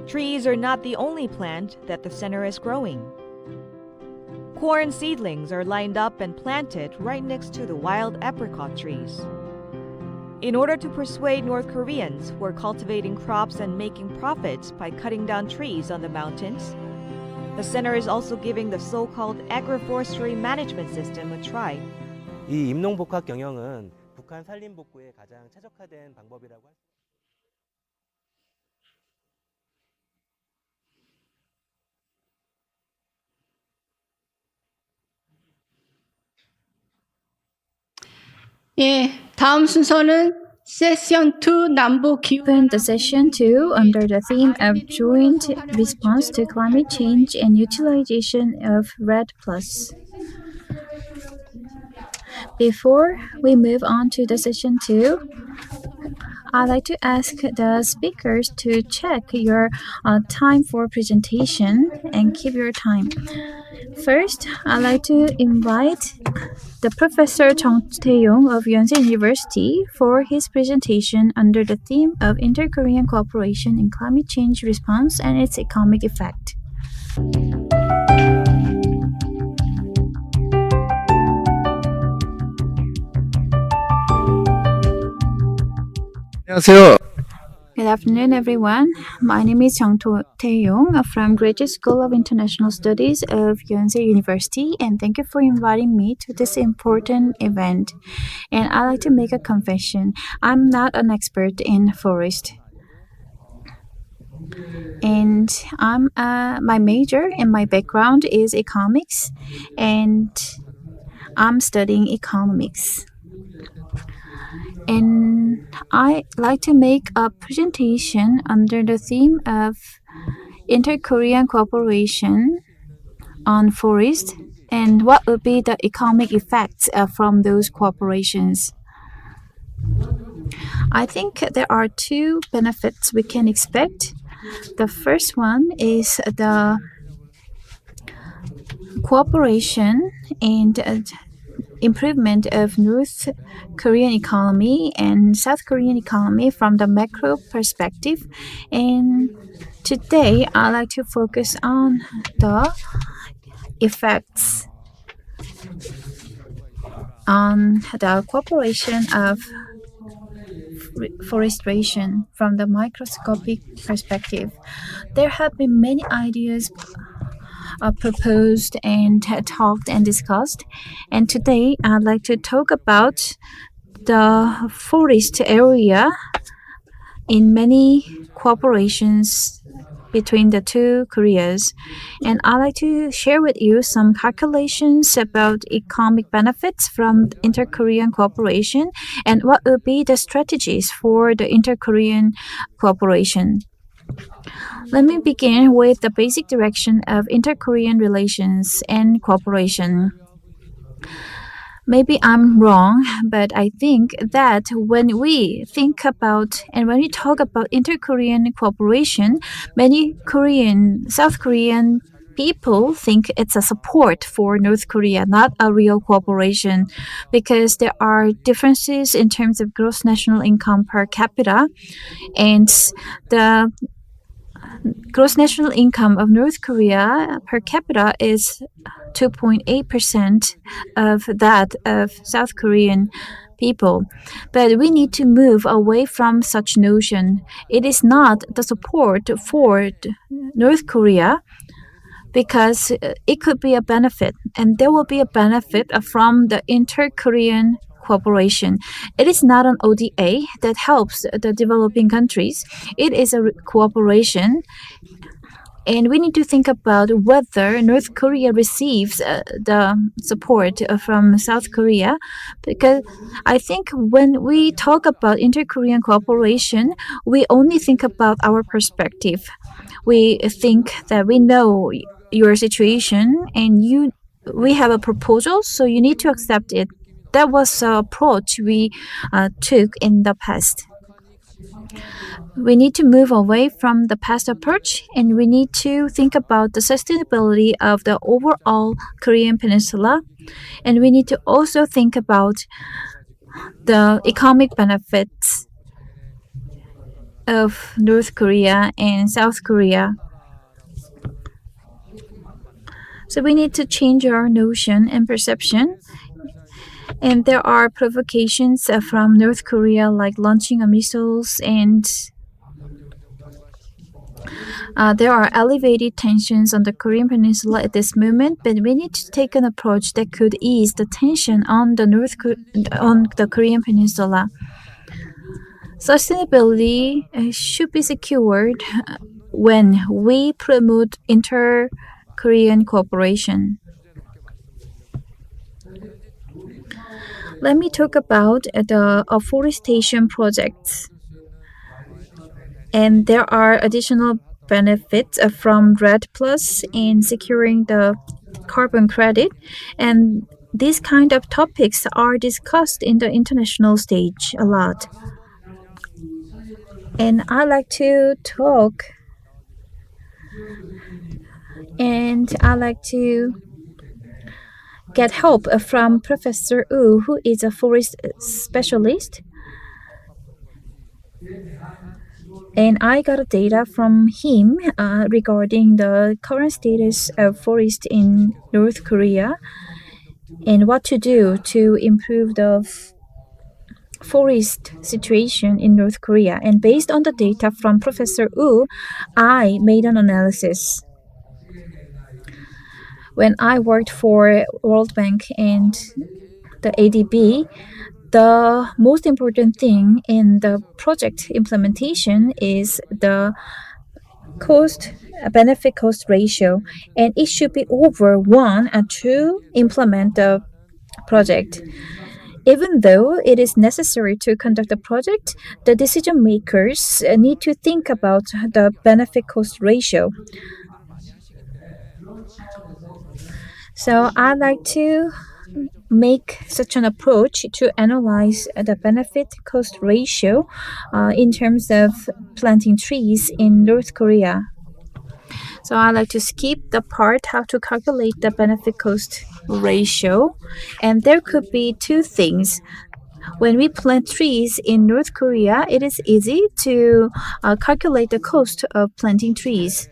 Speaker 11: Trees are not the only plant that the center is growing. Corn seedlings are lined up and planted right next to the wild apricot trees. In order to persuade North Koreans who are cultivating crops and making profits by cutting down trees on the mountains, the center is also giving the so-called agroforestry management system a try.
Speaker 12: 이 임농복합 경영은 북한 산림 복구에 가장 최적화된 방법이라고 할 수
Speaker 1: 예, 다음 순서는 세션 2 남북 기후
Speaker 2: Open the session 2 under the theme of joint response to climate change and utilization of RED+. Before we move on to the session 2, I'd like to ask the speakers to check your time for presentation and keep your time. First, I'd like to invite the Professor Chung Tae-yong of Yonsei University for his presentation under the theme of Inter-Korean Cooperation in Climate Change Response and its Economic Effect.
Speaker 9: 안녕하세요.
Speaker 2: Good afternoon, everyone. My name is Chung Tae-yong from Graduate School of International Studies of Yonsei University, and thank you for inviting me to this important event. And I'd like to make a confession. I'm not an expert in forest. And my major and my background is economics, and I'm studying economics. And I like to make a presentation under the theme of Inter-Korean cooperation on forest and what would be the economic effects from those cooperations. I think there are two benefits we can expect. The first one is the cooperation and improvement of North Korean economy and South Korean economy from the macro perspective. And today, I'd like to focus on the effects on the cooperation of forestation from the microscopic perspective. There have been many ideas proposed and talked and discussed, and today I'd like to talk about the forest area in many cooperations between the two Koreas, and I'd like to share with you some calculations about economic benefits from inter-Korean cooperation and what will be the strategies for the inter-Korean cooperation. Let me begin with the basic direction of inter-Korean relations and cooperation. Maybe I'm wrong, but I think that when we think about and when we talk about inter-Korean cooperation, many South Korean people think it's a support for North Korea, not a real cooperation, because there are differences in terms of gross national income per capita, and the gross national income of North Korea per capita is 2.8% of that of South Korean people. But we need to move away from such notion. It is not the support for North Korea, because it could be a benefit, and there will be a benefit from the inter-Korean cooperation. It is not an ODA that helps the developing countries. It is a cooperation, and we need to think about whether North Korea receives the support from South Korea, because I think when we talk about inter-Korean cooperation, we only think about our perspective. We think that we know your situation and we have a proposal, so you need to accept it. That was the approach we took in the past. We need to move away from the past approach, and we need to think about the sustainability of the overall Korean peninsula, and we need to also think about the economic benefits of North Korea and South Korea. So we need to change our notion and perception. And there are provocations from North Korea, like launching missiles, and there are elevated tensions on the Korean Peninsula at this moment. But we need to take an approach that could ease the tension on the Korean Peninsula. Sustainability should be secured when we promote inter-Korean cooperation. Let me talk about the afforestation projects. And there are additional benefits from RED Plus in securing the carbon credit. And these kind of topics are discussed in the international stage a lot. And I like to talk and I like to get help from Professor Wu, who is a forest specialist. And I got data from him regarding the current status of forest in North Korea and what to do to improve the forest situation in North Korea. And based on the data from Professor Wu, I made an analysis. When I worked for World Bank and the ADB, the most important thing in the project implementation is the benefit cost ratio, and it should be over 1 to implement the project. Even though it is necessary to conduct the project, the decision makers need to think about the benefit cost ratio. So I like to make such an approach to analyze the benefit cost ratio in terms of planting trees in North Korea. So I like to skip the part how to calculate the benefit cost ratio. And there could be two things. When we plant trees in North Korea, it is easy to calculate the cost of planting trees.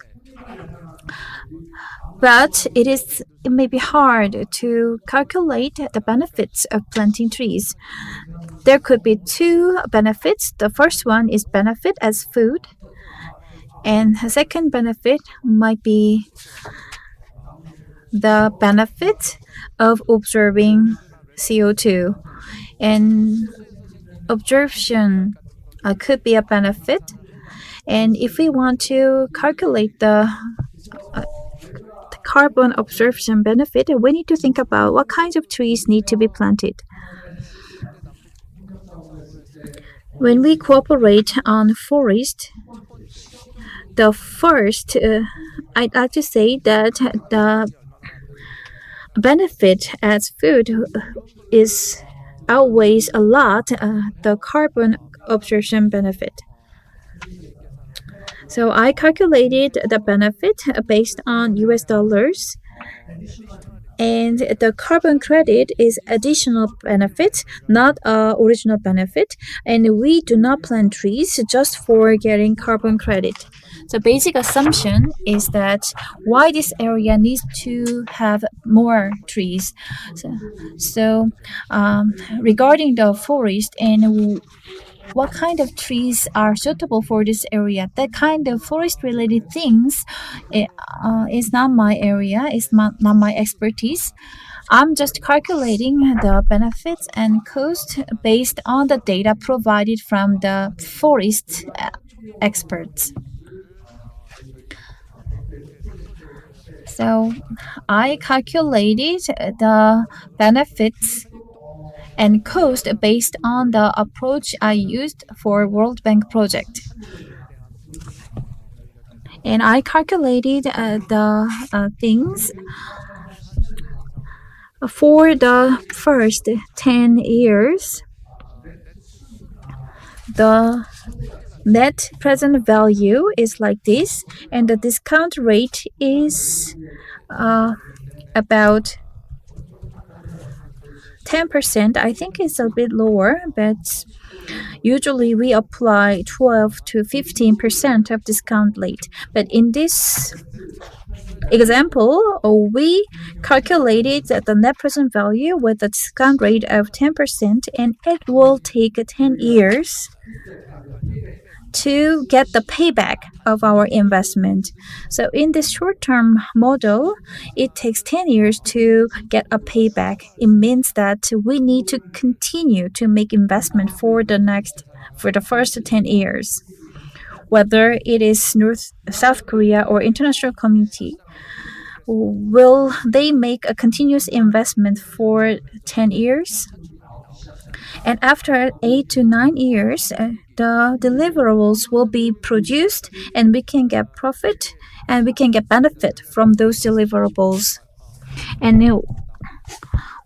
Speaker 2: But it may be hard to calculate the benefits of planting trees. There could be two benefits. The first one is benefit as food, and the second benefit might be the benefit of observing CO2. And absorption could be a benefit. And if we want to calculate the carbon absorption benefit, we need to think about what kinds of trees need to be planted. When we cooperate on forest, the first, I'd like to say that the benefit as food outweighs a lot the carbon absorption benefit. So I calculated the benefit based on US dollars, and the carbon credit is additional benefit, not original benefit, and we do not plant trees just for getting carbon credit. So basic assumption is that why this area needs to have more trees. So regarding the forest and what kind of trees are suitable for this area, that kind of forest related things is not my area, it's not my expertise. I'm just calculating the benefits and cost based on the data provided from the forest experts. So I calculated the benefits and cost based on the approach I used for World Bank project. And I calculated the things for the first 10 years. The net present value is like this, and the discount rate is about 10%. I think it's a bit lower, but usually we apply 12 to 15% of discount rate. But in this example, we calculated the net present value with a discount rate of 10%, and it will take 10 years to get the payback of our investment. So in this short-term model, it takes 10 years to get a payback. It means that we need to continue to make investment for the first 10 years. Whether it is South Korea or international community, will they make a continuous investment for 10 years? And after 8 to 9 years, the deliverables will be produced and we can get profit and we can get benefit from those deliverables. And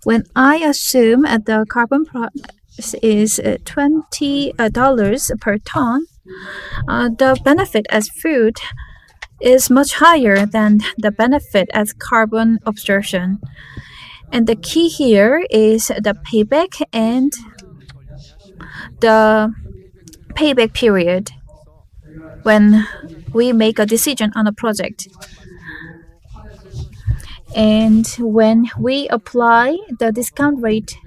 Speaker 2: when I assume the carbon price is $20 per ton, the benefit as food is much higher than the benefit as carbon absorption. And the key here is the payback and the payback period when we make a decision on a project. And when we apply the discount rate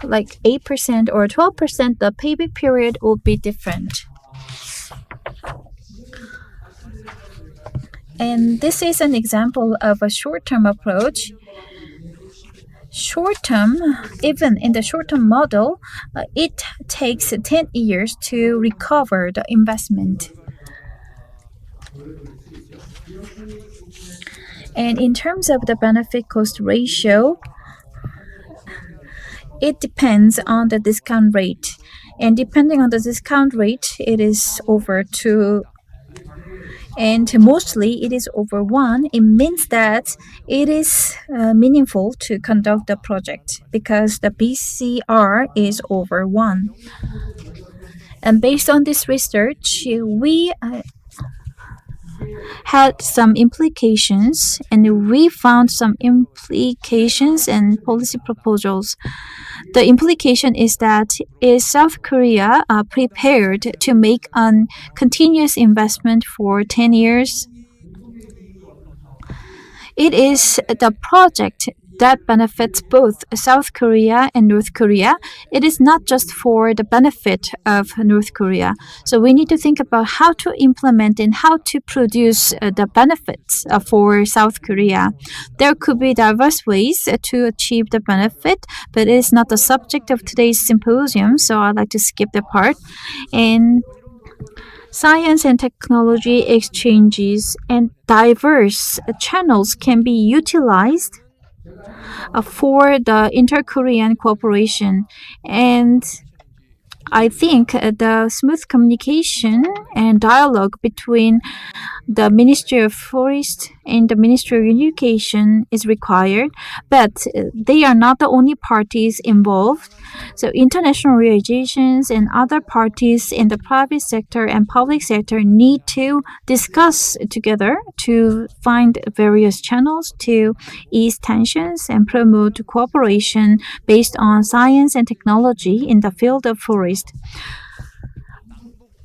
Speaker 2: like 8% or 12%, the payback period will be different. And this is an example of a short-term approach. Short-term, even in the short-term model, it takes 10 years to recover the investment. And in terms of the benefit-cost ratio, it depends on the discount rate. And depending on the discount rate, it is over 2. And mostly it is over 1. It means that it is meaningful to conduct the project because the BCR is over 1. And based on this research, we had some implications, and we found some implications and policy proposals. The implication is that is South Korea prepared to make a continuous investment for 10 years? It is the project that benefits both South Korea and North Korea. It is not just for the benefit of North Korea. So we need to think about how to implement and how to produce the benefits for South Korea. There could be diverse ways to achieve the benefit, but it is not the subject of today's symposium, so I'd like to skip the part. And science and technology exchanges and diverse channels can be utilized for the inter-Korean cooperation. And I think the smooth communication and dialogue between the Ministry of Forest and the Ministry of Education is required, but they are not the only parties involved. So international organizations and other parties in the private sector and public sector need to discuss together to find various channels to ease tensions and promote cooperation based on science and technology in the field of forest.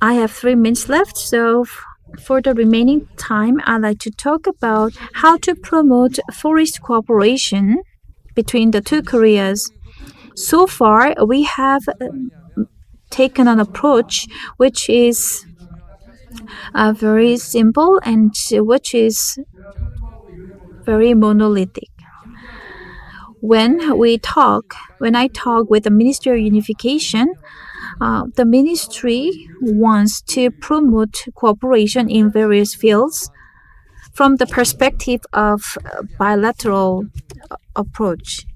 Speaker 2: I have 3 minutes left, so for the remaining time, I'd like to talk about how to promote forest cooperation between the two Koreas. So far, we have taken an approach which is very simple and which is very monolithic. When I talk with the Ministry of Unification, the ministry wants to promote cooperation in various fields from the perspective of bilateral approach.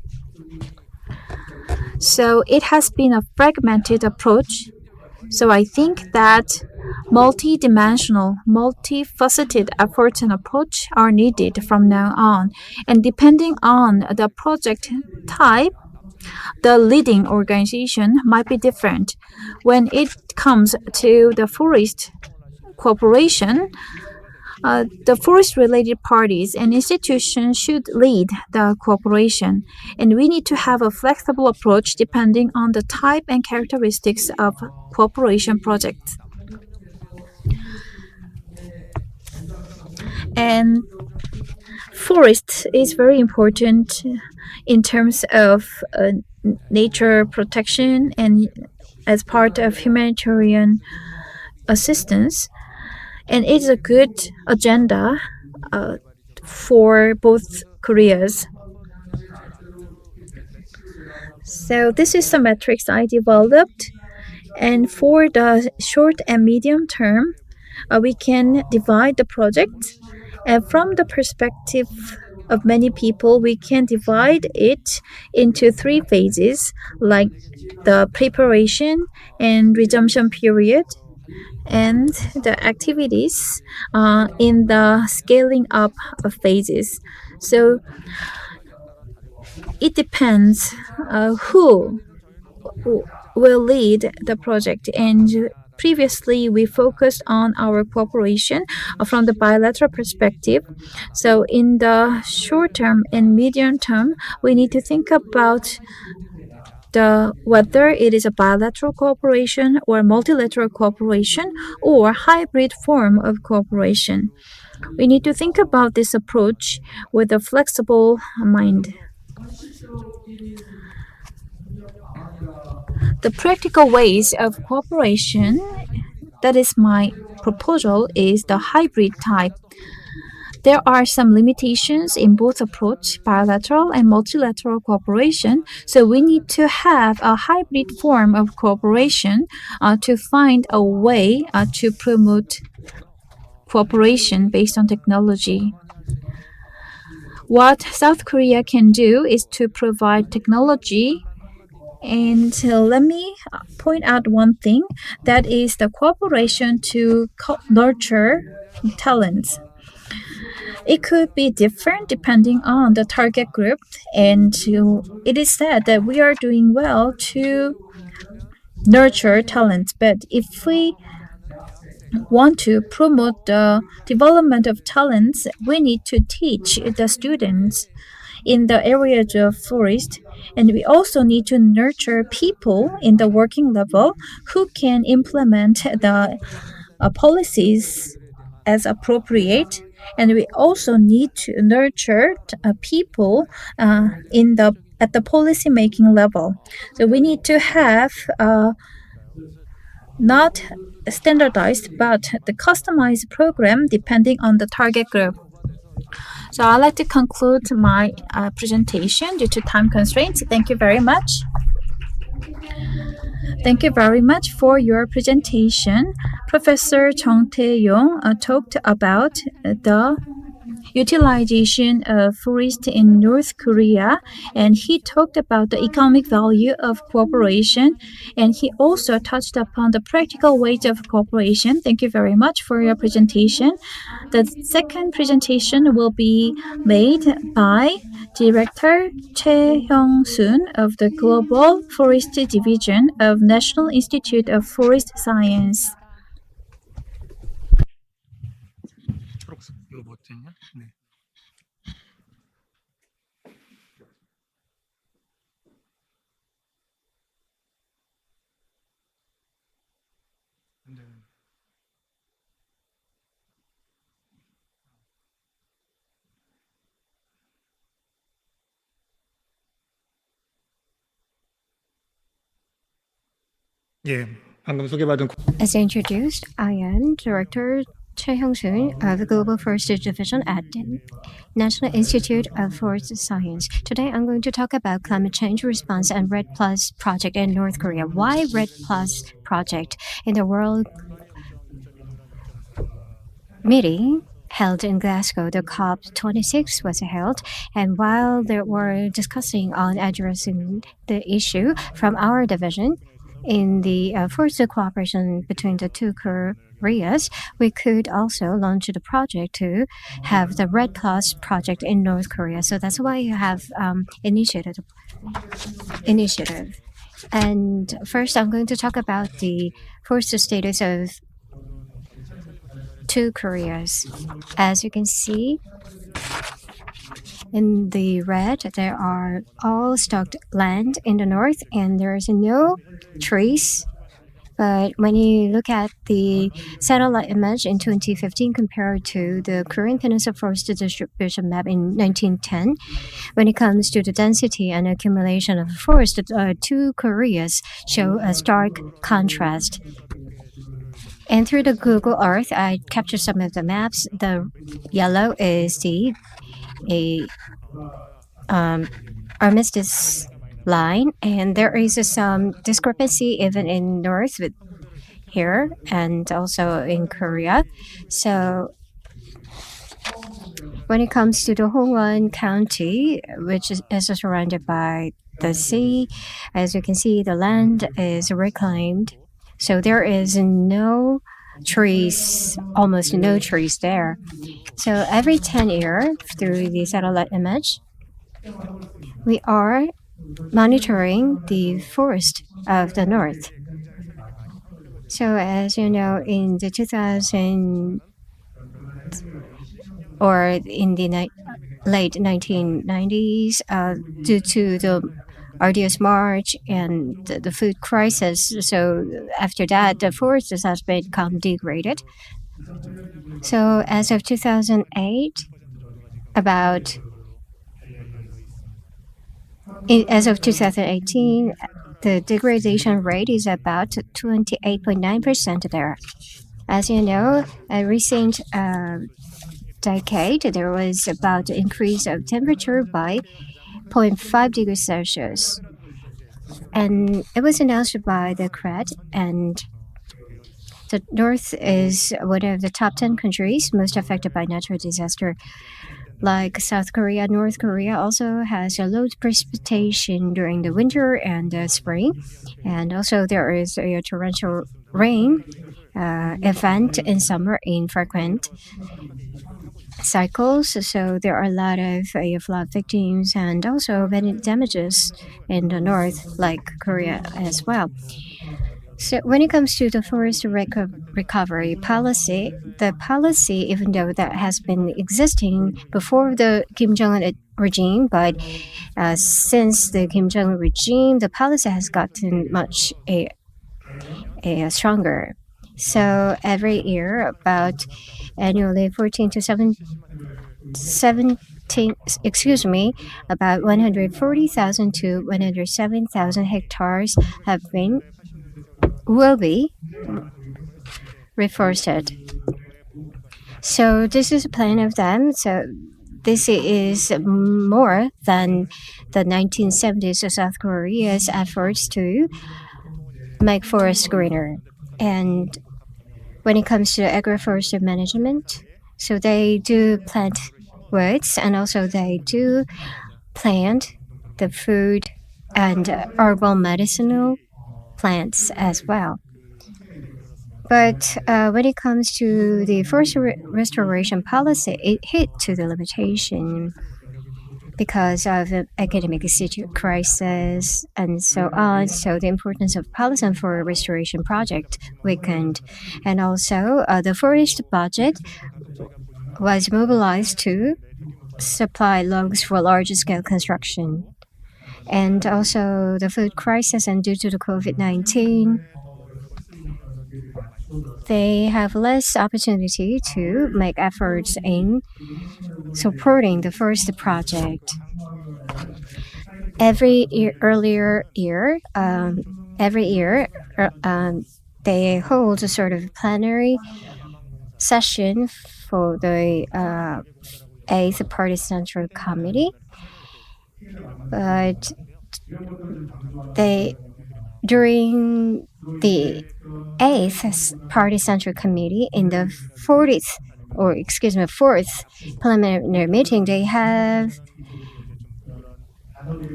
Speaker 2: So it has been a fragmented approach. So I think that multi-dimensional, multifaceted efforts and approach are needed from now on. And depending on the project type, the leading organization might be different. When it comes to the forest cooperation, the forest-related parties and institutions should lead the cooperation, and we need to have a flexible approach depending on the type and characteristics of cooperation projects. And forest is very important in terms of nature protection and as part of humanitarian assistance, and it's a good agenda for both Koreas. So this is the metrics I developed, and for the short and medium term, we can divide the project, and from the perspective of many people, we can divide it into 3 phases, like the preparation and resumption period, and the activities in the scaling up phases. So it depends who will lead the project, and previously we focused on our cooperation from the bilateral perspective. So in the short term and medium term, we need to think about whether it is a bilateral cooperation or multilateral cooperation or hybrid form of cooperation. We need to think about this approach with a flexible mind. The practical ways of cooperation, that is my proposal, is the hybrid type. There are some limitations in both approach, bilateral and multilateral cooperation, so we need to have a hybrid form of cooperation to find a way to promote cooperation based on technology. What South Korea can do is to provide technology. And let me point out one thing, that is the cooperation to nurture talents. It could be different depending on the target group, and it is said that we are doing well to nurture talents, but if we want to promote the development of talents, we need to teach the students in the areas of forest, and we also need to nurture people in the working level who can implement the policies as appropriate, and we also need to nurture people at the policy making level. So we need to have not standardized but the customized program depending on the target group. So I'd like to conclude my presentation due to time constraints. Thank you very much. Thank you very much for your presentation. Professor Chung Tae-yong talked about the utilization of forest in North Korea, and he talked about the economic value of cooperation, and he also touched upon the practical ways of cooperation. Thank you very much for your presentation. The second presentation will be made by Director Choi Hyung-soon of the Global Forest Division of National Institute of Forest Science.
Speaker 5: As introduced, I am Director Choi Hyung-soon of the Global Forest Division at the National Institute of Forest Science. Today, I'm going to talk about climate change response and REDD Plus project in North Korea. Why REDD Plus project? In the World meeting held in Glasgow, the COP26 was held, and while they were discussing on addressing the issue from our division, in the forest cooperation between the two Koreas, we could also launch the project to have the REDD Plus project in North Korea. So that's why you have initiative. And first, I'm going to talk about the forest status of two Koreas. As you can see, in the red, there are all stocked land in the north, and there is no trees But when you look at the satellite image in 2015 compared to the current peninsula forest distribution map in 1910, when it comes to the density and accumulation of forest, the two Koreas show a stark contrast. And through the Google Earth, I captured some of the maps. The yellow is the armistice line, and there is some discrepancy even in north with here and also in Korea. So when it comes to the Hongwon County, which is surrounded by the sea, as you can see, the land is reclaimed. So there is no trees, almost no trees there. So every 10 years, through the satellite image, we are monitoring the forest of the north. So as you know, in the 2000 or in the late 1990s, due to the arduous march and the food crisis, so after that, the forest has become degraded. So as of 2008, as of 2018, the degradation rate is about 28.9% there. As you know, a recent decade, there was about an increase of temperature by 0.5 degrees Celsius. And it was announced by the CRED, and the North is one of the top 10 countries most affected by natural disaster. Like South Korea, North Korea also has a low precipitation during the winter and the spring. And also there is a torrential rain event in summer in frequent cycles. So there are a lot of flood victims and also many damages in the north, like Korea as well. So when it comes to the forest recovery policy, the policy, even though that has been existing before the Kim Jong-un regime, but since the Kim Jong-un regime, the policy has gotten much stronger. So every year, about annually 14 to about 140,000 to 107,000 hectares will be reforested. So this is a plan of them. So this is more than the 1970s South Korea's efforts to make forests greener. And when it comes to agroforestry management, so they do plant woods and also they do plant the food and herbal medicinal plants as well. But when it comes to the forest restoration policy, it hit to the limitation because of the academic crisis and so on. So the importance of policy for a restoration project weakened. And also the forest budget was mobilized to supply logs for large-scale construction. And also the food crisis and due to the COVID-19, they have less opportunity to make efforts in supporting the forest project. Every year, they hold a sort of plenary session for the 8th Party Central Committee, but during the 8th Party Central Committee in the 4th preliminary meeting, they have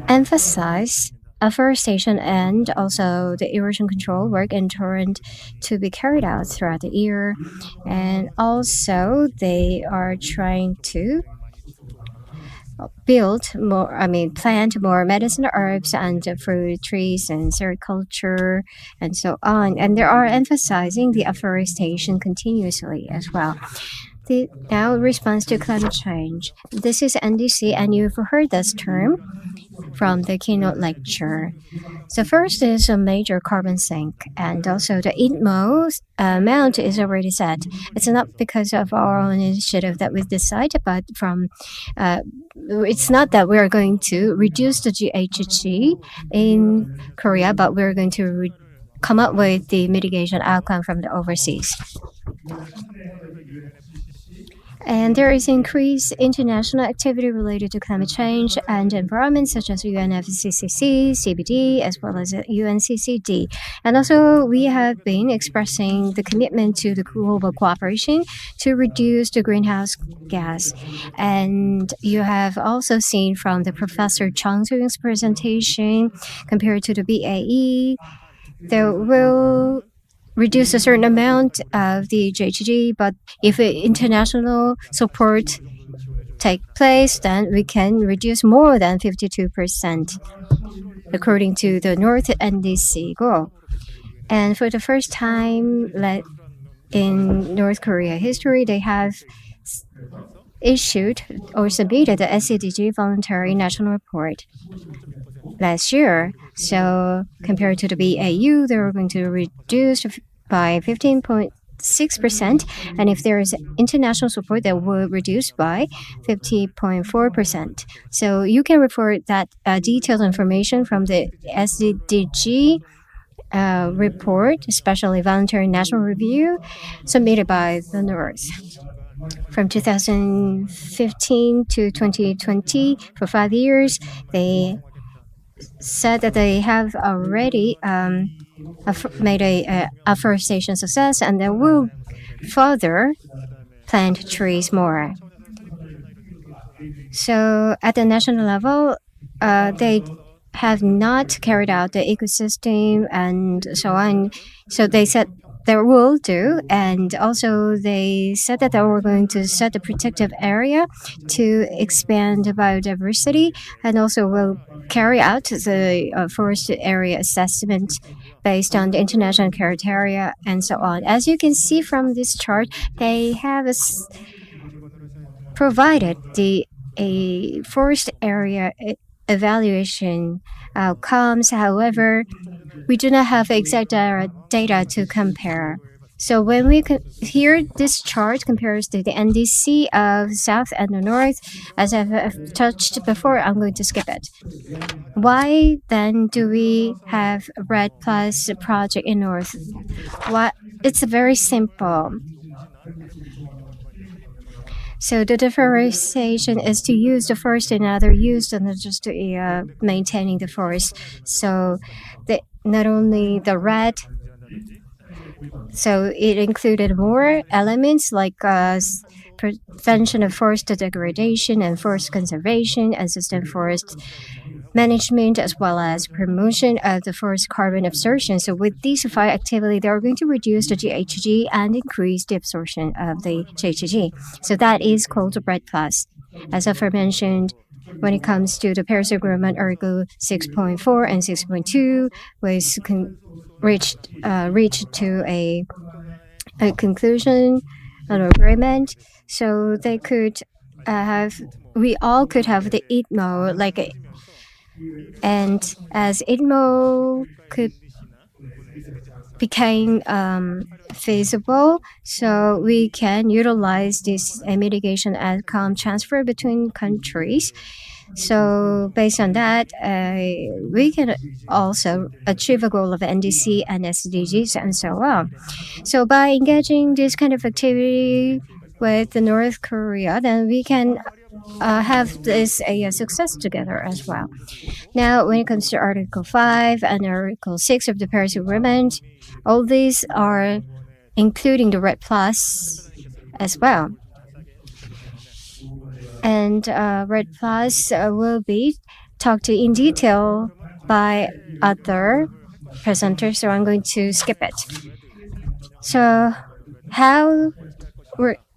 Speaker 5: emphasized afforestation and also the erosion control work in torrent to be carried out throughout the year. And also they are trying to plant more medicinal herbs and fruit trees and sericulture and so on. And they are emphasizing the afforestation continuously as well. Now, response to climate change. This is NDC, and you've heard this term. from the keynote lecture. So first is a major carbon sink, and also the ITMO amount is already set. It's not because of our own initiative that we decided, but from it's not that we are going to reduce the GHG in Korea, but we're going to come up with the mitigation outcome from the overseas. And there is increased international activity related to climate change and environment, such as UNFCCC, CBD, as well as UNCCD. And also, we have been expressing the commitment to the global cooperation to reduce the greenhouse gas. And you have also seen from the Professor Chang Soo-young's presentation, compared to the BAE, there will reduce a certain amount of the GHG, but if international support take place, then we can reduce more than 52%, according to the North NDC goal. And for the first time in North Korea history, they have issued or submitted the SCDG voluntary national report last year. So compared to the BAU, they were going to reduce by 15.6%, and if there is international support, they will reduce by 50.4%. So you can refer that detailed information from the SDG report, especially voluntary national review, submitted by the North. From 2015 to 2020, for 5 years, they said that they have already made a afforestation success, and they will further plant trees more. So at the national level, they have not carried out the ecosystem and so on. So they said they will do, and also they said that they were going to set a protective area to expand biodiversity, and also will carry out the forest area assessment based on the international criteria and so on. As you can see from this chart, they have provided a forest area evaluation outcomes. However, we do not have exact data to compare. So when we here, this chart compares to the NDC of South and the North. As I've touched before, I'm going to skip it. Why then do we have RED Plus project in North? It's very simple. So the differentiation is to use the forest in other use than just to maintaining the forest. So not only the red, so it included more elements like prevention of forest degradation and forest conservation and sustained forest management, as well as promotion of the forest carbon absorption. So with these 5 activities, they are going to reduce the GHG and increase the absorption of the GHG. So that is called RED Plus. As I've mentioned, when it comes to the Paris Agreement, Article 6.4 and 6.2 was reached to a conclusion, an agreement. So they could we all could have the ITMO and as ITMO became feasible, so we can utilize this mitigation outcome transfer between countries. So based on that, we can also achieve a goal of NDC and SDGs and so on. So by engaging this kind of activity with North Korea, then we can have this a success together as well. Now, when it comes to Article 5 and Article 6 of the Paris Agreement, all these are including the RED Plus as well. And RED Plus will be talked to in detail by other presenters, so I'm going to skip it. So how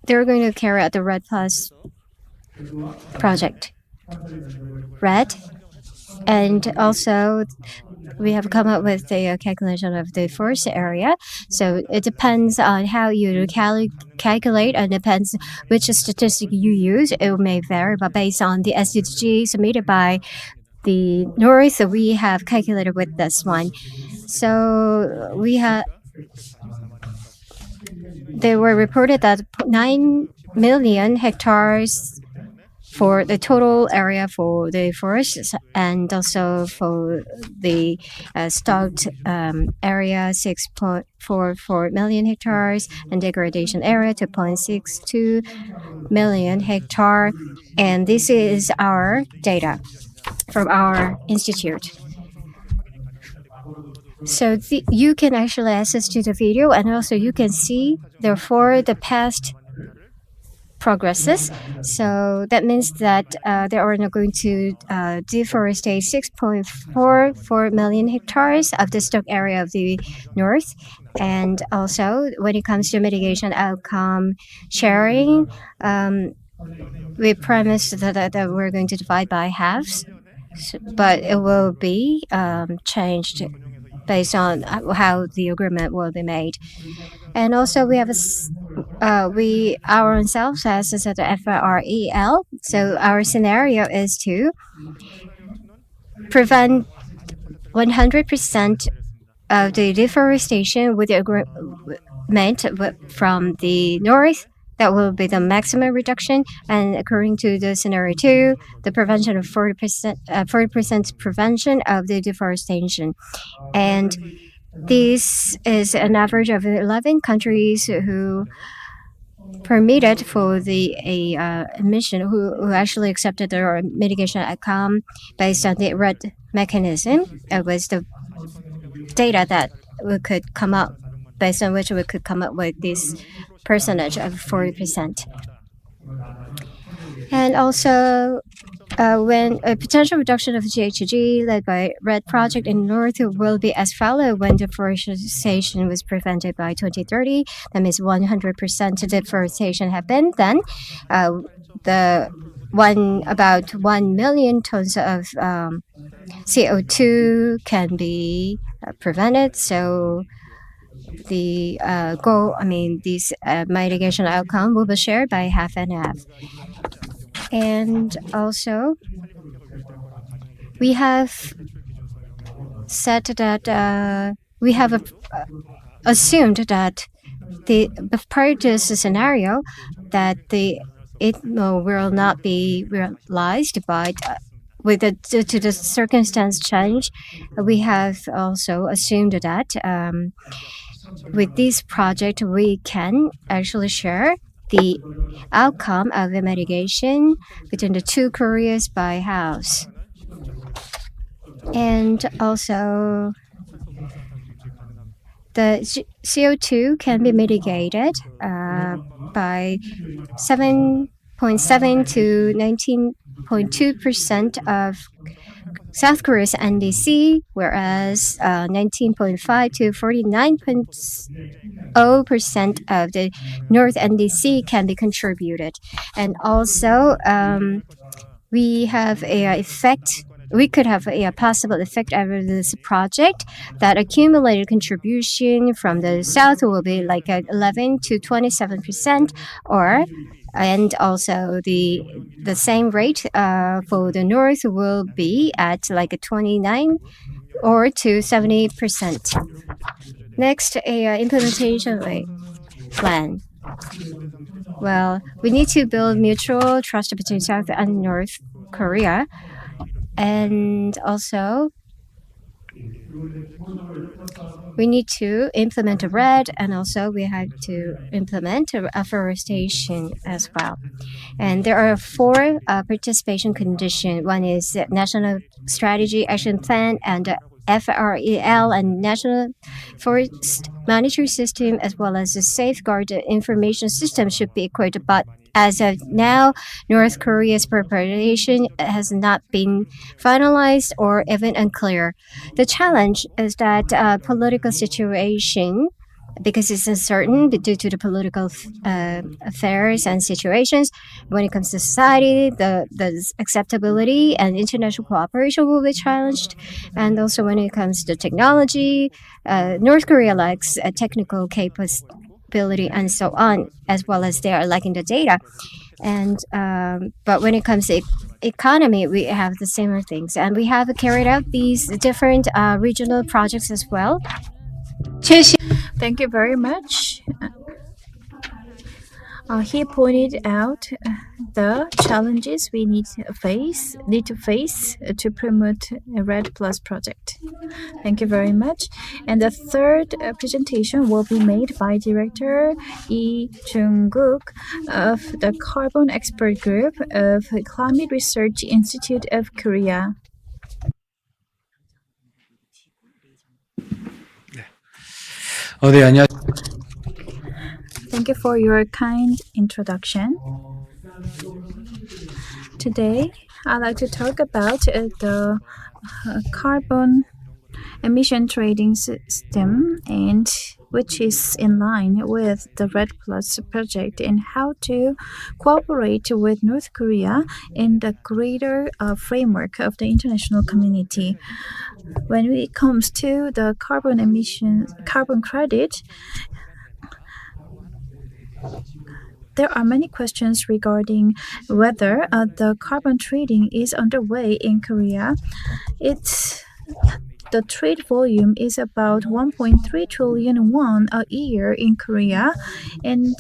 Speaker 5: they're going to carry out the RED Plus project. RED, and also we have come up with the calculation of the forest area. So it depends on how you calculate, and depends which statistic you use. It may vary, but based on the SDG submitted by the north, we have calculated with this one. So they were reported that 9 million hectares for the total area for the forests, and also for the stocked area 6.44 million hectares, and degradation area 2.62 million hectare. And this is our data from our institute. So you can actually access to the video, and also you can see therefore the past progresses. So that means that they are now going to deforestate 6.44 million hectares of the stock area of the north. And also, when it comes to mitigation outcome sharing, we promised that we're going to divide by halves, but it will be changed based on how the agreement will be made. And also, we have we ourselves as the FREL. So our scenario is to prevent 100% of the deforestation with the agreement from the north. That will be the maximum reduction. And according to the scenario 2, the prevention of 40% prevention of the deforestation. And this is an average of 11 countries who permitted for the emission, who actually accepted their mitigation outcome based on the red mechanism. It was the data that we could come up, based on which we could come up with this percentage of 40%. And also, when a potential reduction of GHG led by RED project in North will be as follows: when deforestation was prevented by 2030, that means 100% deforestation happened. Then, about 1 million tons of CO2 can be prevented. So the this mitigation outcome will be shared by half and half. And also, we have said that we have assumed that prior to this scenario that it will not be realized, but to the circumstance change, we have also assumed that with this project we can actually share the outcome of the mitigation between the two Koreas by house. And also, the CO2 can be mitigated by 7.7 to 19.2% of South Korea's NDC, whereas 19.5 to 49.0% of the North NDC can be contributed. And also, we could have a possible effect out of this project that accumulated contribution from the South will be like 11 to 27%, and also the same rate for the North will be at like a 29 or to 70%. Next, implementation plan. Well, we need to build mutual trust between South and North Korea, and also we need to implement a RED, and also we have to implement afforestation as well. And there are 4 participation conditions. One is National Strategy Action Plan and FREL and National Forest Monitoring System, as well as the Safeguard Information System should be equipped. But as of now, North Korea's preparation has not been finalized or even unclear. The challenge is that political situation, because it's uncertain due to the political affairs and situations. When it comes to society, the acceptability and international cooperation will be challenged. And also when it comes to technology, North Korea lacks a technical capability and so on, as well as they are lacking the data. And but when it comes to economy, we have the similar things, and we have carried out these different regional projects as well.
Speaker 2: Thank you very much. He pointed out the challenges we need to face to promote a Red Plus project. Thank you very much. And the third presentation will be made by Director Lee Jung-guk of the Carbon Expert Group of Climate Research Institute of Korea. Thank you for your kind introduction. Today, I'd like to talk about the carbon emission trading system, and which is in line with the Red Plus project, and how to cooperate with North Korea in the greater framework of the international community. When it comes to the carbon credit, there are many questions regarding whether the carbon trading is underway in Korea. The trade volume is about 1.3 trillion won a year in Korea, and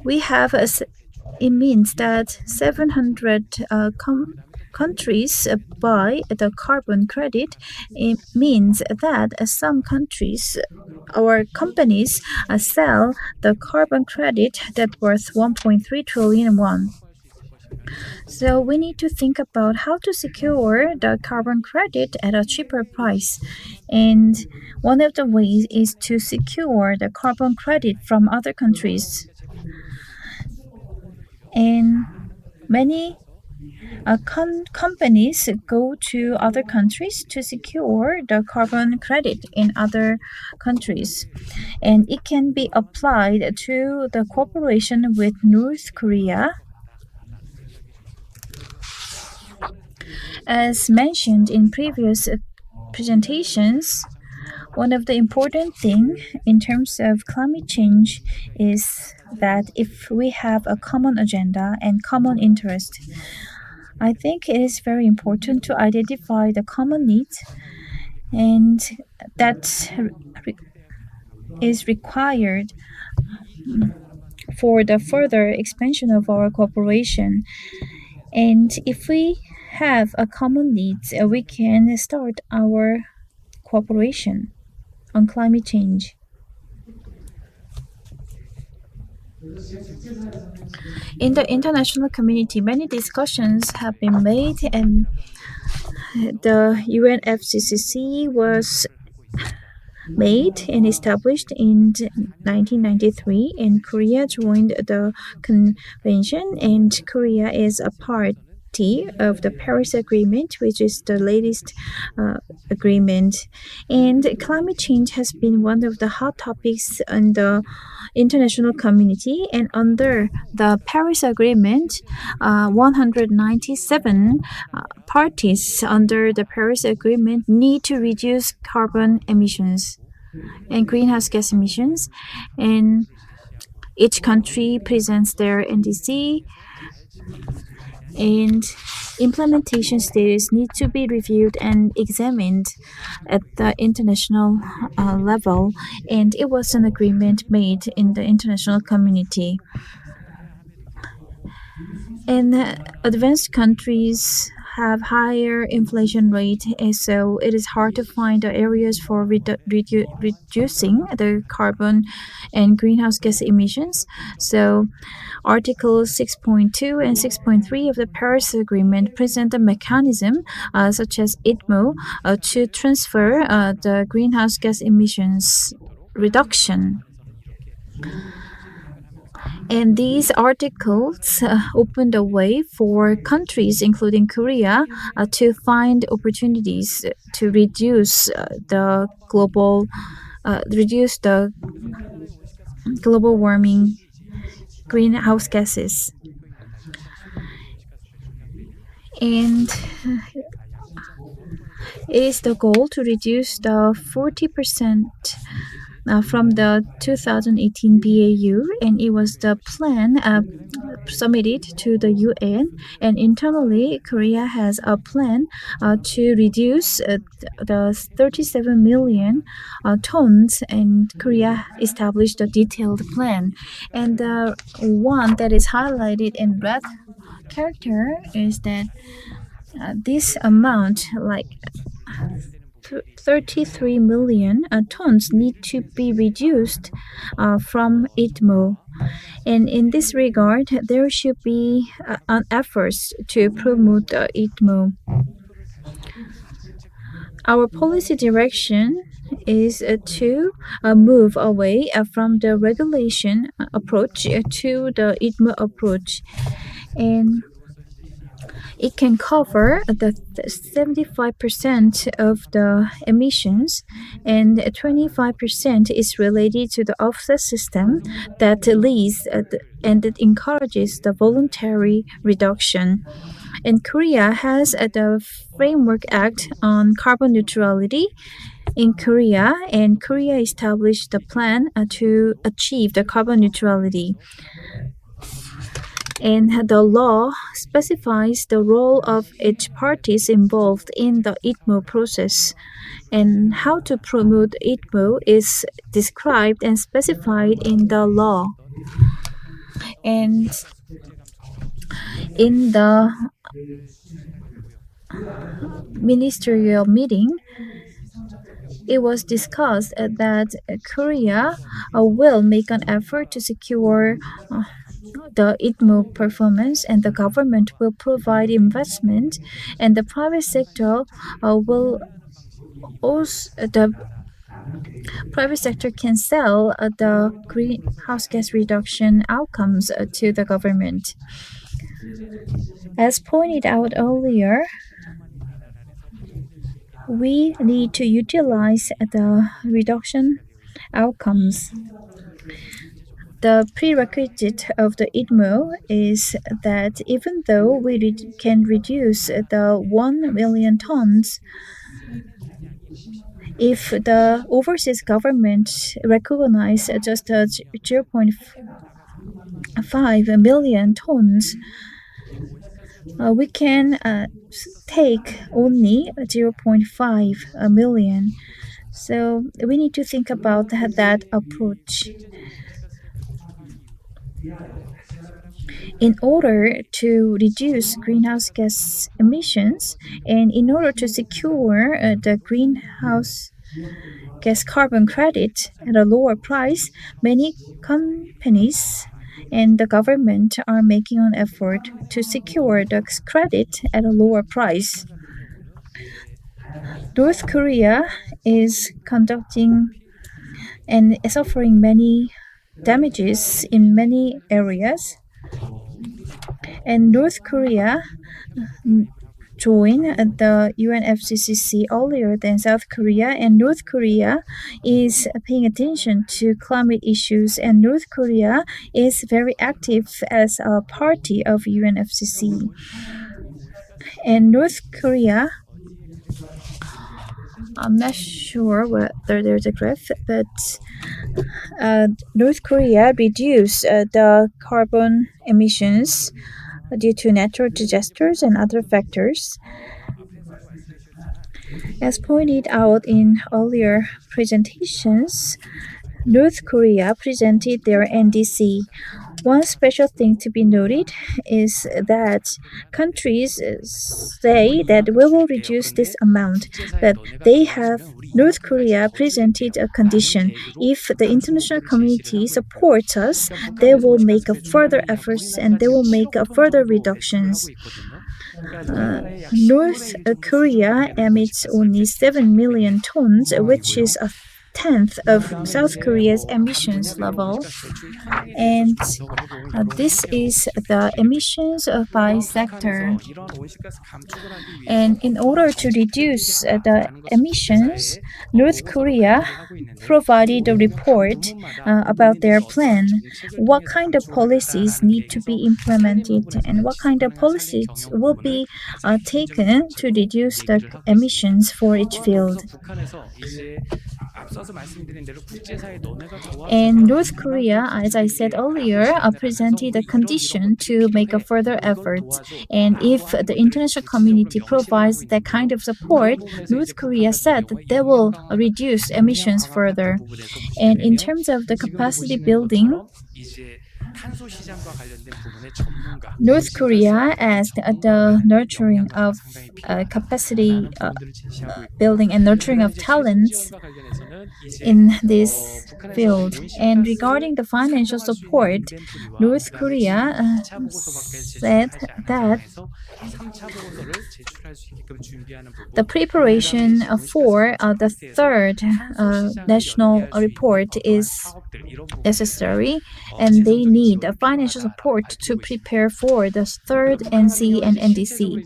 Speaker 2: we have it means that 700 countries buy the carbon credit. It means that some countries or companies sell the carbon credit that worth 1.3 trillion won. So we need to think about how to secure the carbon credit at a cheaper price. And one of the ways is to secure the carbon credit from other countries. And many companies go to other countries to secure the carbon credit in other countries, and it can be applied to the cooperation with North Korea. As mentioned in previous presentations, one of the important things in terms of climate change is that if we have a common agenda and common interest, I think it is very important to identify the common needs, and that is required for the further expansion of our cooperation. And if we have a common needs, we can start our cooperation on climate change. In the international community, many discussions have been made, and the UNFCCC was made and established in 1993, and Korea joined the convention, and Korea is a party of the Paris Agreement, which is the latest agreement. And climate change has been one of the hot topics in the international community, and under the Paris Agreement, 197 parties under the Paris Agreement need to reduce carbon emissions and greenhouse gas emissions, and each country presents their NDC, and implementation status need to be reviewed and examined at the international level, and it was an agreement made in the international community. And advanced countries have higher inflation rate, and so it is hard to find the areas for reducing the carbon and greenhouse gas emissions. So Articles 6.2 and 6.3 of the Paris Agreement present a mechanism such as ITMO to transfer the greenhouse gas emissions reduction. And these articles open the way for countries, including Korea, to find opportunities to reduce the global warming greenhouse gases. And it is the goal to reduce the 40% from the 2018 BAU, and it was the plan submitted to the UN, and internally, Korea has a plan to reduce the 37 million tons, and Korea established a detailed plan. And the one that is highlighted in red character is that this amount, like 33 million tons, need to be reduced from ITMO. And in this regard, there should be an effort to promote ITMO. Our policy direction is to move away from the regulation approach to the ITMO approach. And it can cover the 75% of the emissions, and 25% is related to the offset system that leads and it encourages the voluntary reduction. And Korea has the Framework Act on Carbon Neutrality in Korea, and Korea established the plan to achieve the carbon neutrality. And the law specifies the role of each parties involved in the ITMO process. And how to promote ITMO is described and specified in the law. And in the ministerial meeting, it was discussed that Korea will make an effort to secure the ITMO performance, and the government will provide investment, and the private sector will also the private sector can sell the greenhouse gas reduction outcomes to the government. As pointed out earlier, we need to utilize the reduction outcomes. The prerequisite of the ITMO is that even though we can reduce the 1 million tons, if the overseas government recognize just 0.5 million tons, we can take only 0.5 million. So we need to think about that approach. In order to reduce greenhouse gas emissions, and in order to secure the greenhouse gas carbon credit at a lower price, many companies and the government are making an effort to secure the credit at a lower price. North Korea is conducting and suffering many damages in many areas, and North Korea joined the UNFCCC earlier than South Korea, and North Korea is paying attention to climate issues, and North Korea is very active as a party of UNFCCC. And North Korea, I'm not sure whether there's a graph, but North Korea reduced the carbon emissions due to natural disasters and other factors. As pointed out in earlier presentations, North Korea presented their NDC. One special thing to be noted is that countries say that we will reduce this amount, but North Korea presented a condition. If the international community supports us, they will make further efforts and they will make further reductions. North Korea emits only 7 million tons, which is a tenth of South Korea's emissions level, and this is the emissions by sector. And in order to reduce the emissions, North Korea provided a report about their plan, what kind of policies need to be implemented and what kind of policies will be taken to reduce the emissions for each field. And North Korea, as I said earlier, presented a condition to make a further effort. And if the international community provides that kind of support, North Korea said that they will reduce emissions further. And in terms of the capacity building, North Korea asked the nurturing of capacity building and nurturing of talents in this field. And regarding the financial support, North Korea said that the preparation for the third national report is necessary, and they need financial support to prepare for the third NC and NDC.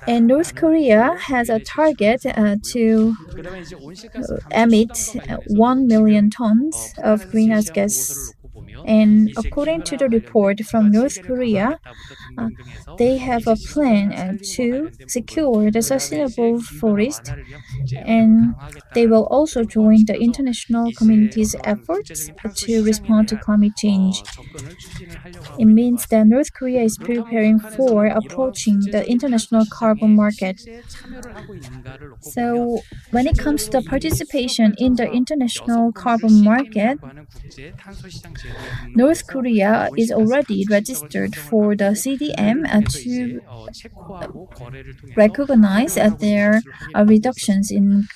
Speaker 2: And North Korea has a target to emit 1 million tons of greenhouse gas. And according to the report from North Korea, they have a plan to secure the sustainable forest, and they will also join the international community's efforts to respond to climate change. It means that North Korea is preparing for approaching the international carbon market. So, when it comes to participation in the international carbon market, North Korea is already registered for the CDM to recognize their reductions in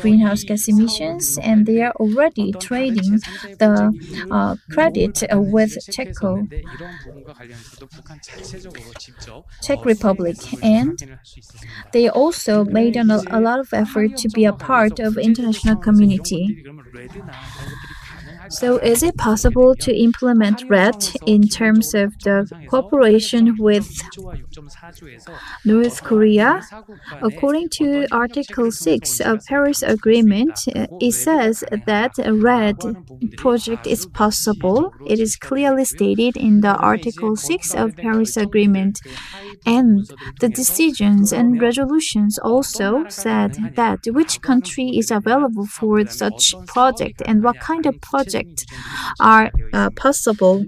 Speaker 2: greenhouse gas emissions, and they are already trading the credit with Czech Republic, and they also made a lot of effort to be a part of international community. So is it possible to implement RED in terms of the cooperation with North Korea? According to Article 6 of Paris Agreement, it says that a RED project is possible. It is clearly stated in the Article 6 of Paris Agreement. And the decisions and resolutions also said that which country is available for such project and what kind of project are possible.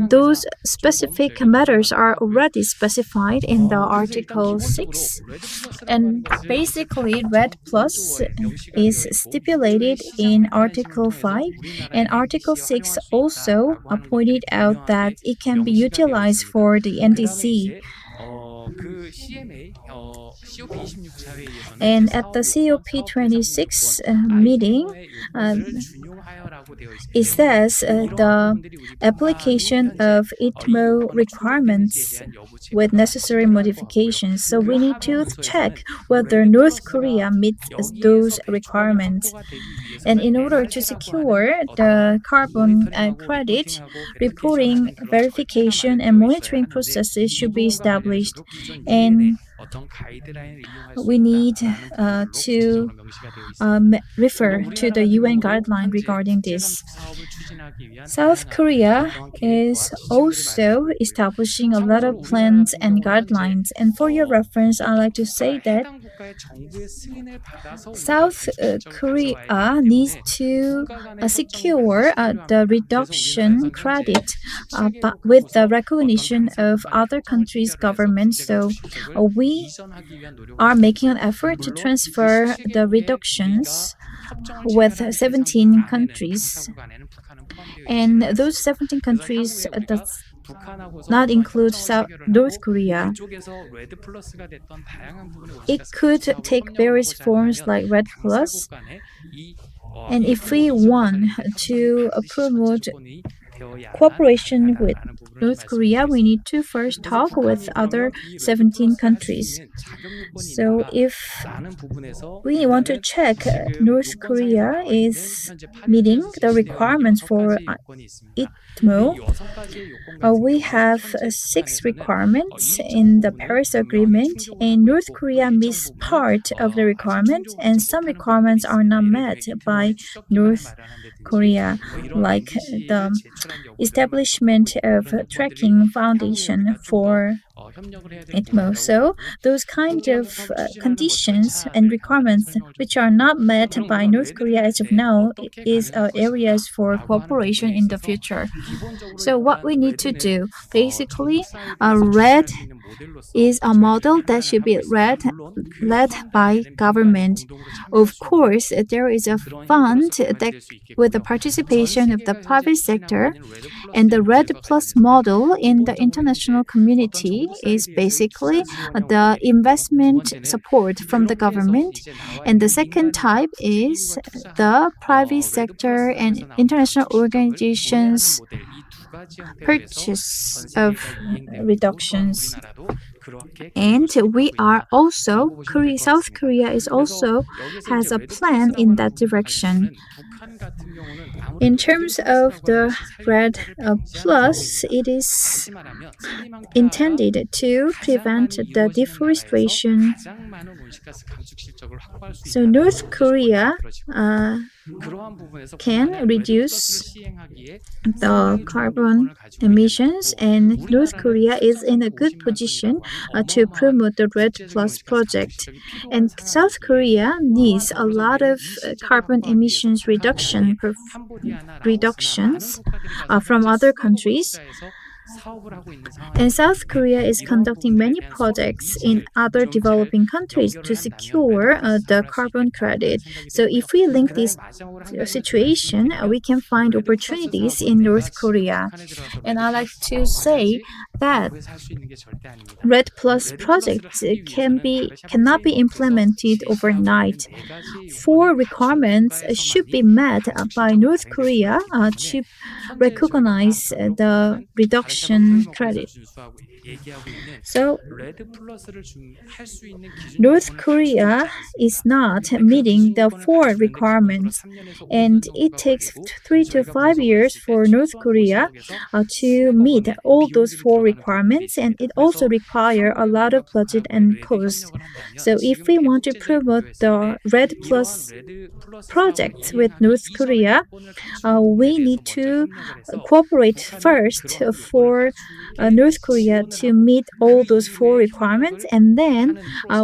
Speaker 2: Those specific matters are already specified in the Article 6. And basically, RED Plus is stipulated in Article 5, and Article 6 also pointed out that it can be utilized for the NDC. And at the COP26 meeting, it says the application of ITMO requirements with necessary modifications. So we need to check whether North Korea meets those requirements. And in order to secure the carbon credit, reporting, verification, and monitoring processes should be established. And we need to refer to the UN guideline regarding this. South Korea is also establishing a lot of plans and guidelines. And for your reference, I'd like to say that South Korea needs to secure the reduction credit with the recognition of other countries' governments. So we are making an effort to transfer the reductions with 17 countries. And those 17 countries does not include North Korea. It could take various forms like RED Plus. And if we want to promote cooperation with North Korea, we need to first talk with other 17 countries. So if we want to check North Korea is meeting the requirements for ITMO, we have 6 requirements in the Paris Agreement, and North Korea meets part of the requirement, and some requirements are not met by North Korea, like the establishment of tracking foundation for At most, so those kind of conditions and requirements which are not met by North Korea as of now is areas for cooperation in the future. So what we need to do, basically, RED is a model that should be led by government. Of course, there is a fund that with the participation of the private sector, and the RED Plus model in the international community is basically the investment support from the government. And the second type is the private sector and international organizations purchase of reductions. And we are also, South Korea is also has a plan in that direction. In terms of the RED Plus, it is intended to prevent the deforestation. So North Korea can reduce the carbon emissions, and North Korea is in a good position to promote the RED Plus project. And South Korea needs a lot of carbon emissions reductions from other countries. And South Korea is conducting many projects in other developing countries to secure the carbon credit. So if we link this situation, we can find opportunities in North Korea. And I like to say that RED Plus projects cannot be implemented overnight. 4 requirements should be met by North Korea to recognize the reduction credit. So North Korea is not meeting the 4 requirements, and it takes 3 to 5 years for North Korea to meet all those 4 requirements, and it also requires a lot of budget and cost. So if we want to promote the RED Plus projects with North Korea, we need to cooperate first for North Korea to meet all those 4 requirements, and then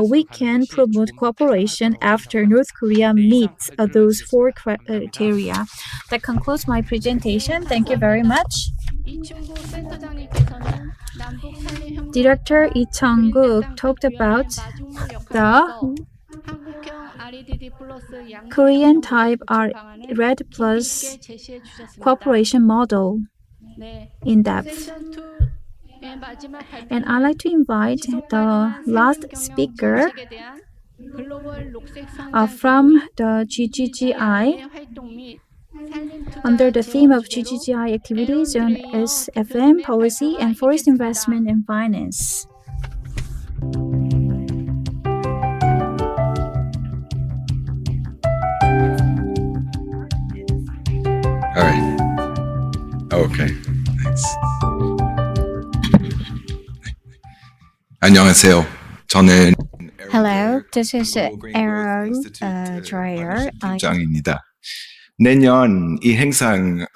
Speaker 2: we can promote cooperation after North Korea meets those 4 criteria. That concludes my presentation. Thank you very much. Director Lee Chung-guk talked about the Korean type RED Plus cooperation model in depth. And I'd like to invite the last speaker from the GGGI under the theme of GGGI activities on SFM policy and forest investment and finance.
Speaker 9: All right. Okay. Thanks. 안녕하세요. 저는
Speaker 5: Hello, this is Aaron Dreyer.
Speaker 9: 장입니다. 내년 이 행사하면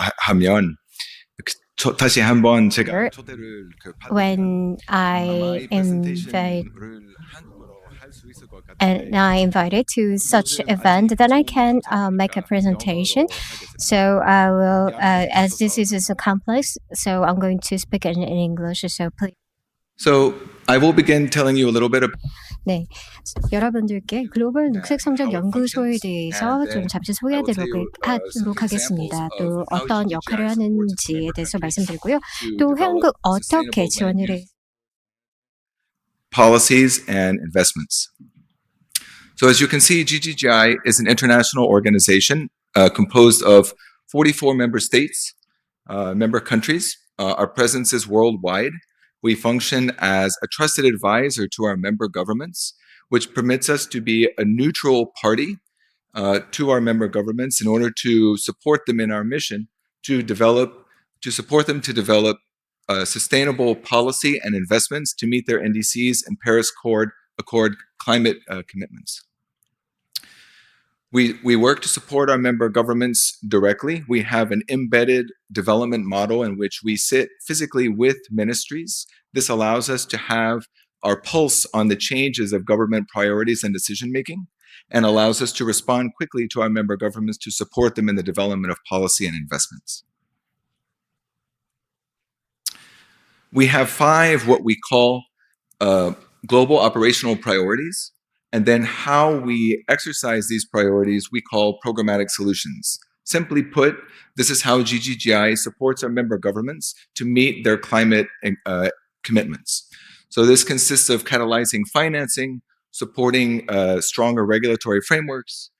Speaker 9: 다시 한번 제가 초대를
Speaker 5: When I invited to such event, then I can make a presentation. So I will, as this is so complex, so I'm going to speak in English. So please.
Speaker 9: So I will begin telling you a little bit about.
Speaker 5: 네, 여러분들께 글로벌 녹색 성장 연구소에 대해서 좀 잠시 소개하도록 하겠습니다. 또 어떤 역할을 하는지에 대해서 말씀드리고요. 또 한국 어떻게 지원을 해?
Speaker 9: Policies and investments. So as you can see, GGGI is an international organization composed of 44 member states, member countries. Our presence is worldwide. We function as a trusted advisor to our member governments, which permits us to be a neutral party to our member governments in order to support them in our mission to support them to develop sustainable policy and investments to meet their NDCs and Paris Accord climate commitments. We work to support our member governments directly. We have an embedded development model in which we sit physically with ministries. This allows us to have our pulse on the changes of government priorities and decision making, and allows us to respond quickly to our member governments to support them in the development of policy and investments. We have 5 what we call global operational priorities, and then how we exercise these priorities we call programmatic solutions. Simply put, this is how GGGI supports our member governments to meet their climate commitments. So this consists of catalyzing financing, supporting stronger regulatory frameworks,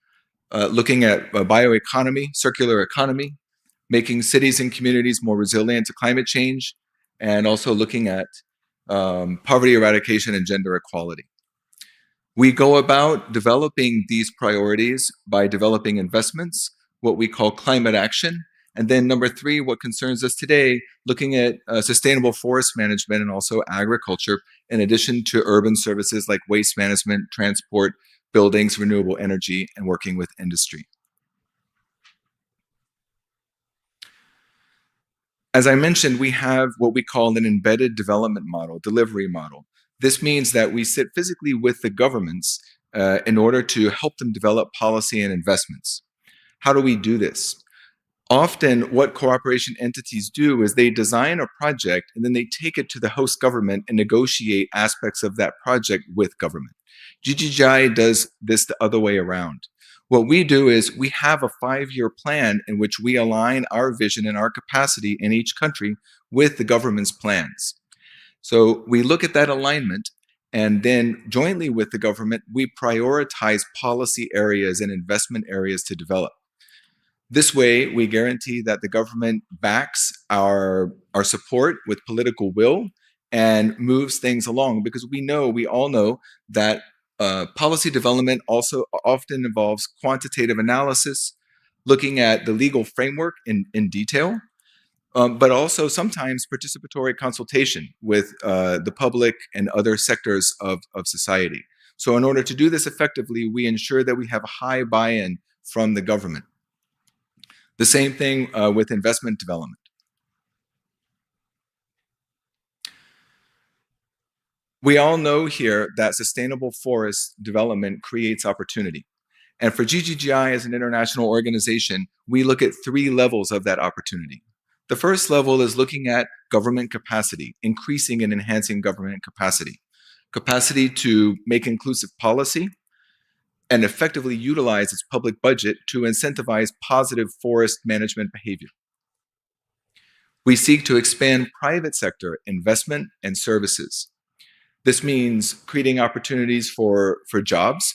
Speaker 9: looking at bioeconomy, circular economy, making cities and communities more resilient to climate change, and also looking at poverty eradication and gender equality. We go about developing these priorities by developing investments, what we call climate action, and then number 3, what concerns us today, looking at sustainable forest management and also agriculture, in addition to urban services like waste management, transport, buildings, renewable energy, and working with industry. As I mentioned, we have what we call an embedded development model, delivery model. This means that we sit physically with the governments in order to help them develop policy and investments. How do we do this? Often what cooperation entities do is they design a project and then they take it to the host government and negotiate aspects of that project with government. GGGI does this the other way around. What we do is we have a 5-year plan in which we align our vision and our capacity in each country with the government's plans. So we look at that alignment, and then jointly with the government, we prioritize policy areas and investment areas to develop. This way, we guarantee that the government backs our support with political will and moves things along, because we all know that policy development also often involves quantitative analysis, looking at the legal framework in detail, but also sometimes participatory consultation with the public and other sectors of society. So in order to do this effectively, we ensure that we have a high buy-in from the government. The same thing with investment development. We all know here that sustainable forest development creates opportunity. And for GGGI as an international organization, we look at 3 levels of that opportunity. The first level is looking at government capacity, increasing and enhancing government capacity. Capacity to make inclusive policy and effectively utilize its public budget to incentivize positive forest management behavior. We seek to expand private sector investment and services. This means creating opportunities for jobs,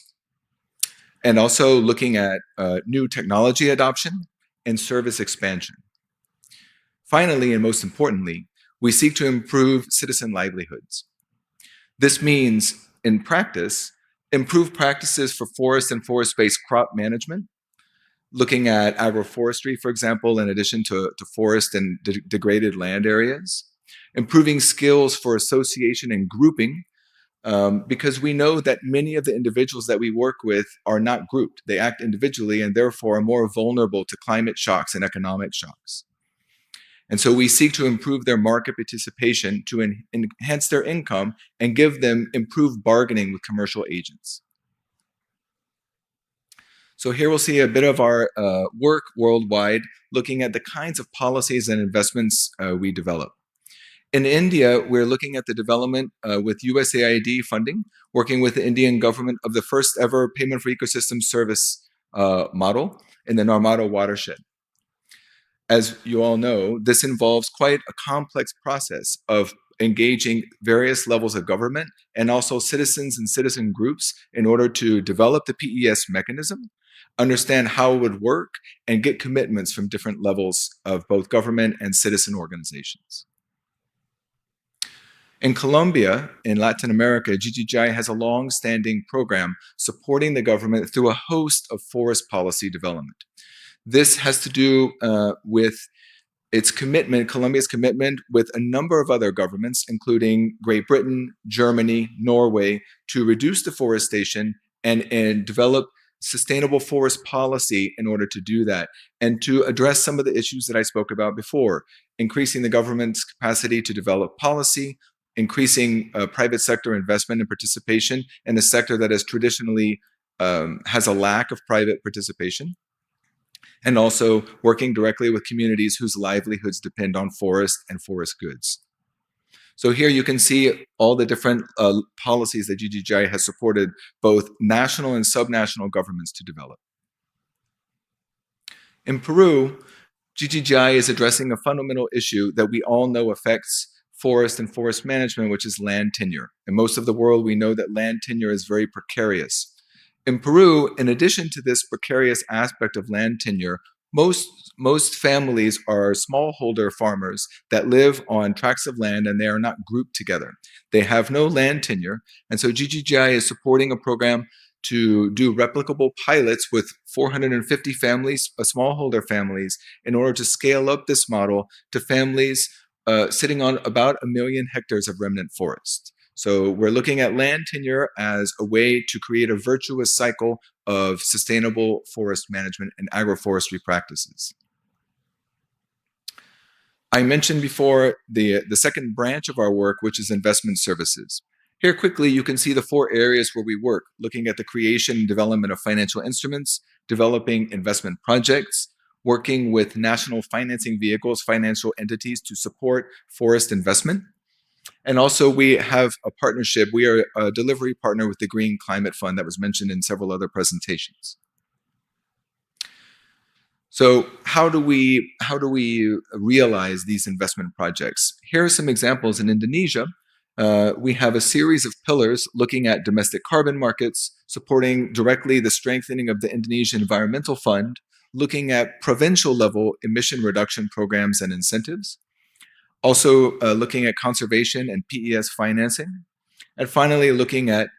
Speaker 9: and also looking at new technology adoption and service expansion. Finally, and most importantly, we seek to improve citizen livelihoods. This means, in practice, improve practices for forest and forest-based crop management, looking at agroforestry, for example, in addition to forest and degraded land areas, improving skills for association and grouping, because we know that many of the individuals that we work with are not grouped. They act individually and therefore are more vulnerable to climate shocks and economic shocks. And so we seek to improve their market participation to enhance their income and give them improved bargaining with commercial agents. So here we'll see a bit of our work worldwide, looking at the kinds of policies and investments we develop. In India, we're looking at the development with USAID funding, working with the Indian government of the first ever payment for ecosystem service model in the Narmada watershed. As you all know, this involves quite a complex process of engaging various levels of government and also citizens and citizen groups in order to develop the PES mechanism, understand how it would work, and get commitments from different levels of both government and citizen organizations. In Colombia, in Latin America, GGGI has a long-standing program supporting the government through a host of forest policy development. This has to do with its commitment, Colombia's commitment with a number of other governments, including Great Britain, Germany, Norway, to reduce deforestation and develop sustainable forest policy in order to do that, and to address some of the issues that I spoke about before, increasing the government's capacity to develop policy, increasing private sector investment and participation in a sector that has traditionally has a lack of private participation, and also working directly with communities whose livelihoods depend on forest and forest goods. So here you can see all the different policies that GGGI has supported both national and subnational governments to develop. In Peru, GGGI is addressing a fundamental issue that we all know affects forest and forest management, which is land tenure. In most of the world, we know that land tenure is very precarious. In Peru, in addition to this precarious aspect of land tenure, most families are smallholder farmers that live on tracts of land and they are not grouped together. They have no land tenure, and so GGGI is supporting a program to do replicable pilots with 450 families, smallholder families, in order to scale up this model to families sitting on about 1 million hectares of remnant forest. So we're looking at land tenure as a way to create a virtuous cycle of sustainable forest management and agroforestry practices. I mentioned before the second branch of our work, which is investment services. Here quickly, you can see the 4 areas where we work, looking at the creation and development of financial instruments, developing investment projects, working with national financing vehicles, financial entities to support forest investment. And also we have a partnership. We are a delivery partner with the Green Climate Fund that was mentioned in several other presentations. So how do we realize these investment projects? Here are some examples. In Indonesia, we have a series of pillars looking at domestic carbon markets, supporting directly the strengthening of the Indonesian Environmental Fund, looking at provincial level emission reduction programs and incentives, also looking at conservation and PES financing, and finally looking at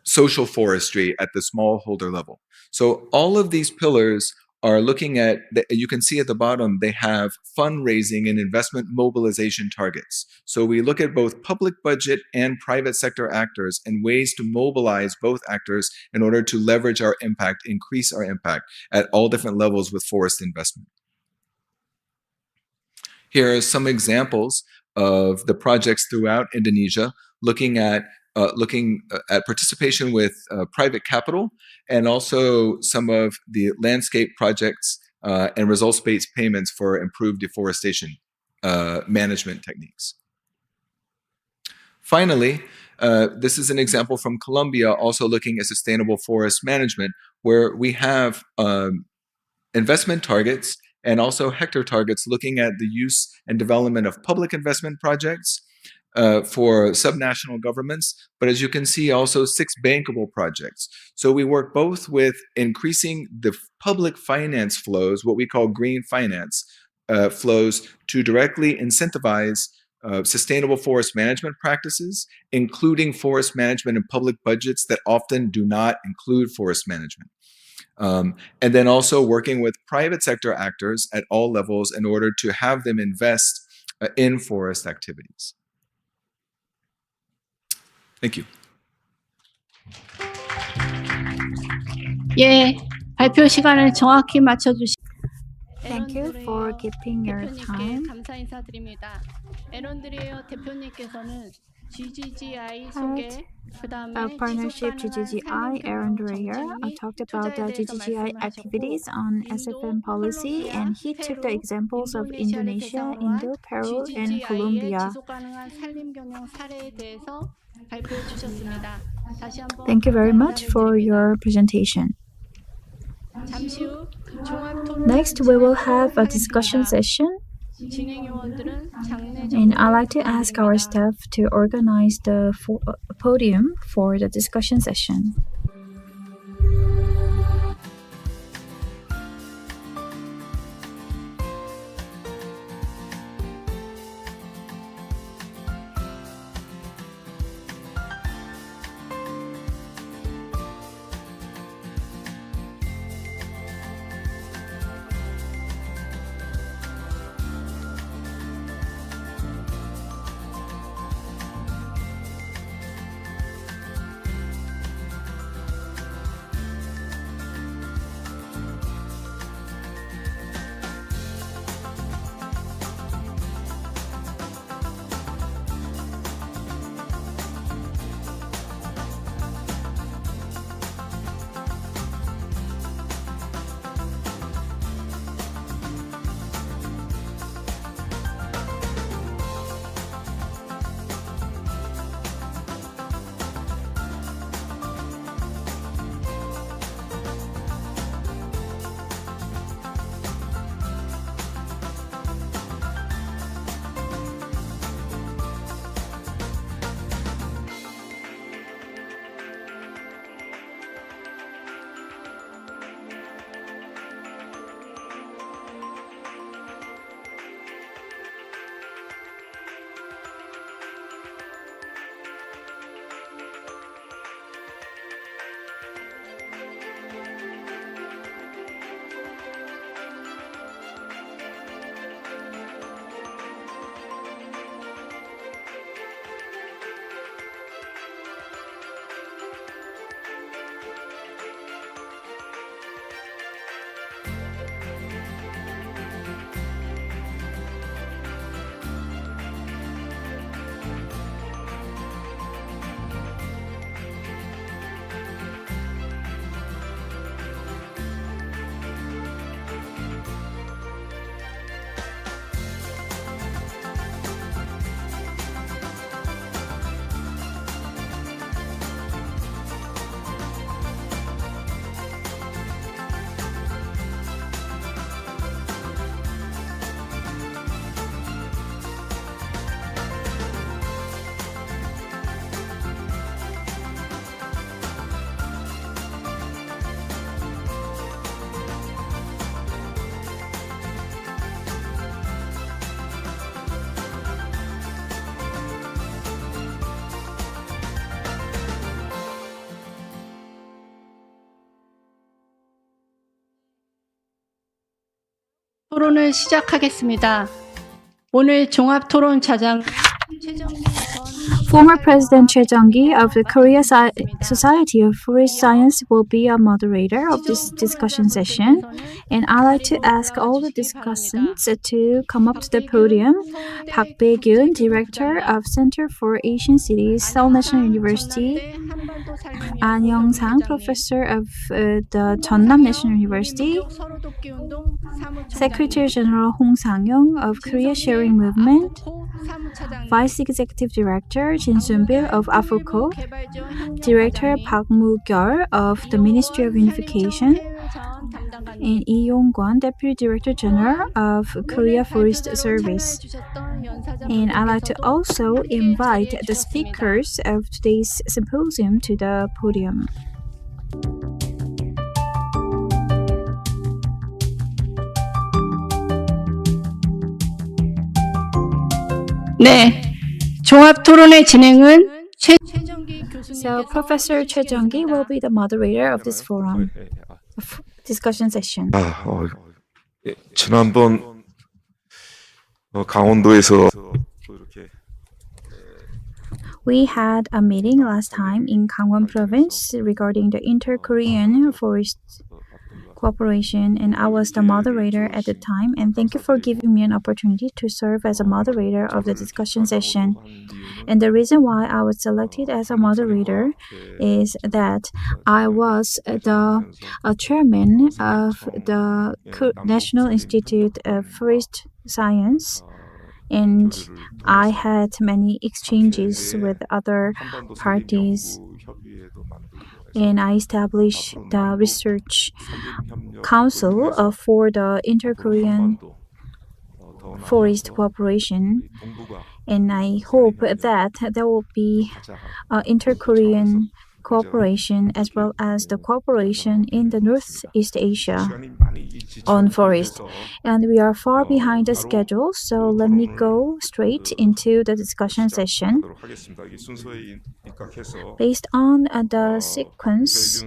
Speaker 9: social forestry at the smallholder level. So all of these pillars are looking at, you can see at the bottom, they have fundraising and investment mobilization targets. So we look at both public budget and private sector actors and ways to mobilize both actors in order to leverage our impact, increase our impact at all different levels with forest investment. Here are some examples of the projects throughout Indonesia, looking at participation with private capital, and also some of the landscape projects and results-based payments for improved deforestation management techniques. Finally, this is an example from Colombia, also looking at sustainable forest management, where we have investment targets and also hectare targets looking at the use and development of public investment projects for subnational governments, but as you can see, also 6 bankable projects. So we work both with increasing the public finance flows, what we call green finance flows, to directly incentivize sustainable forest management practices, including forest management in public budgets that often do not include forest management. And then also working with private sector actors at all levels in order to have them invest in forest activities. Thank you.
Speaker 1: 예, 발표 시간을 정확히 맞춰주시.
Speaker 2: Thank you for keeping your time.
Speaker 1: 감사 인사드립니다. 에런드리에어 대표님께서는 GGGI
Speaker 2: Head
Speaker 1: 소개, 그다음에
Speaker 2: of partnership GGGI, Aaron Dreyer, talked about the GGGI activities on SFM policy, and he took the examples of Indonesia, Indo, Peru, and Colombia. Thank you very much for your presentation. Next, we will have a discussion session, and I'd like to ask our staff to organize the podium for the discussion session.
Speaker 1: 토론을 시작하겠습니다. 오늘 종합토론차장
Speaker 2: Former President Choi Jung-gi of the Korea Society of Forest Science will be a moderator of this discussion session, and I'd like to ask all the discussants to come up to the podium. Park Bae-gyun, Director of Center for Asian Cities, Seoul National University, An Young-sang, Professor of the Jeonnam National University, Secretary General Hong Sang-yong of Korea Sharing Movement, Vice Executive Director Jin Sun-bil of AFUCO, Director Park Moo-gyul of the Ministry of Unification, and Lee Yong-kwon, Deputy Director General of Korea Forest Service. And I'd like to also invite the speakers of today's symposium to the podium.
Speaker 1: 네, 종합토론의 진행은
Speaker 2: So Professor Choi Jung-gi will be the moderator of this forum discussion session.
Speaker 19: 지난번 강원도에서
Speaker 2: We had a meeting last time in Gangwon Province regarding the inter-Korean forest cooperation, and I was the moderator at the time, and thank you for giving me an opportunity to serve as a moderator of the discussion session. And the reason why I was selected as a moderator is that I was the chairman of the National Institute of Forest Science, and I had many exchanges with other parties, and I established the research council for the inter-Korean forest cooperation, and I hope that there will be inter-Korean cooperation as well as the cooperation in the Northeast Asia on forest. And we are far behind the schedule, so let me go straight into the discussion session. Based on the sequence,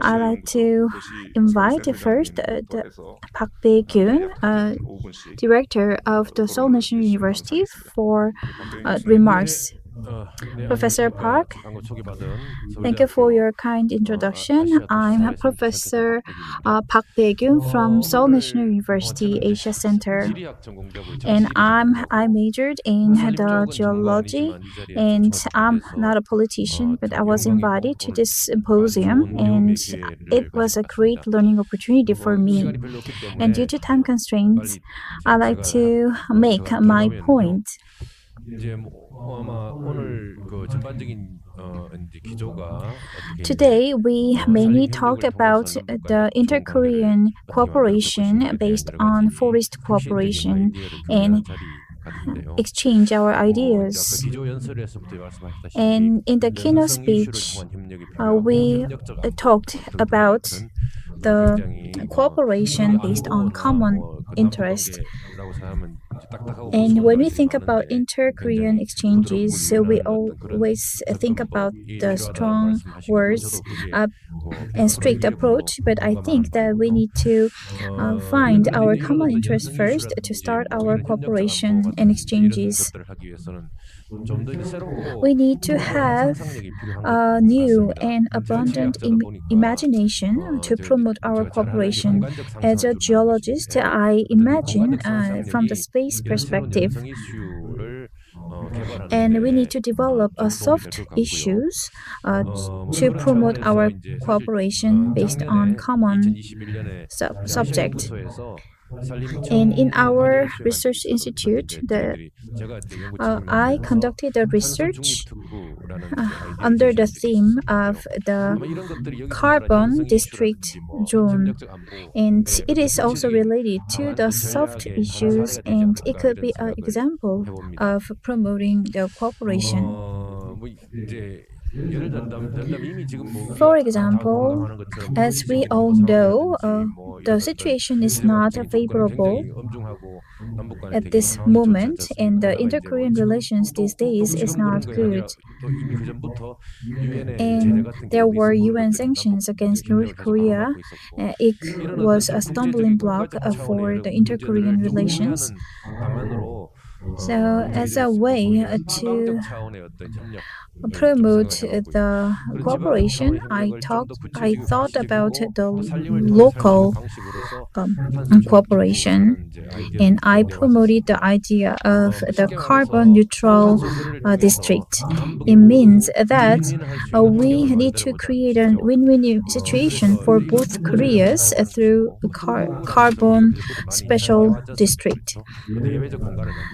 Speaker 2: I'd like to invite first Park Bae-gyun, Director of the Seoul National University, for remarks. Professor Park, thank you for your kind introduction. I'm Professor Park Bae-gyun from Seoul National University Asia Center, and I majored in the geology, and I'm not a politician, but I was invited to this symposium, and it was a great learning opportunity for me. And due to time constraints, I'd like to make my point. Today, we mainly talked about the inter-Korean cooperation based on forest cooperation and exchange our ideas. And in the keynote speech, we talked about the cooperation based on common interest. And when we think about inter-Korean exchanges, so we always think about the strong words and strict approach, but I think that we need to find our common interest first to start our cooperation and exchanges. We need to have a new and abundant imagination to promote our cooperation. As a geologist, I imagine from the space perspective. And we need to develop soft issues to promote our cooperation based on common subject. And in our research institute, I conducted a research under the theme of the carbon district zone, and it is also related to the soft issues, and it could be an example of promoting the cooperation. For example, as we all know, the situation is not favorable at this moment, and the inter-Korean relations these days is not good. And there were UN sanctions against North Korea. It was a stumbling block for the inter-Korean relations. So, as a way to promote the cooperation, I thought about the local cooperation, and I promoted the idea of the carbon neutral district. It means that we need to create a win-win situation for both Koreas through a carbon special district.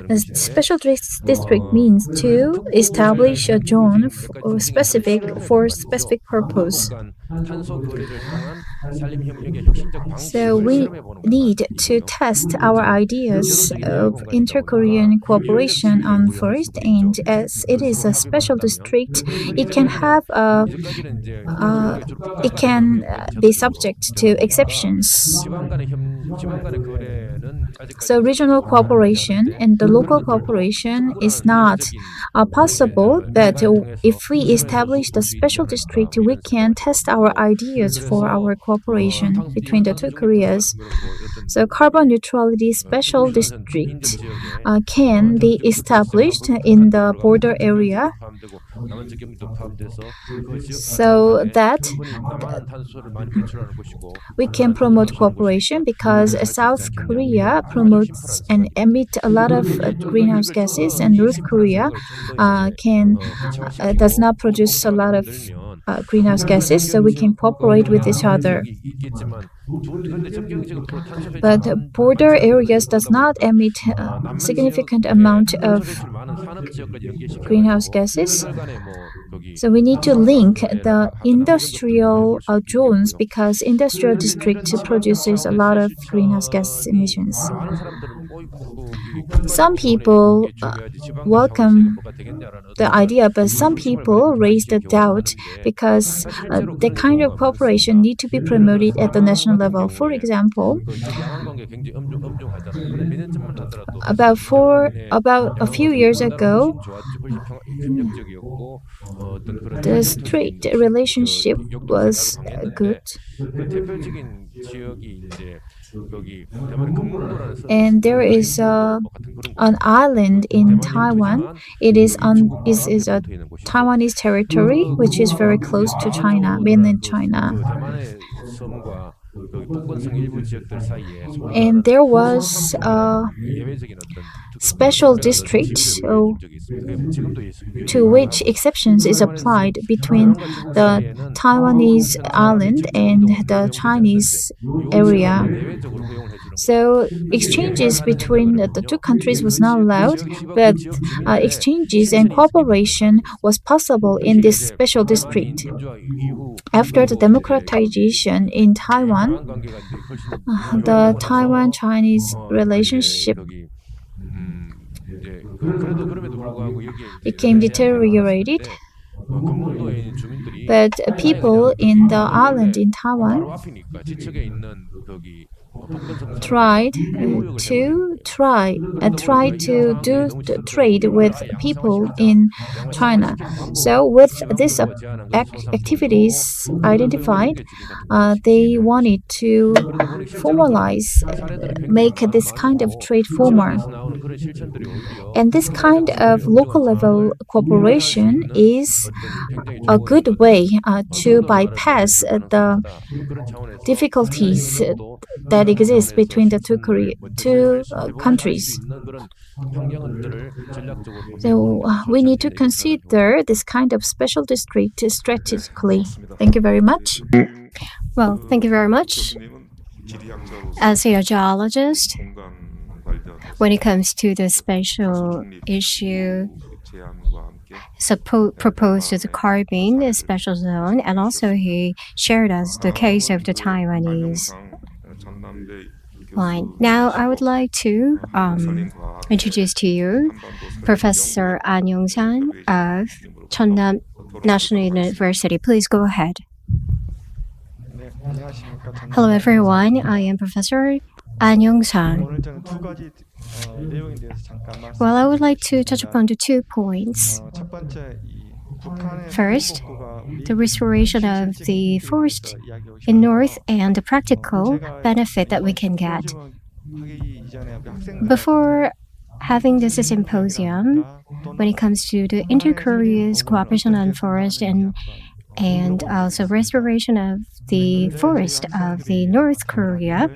Speaker 2: A special district means to establish a zone for specific purpose. So we need to test our ideas of inter-Korean cooperation on first, and as it is a special district, it can be subject to exceptions. So regional cooperation and the local cooperation is not possible, but if we establish the special district, we can test our ideas for our cooperation between the two Koreas. So carbon neutrality special district can be established in the border area so that we can promote cooperation, because South Korea promotes and emits a lot of greenhouse gases, and North Korea does not produce a lot of greenhouse gases, so we can cooperate with each other. But border areas does not emit a significant amount of greenhouse gases. So we need to link the industrial zones, because industrial district produces a lot of greenhouse gas emissions. Some people welcome the idea, but some people raise the doubt, because the kind of cooperation need to be promoted at the national level. For example, about a few years ago, the street relationship was good. And there is an island in Taiwan. It is a Taiwanese territory, which is very close to China, mainland China. And there was a special district to which exceptions is applied between the Taiwanese island and the Chinese area. So exchanges between the two countries was not allowed, but exchanges and cooperation was possible in this special district. After the democratization in Taiwan, the Taiwan-Chinese relationship became deteriorated. But people in the island in Taiwan tried to do the trade with people in China. So with these activities identified, they wanted to make this kind of trade formal. And this kind of local level cooperation is a good way to bypass the difficulties that exist between the two countries. So we need to consider this kind of special district strategically. Thank you very much.
Speaker 5: Well, thank you very much. As a geologist, when it comes to the special issue proposed as a carbon special zone, and also he shared us the case of the Taiwanese line. Now I would like to introduce to you Professor An Yong-san of Cheonnam National University. Please go ahead. Hello everyone, I am Professor An Young-sang. Well, I would like to touch upon the 2 points. First, the restoration of the forest in North and the practical benefit that we can get. Before having this symposium, when it comes to the inter-Korea's cooperation on forest and also restoration of the forest of the North Korea,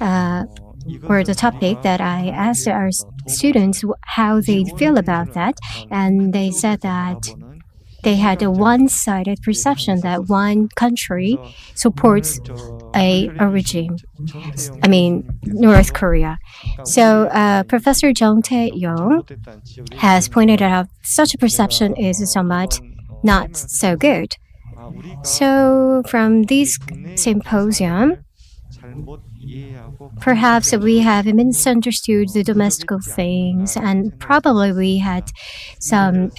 Speaker 5: were the topic that I asked our students how they feel about that, and they said that they had a one-sided perception that one country supports a regime. I mean, North Korea. So Professor Jung Tae-yong has pointed out such a perception is somewhat not so good. So from this symposium, perhaps we have misunderstood the domestic things, and probably we had some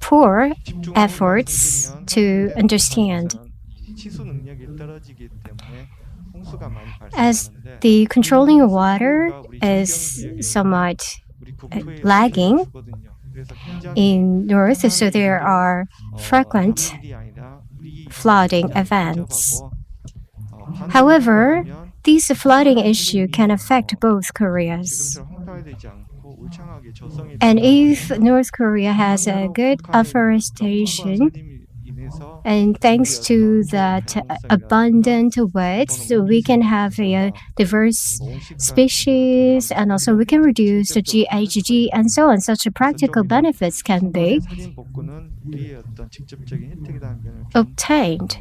Speaker 5: poor efforts to understand. As the controlling of water is somewhat lagging in North, so there are frequent flooding events. However, this flooding issue can affect both Koreas. And if North Korea has a good afforestation, and thanks to that abundant woods, we can have a diverse species, and also we can reduce the GHG and so on. Such practical benefits can be obtained.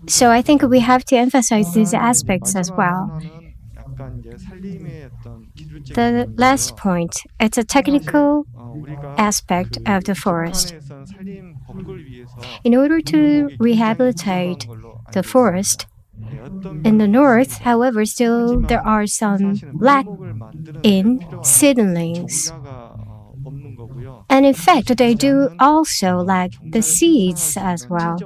Speaker 5: So I think we have to emphasize these aspects as well. The last point, it's a technical aspect of the forest. In order to rehabilitate the forest in the North, however, still there are some lack in seedlings. And in fact, they do also lack the seeds as well.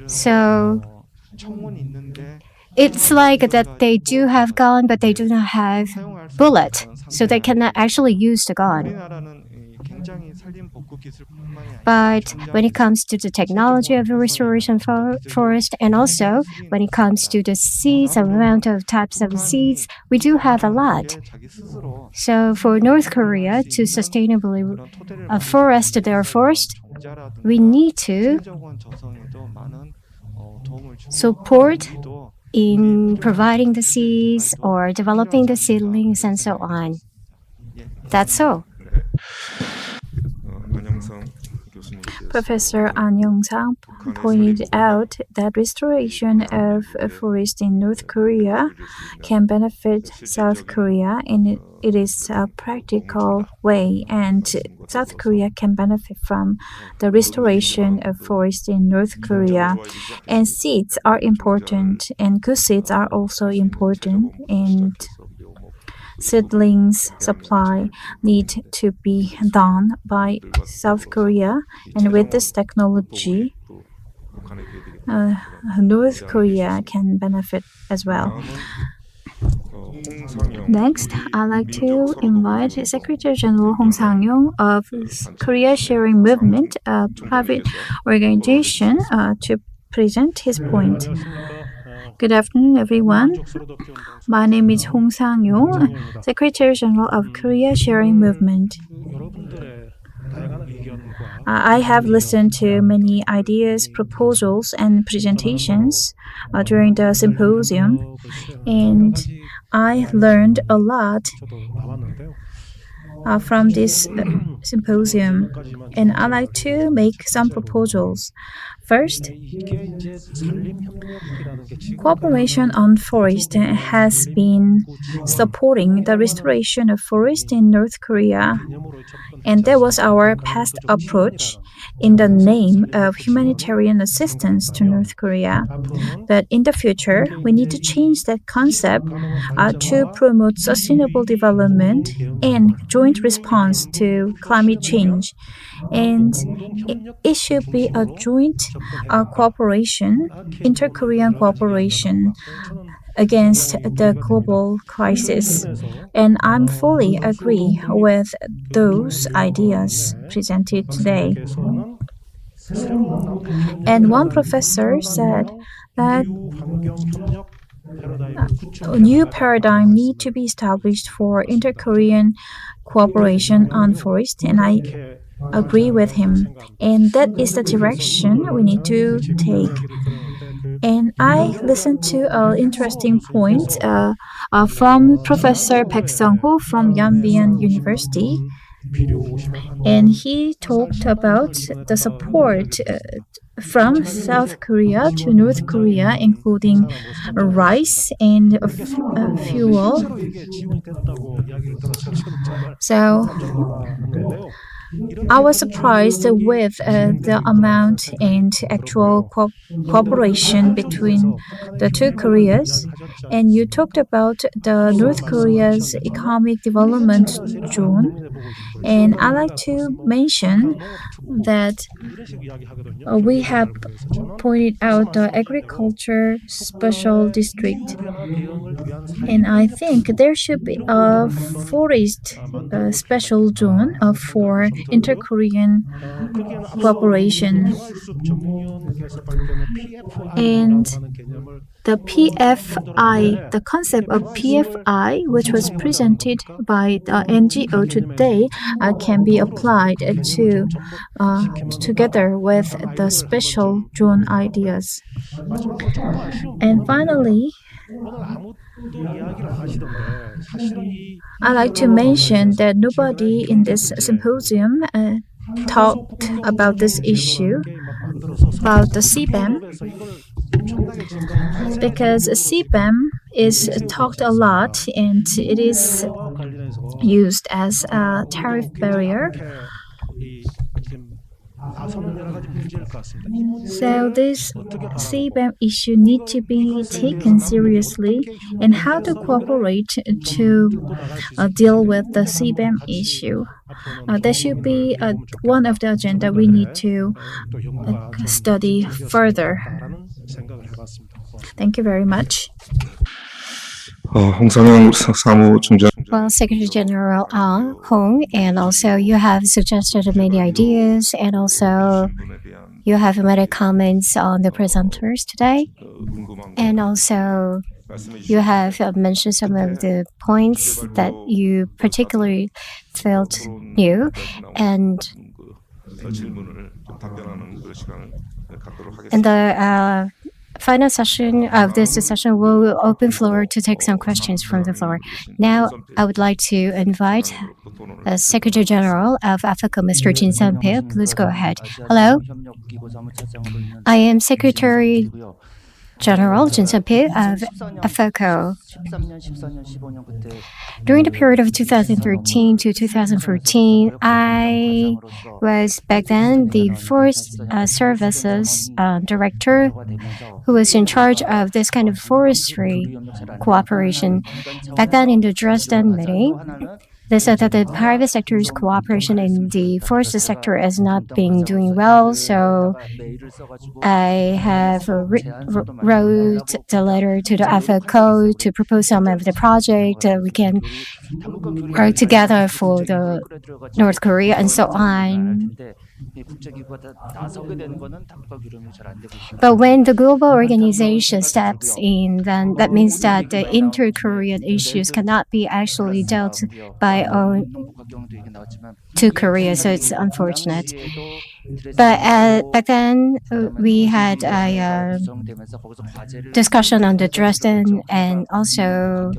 Speaker 5: So it's like that they do have gun, but they do not have bullet, so they cannot actually use the gun. But when it comes to the technology of the restoration forest, and also when it comes to the seeds, amount of types of seeds, we do have a lot. So for North Korea to sustainably forest their forest, we need to support in providing the seeds or developing the seedlings and so on. That's all.
Speaker 2: Professor An Young-sang pointed out that restoration of a forest in North Korea can benefit South Korea, and it is a practical way, and South Korea can benefit from the restoration of forest in North Korea. And seeds are important, and good seeds are also important, and seedlings supply need to be done by South Korea, and with this technology, North Korea can benefit as well. Next, I'd like to invite Secretary General Hong Sang-yong of Korea Sharing Movement, a private organization, to present his point. Good afternoon, everyone. My name is Hong Sang-yong, Secretary General of Korea Sharing Movement. I have listened to many ideas, proposals, and presentations during the symposium, and I learned a lot from this symposium, and I'd like to make some proposals. First, cooperation on forest has been supporting the restoration of forest in North Korea, and that was our past approach in the name of humanitarian assistance to North Korea. But in the future, we need to change that concept to promote sustainable development and joint response to climate change. And it should be a joint cooperation, inter-Korean cooperation against the global crisis. And I'm fully agree with those ideas presented today. And one professor said that a new paradigm need to be established for inter-Korean cooperation on forest, and I agree with him. And that is the direction we need to take. And I listened to an interesting point from Professor Baek Sung-ho from Banyan University. And he talked about the support from South Korea to North Korea, including rice and fuel. So I was surprised with the amount and actual cooperation between the two Koreas. And you talked about the North Korea's economic development zone. And I'd like to mention that we have pointed out the agriculture special district. And I think there should be a forest special zone for inter-Korean cooperation. And the PFI, the concept of PFI, which was presented by the NGO today, can be applied to together with the special zone ideas. And finally, I like to mention that nobody in this symposium talked about this issue, about the CBAM, because CBAM is talked a lot and it is used as a tariff barrier. So this CBAM issue need to be taken seriously, and how to cooperate to deal with the CBAM issue. That should be one of the agenda we need to study further. Thank you very much.
Speaker 5: Well, Secretary General Hong, and also you have suggested many ideas, and also you have many comments on the presenters today, and also you have mentioned some of the points that you particularly felt new, and in the final session of this session, we'll open floor to take some questions from the floor. Now, I would like to invite Secretary General of AFECO, Mr. Jin Sun-pil. Please go ahead. Hello. I am Secretary General Jin Sun-pil of AFECO. During the period of 2013 to 2014, I was back then the Forest Services Director who was in charge of this kind of forestry cooperation. Back then in the Dresden meeting, they said that the private sector's cooperation in the forest sector is not being doing well, so I have wrote the letter to the AFECO to propose some of the project we can work together for the North Korea and so on. But when the global organization steps in, then that means that the inter-Korean issues cannot be actually dealt by to Korea, so it's unfortunate. But back then, we had a discussion on the Dresden and also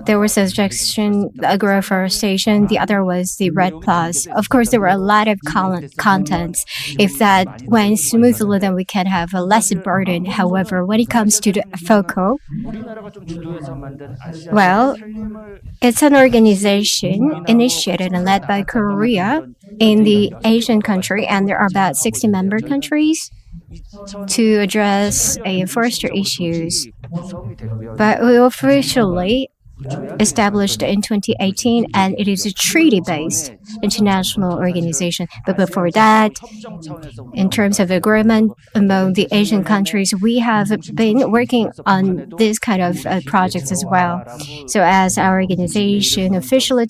Speaker 5: there was a suggestion, agroforestation. The other was the REDD+. Of course, there were a lot of contents. If that went smoothly, then we can have a less burden. However, when it comes to the FOCO, well, it's an organization initiated and led by Korea in the Asian country, and there are about 60 member countries to address forestry issues. But we officially established in 2018, and it is a treaty-based international organization. But before that, in terms of agreement among the Asian countries, we have been working on this kind of projects as well. So as our organization officially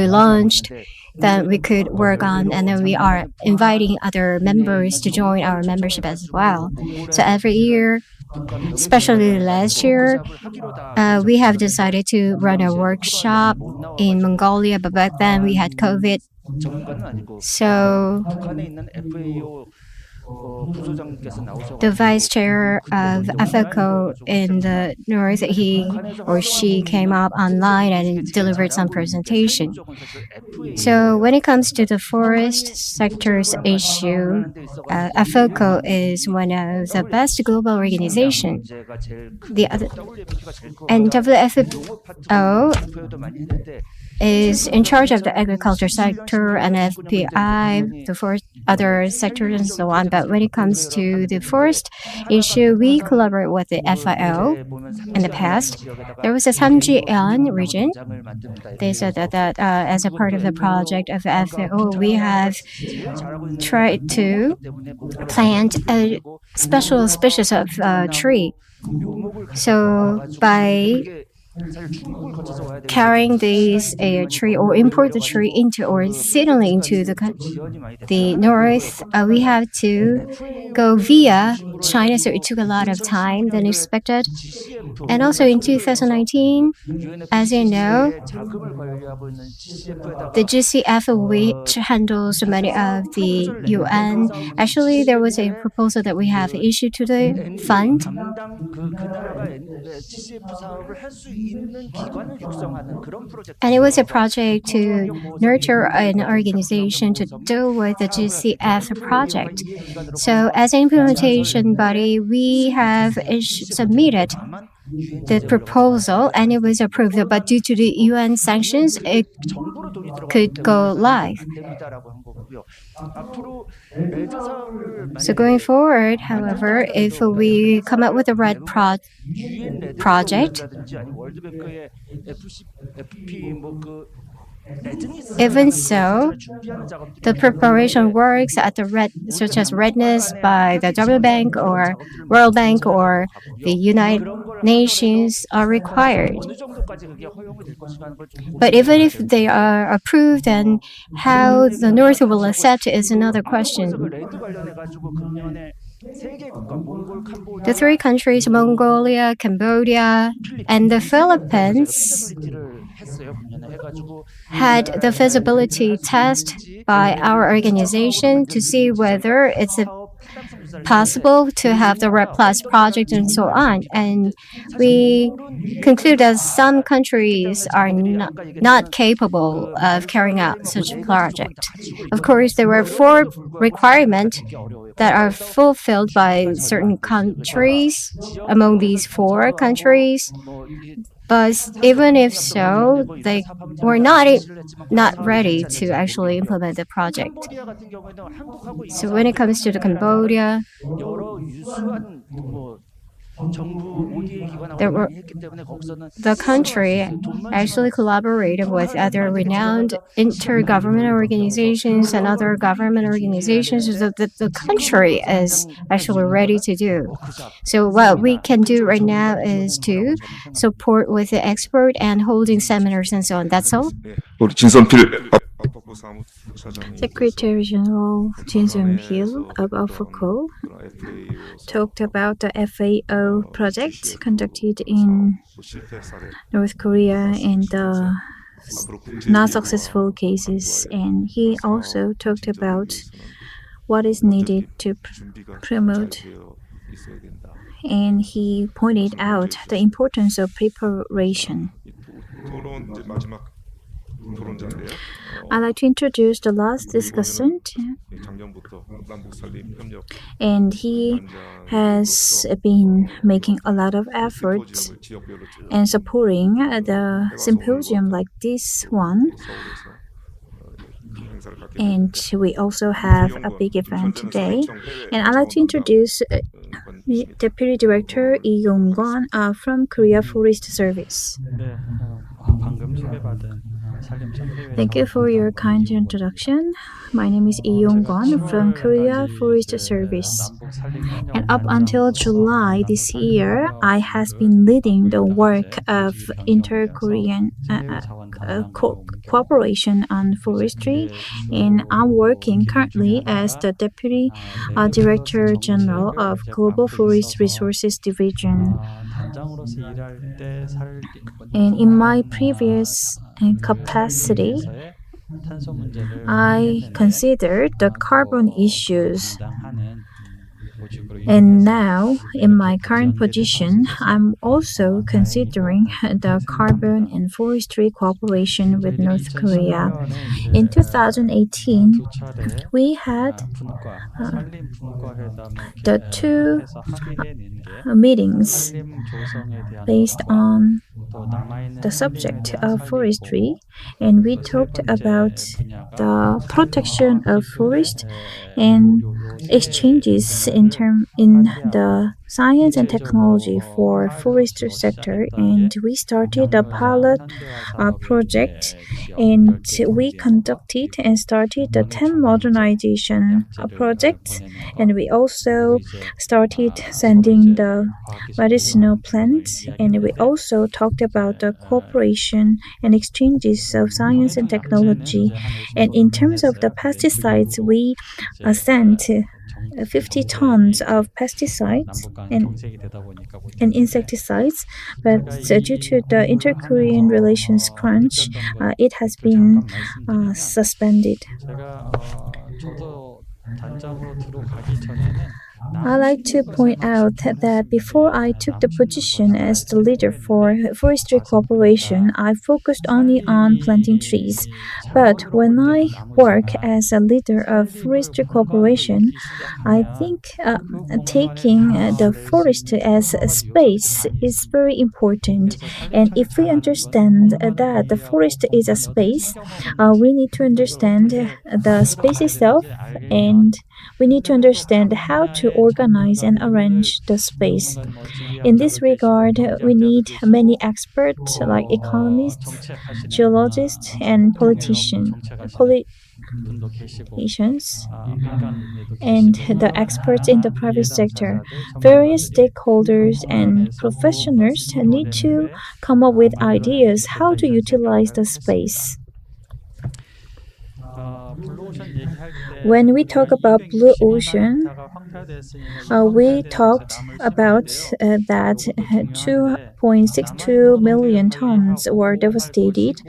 Speaker 5: launched, then we could work on, and then we are inviting other members to join our membership as well. So every year, especially last year, we have decided to run a workshop in Mongolia, but back then we had COVID. So the vice chair of AFECO in the north, he or she came up online and delivered some presentation. So when it comes to the forest sector's issue, AFECO is one of the best global organizations. And WFO is in charge of the agriculture sector and FPI, the forest, other sectors and so on. But when it comes to the forest issue, we collaborate with the FIO. In the past, there was a Samjian region. They said that as a part of the project of FIO, we have tried to plant a special species of tree. So by carrying this tree or import the tree into or settling into the north, we have to go via China, so it took a lot of time than expected. And also in 2019, as you know, the GCF, which handles many of the UN, actually there was a proposal that we have issued to the fund. And it was a project to nurture an organization to deal with the GCF project. So as an implementation body, we have submitted the proposal and it was approved. But due to the UN sanctions, it could go live. So going forward, however, if we come up with a REDD project, even so, the preparation works at the such as readiness by the World Bank or World Bank or the United Nations are required. But even if they are approved, then how the North will accept is another question. The three countries, Mongolia, Cambodia, and the Philippines, had the feasibility test by our organization to see whether it's possible to have the REDD+ project and so on. And we conclude that some countries are not capable of carrying out such a project. Of course, there were 4 requirements that are fulfilled by certain countries among these 4 countries. But even if so, they were not ready to actually implement the project. So when it comes to the Cambodia, the country actually collaborated with other renowned intergovernmental organizations and other government organizations that the country is actually ready to do. So what we can do right now is to support with the expert and holding seminars and so on. That's all.
Speaker 2: Secretary General Jin Sung-pil of AFECO talked about the FAO project conducted in North Korea and the not successful cases, and he also talked about what is needed to promote and he pointed out the importance of preparation. I'd like to introduce the last discussant, and he has been making a lot of efforts and supporting the symposium like this one. And we also have a big event today. And I'd like to introduce Deputy Director Lee Yong-kwon from Korea Forest Service. Thank you for your kind introduction. My name is Lee Yong-kwon from Korea Forest Service. And up until July this year, I has been leading the work of inter-Korean cooperation on forestry, and I'm working currently as the Deputy Director General of Global Forest Resources Division. And in my previous capacity, I considered the carbon issues. And now, in my current position, I'm also considering the carbon and forestry cooperation with North Korea. In 2018, we had the two meetings based on the subject of forestry, and we talked about the protection of forest and exchanges in the science and technology for forestry sector. And we started a pilot project, and we conducted and started the 10 modernization project, and we also started sending the medicinal plants, and we also talked about the cooperation and exchanges of science and technology. And in terms of the pesticides, we sent 50 tons of pesticides and insecticides, but due to the inter-Korean relations crunch, it has been suspended. I like to point out that before I took the position as the leader for forestry cooperation, I focused only on planting trees. But when I work as a leader of forestry cooperation, I think taking the forest as a space is very important. And if we understand that the forest is a space, we need to understand the space itself, and we need to understand how to organize and arrange the space. In this regard, we need many experts like economists, geologists, and politicians, and the experts in the private sector. Various stakeholders and professionals need to come up with ideas how to utilize the space. When we talk about blue ocean, we talked about that 2.62 million tons were devastated.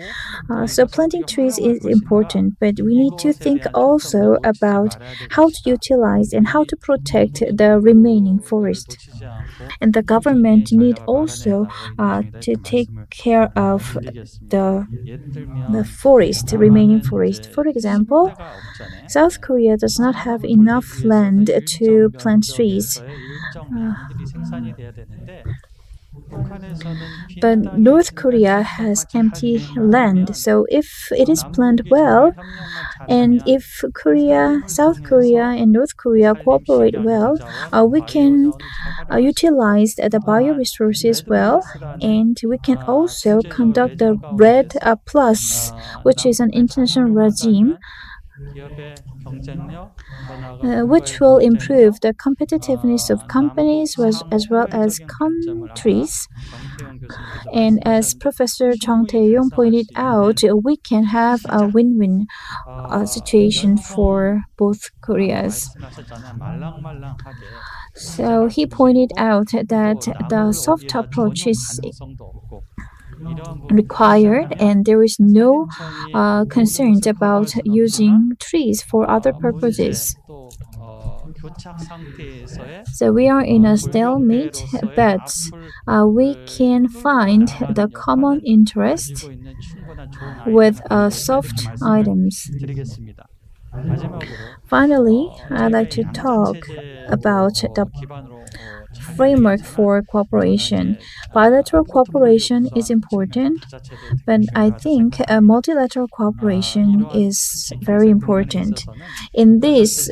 Speaker 2: So planting trees is important, but we need to think also about how to utilize and how to protect the remaining forest. And the government need also to take care of the remaining forest. For example, South Korea does not have enough land to plant trees. But North Korea has empty land, so if it is planned well, and if South Korea and North Korea cooperate well, we can utilize the bioresources well, and we can also conduct the RED Plus, which is an international regime, which will improve the competitiveness of companies as well as countries. And as Professor Chung Tae-yong pointed out, we can have a win-win situation for both Koreas. So he pointed out that the soft approach is required, and there is no concerns about using trees for other purposes. So we are in a stalemate, but we can find the common interest with soft items. Finally, I'd like to talk about the framework for cooperation. Bilateral cooperation is important, but I think multilateral cooperation is very important. In this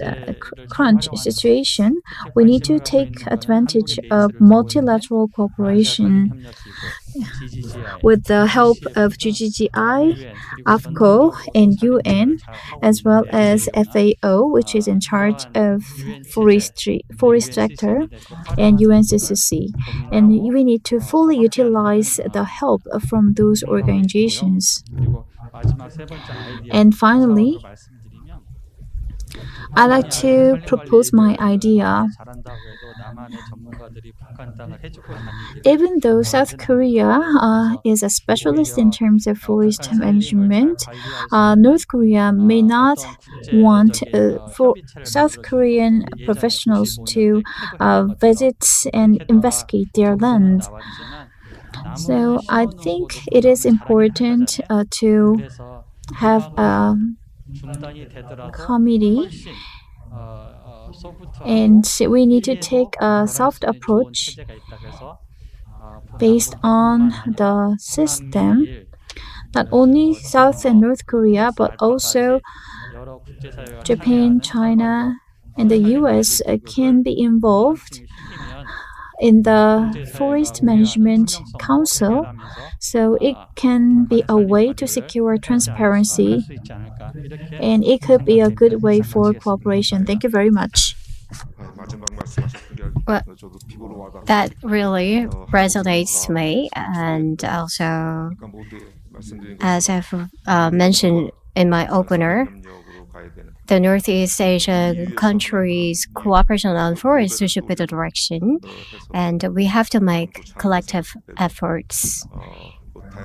Speaker 2: crunch situation, we need to take advantage of multilateral cooperation with the help of GGGI, AFCO, and UN, as well as FAO, which is in charge of forest sector, and UNCCC. And we need to fully utilize the help from those organizations. And finally, I'd like to propose my idea. Even though South Korea is a specialist in terms of forest management, North Korea may not want for South Korean professionals to visit and investigate their land. So I think it is important to have a committee, and we need to take a soft approach based on the system. Not only South and North Korea, but also Japan, China, and the US can be involved in the Forest Management Council, so it can be a way to secure transparency, and it could be a good way for cooperation. Thank you very much.
Speaker 5: Well, that really resonates to me, and also, as I've mentioned in my opener, the Northeast Asian countries' cooperation on forests should be the direction, and we have to make collective efforts.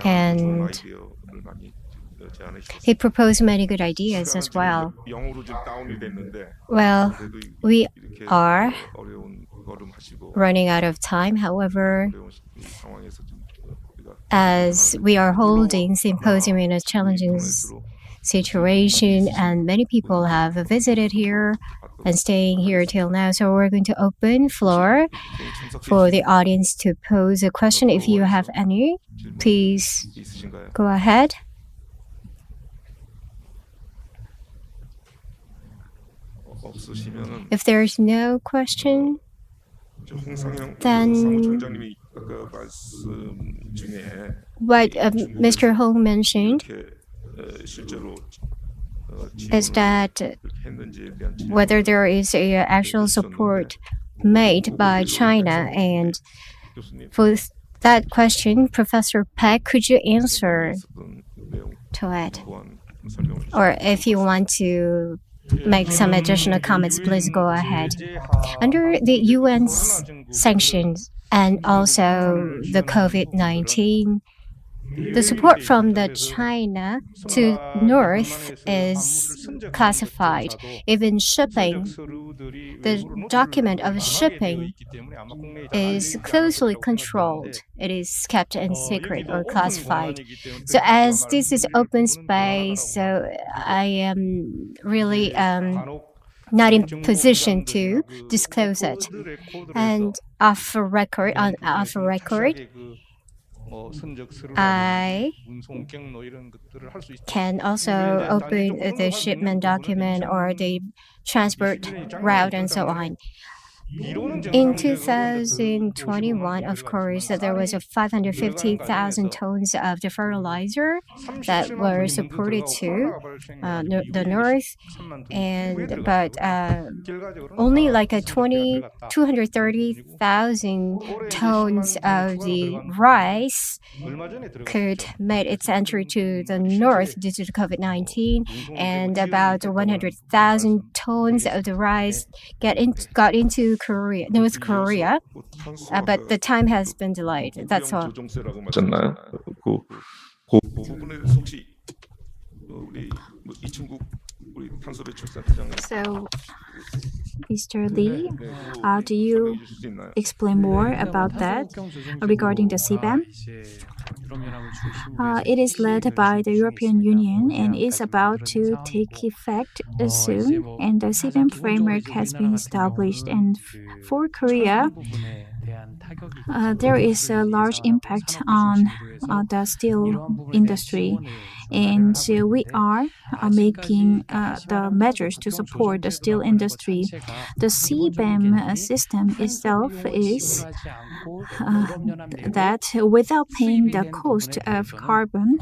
Speaker 5: And he proposed many good ideas as well. Well, we are running out of time. However, as we are holding Symposium in a challenging situation, and many people have visited here and staying here till now, so we're going to open floor for the audience to pose a question. If you have any, please go ahead. If there's no question, then what Mr. Hong mentioned is that whether there is a actual support made by China, and for that question, Professor Peck, could you answer to it? Or if you want to make some additional comments, please go ahead. Under the UN's sanctions and also the COVID-19, the support from the China to North is classified. Even shipping, the document of shipping is closely controlled. It is kept in secret or classified. So as this is open space, so I am really not in position to disclose it. And off record, I can also open the shipment document or the transport route and so on. In 2021, of course, there was 550,000 tons of the fertilizer that were supported to the North, but only like 230,000 tons of the rice could make its entry to the North due to the COVID-19, and about 100,000 tons of the rice got into North Korea, but the time has been delayed. That's all. So
Speaker 2: Mr. Lee, do you explain more about that regarding the CBAM? It is led by the European Union and is about to take effect soon, and the CBAM framework has been established. And for Korea, there is a large impact on the steel industry, and we are making the measures to support the steel industry. The CBAM system itself is that without paying the cost of carbon,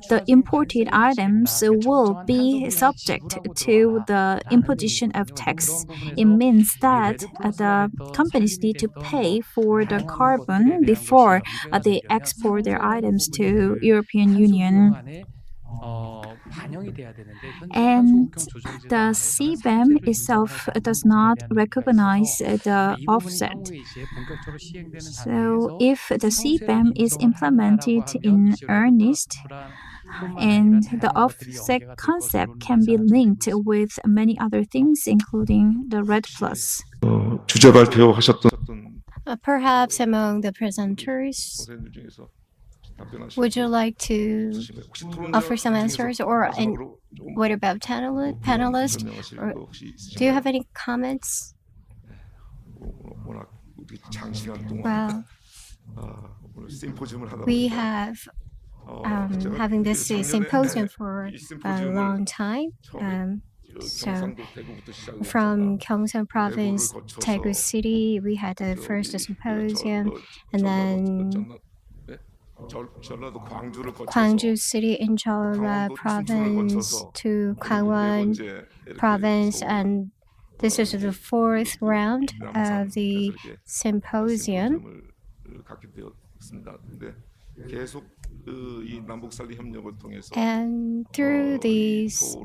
Speaker 2: the imported items will be subject to the imposition of tax. It means that the companies need to pay for the carbon before they export their items to European Union. And the CBAM itself does not recognize the offset. So if the CBAM is implemented in earnest, and the offset concept can be linked with many other things, including the RED Plus.
Speaker 5: Perhaps among the presenters, would you like to offer some answers, or what about panelists? Or do you have any comments? Well, we have having this symposium for a long time. So from Gyeongsang Province, Daegu City, we had the first symposium, and then Gwangju City in Jeolla Province to Gangwon Province, and this is the fourth round of the symposium. And through these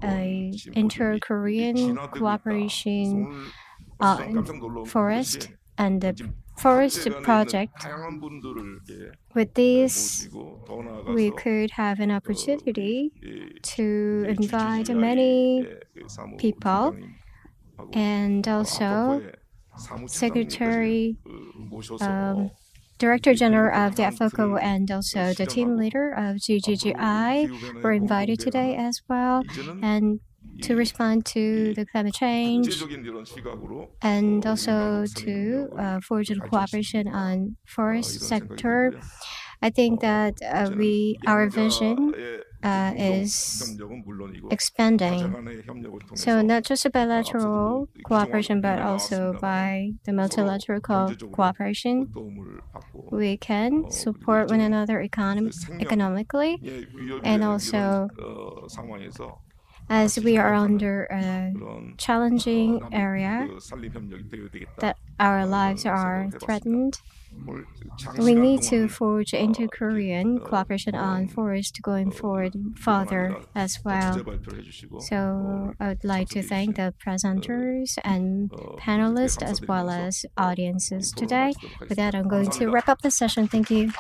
Speaker 5: inter-Korean cooperation forest and the forest project, with this we could have an opportunity to invite many people, and also Secretary Director General of the FOCO and also the team leader of GGGI were invited today as well, and to respond to the climate change, and also to forge the cooperation on forest sector. I think that our vision is expanding. So not just a bilateral cooperation, but also by the multilateral cooperation, we can support one another economically, and also as we are under a challenging area that our lives are threatened, we need to forge inter-Korean cooperation on forest going forward further as well. So I would like to thank the presenters and panelists as well as audiences today. With that, I'm going to wrap up the session. Thank you.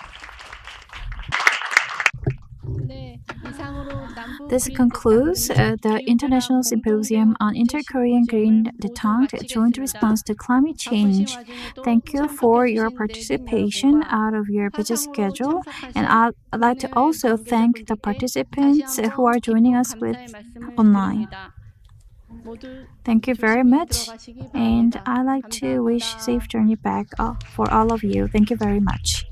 Speaker 2: This concludes the International Symposium on Inter-Korean Green Detente Joint Response to Climate Change. Thank you for your participation out of your busy schedule, and I'd like to also thank the participants who are joining us online. Thank you very much, and I'd like to wish safe journey back for all of you. Thank you very much.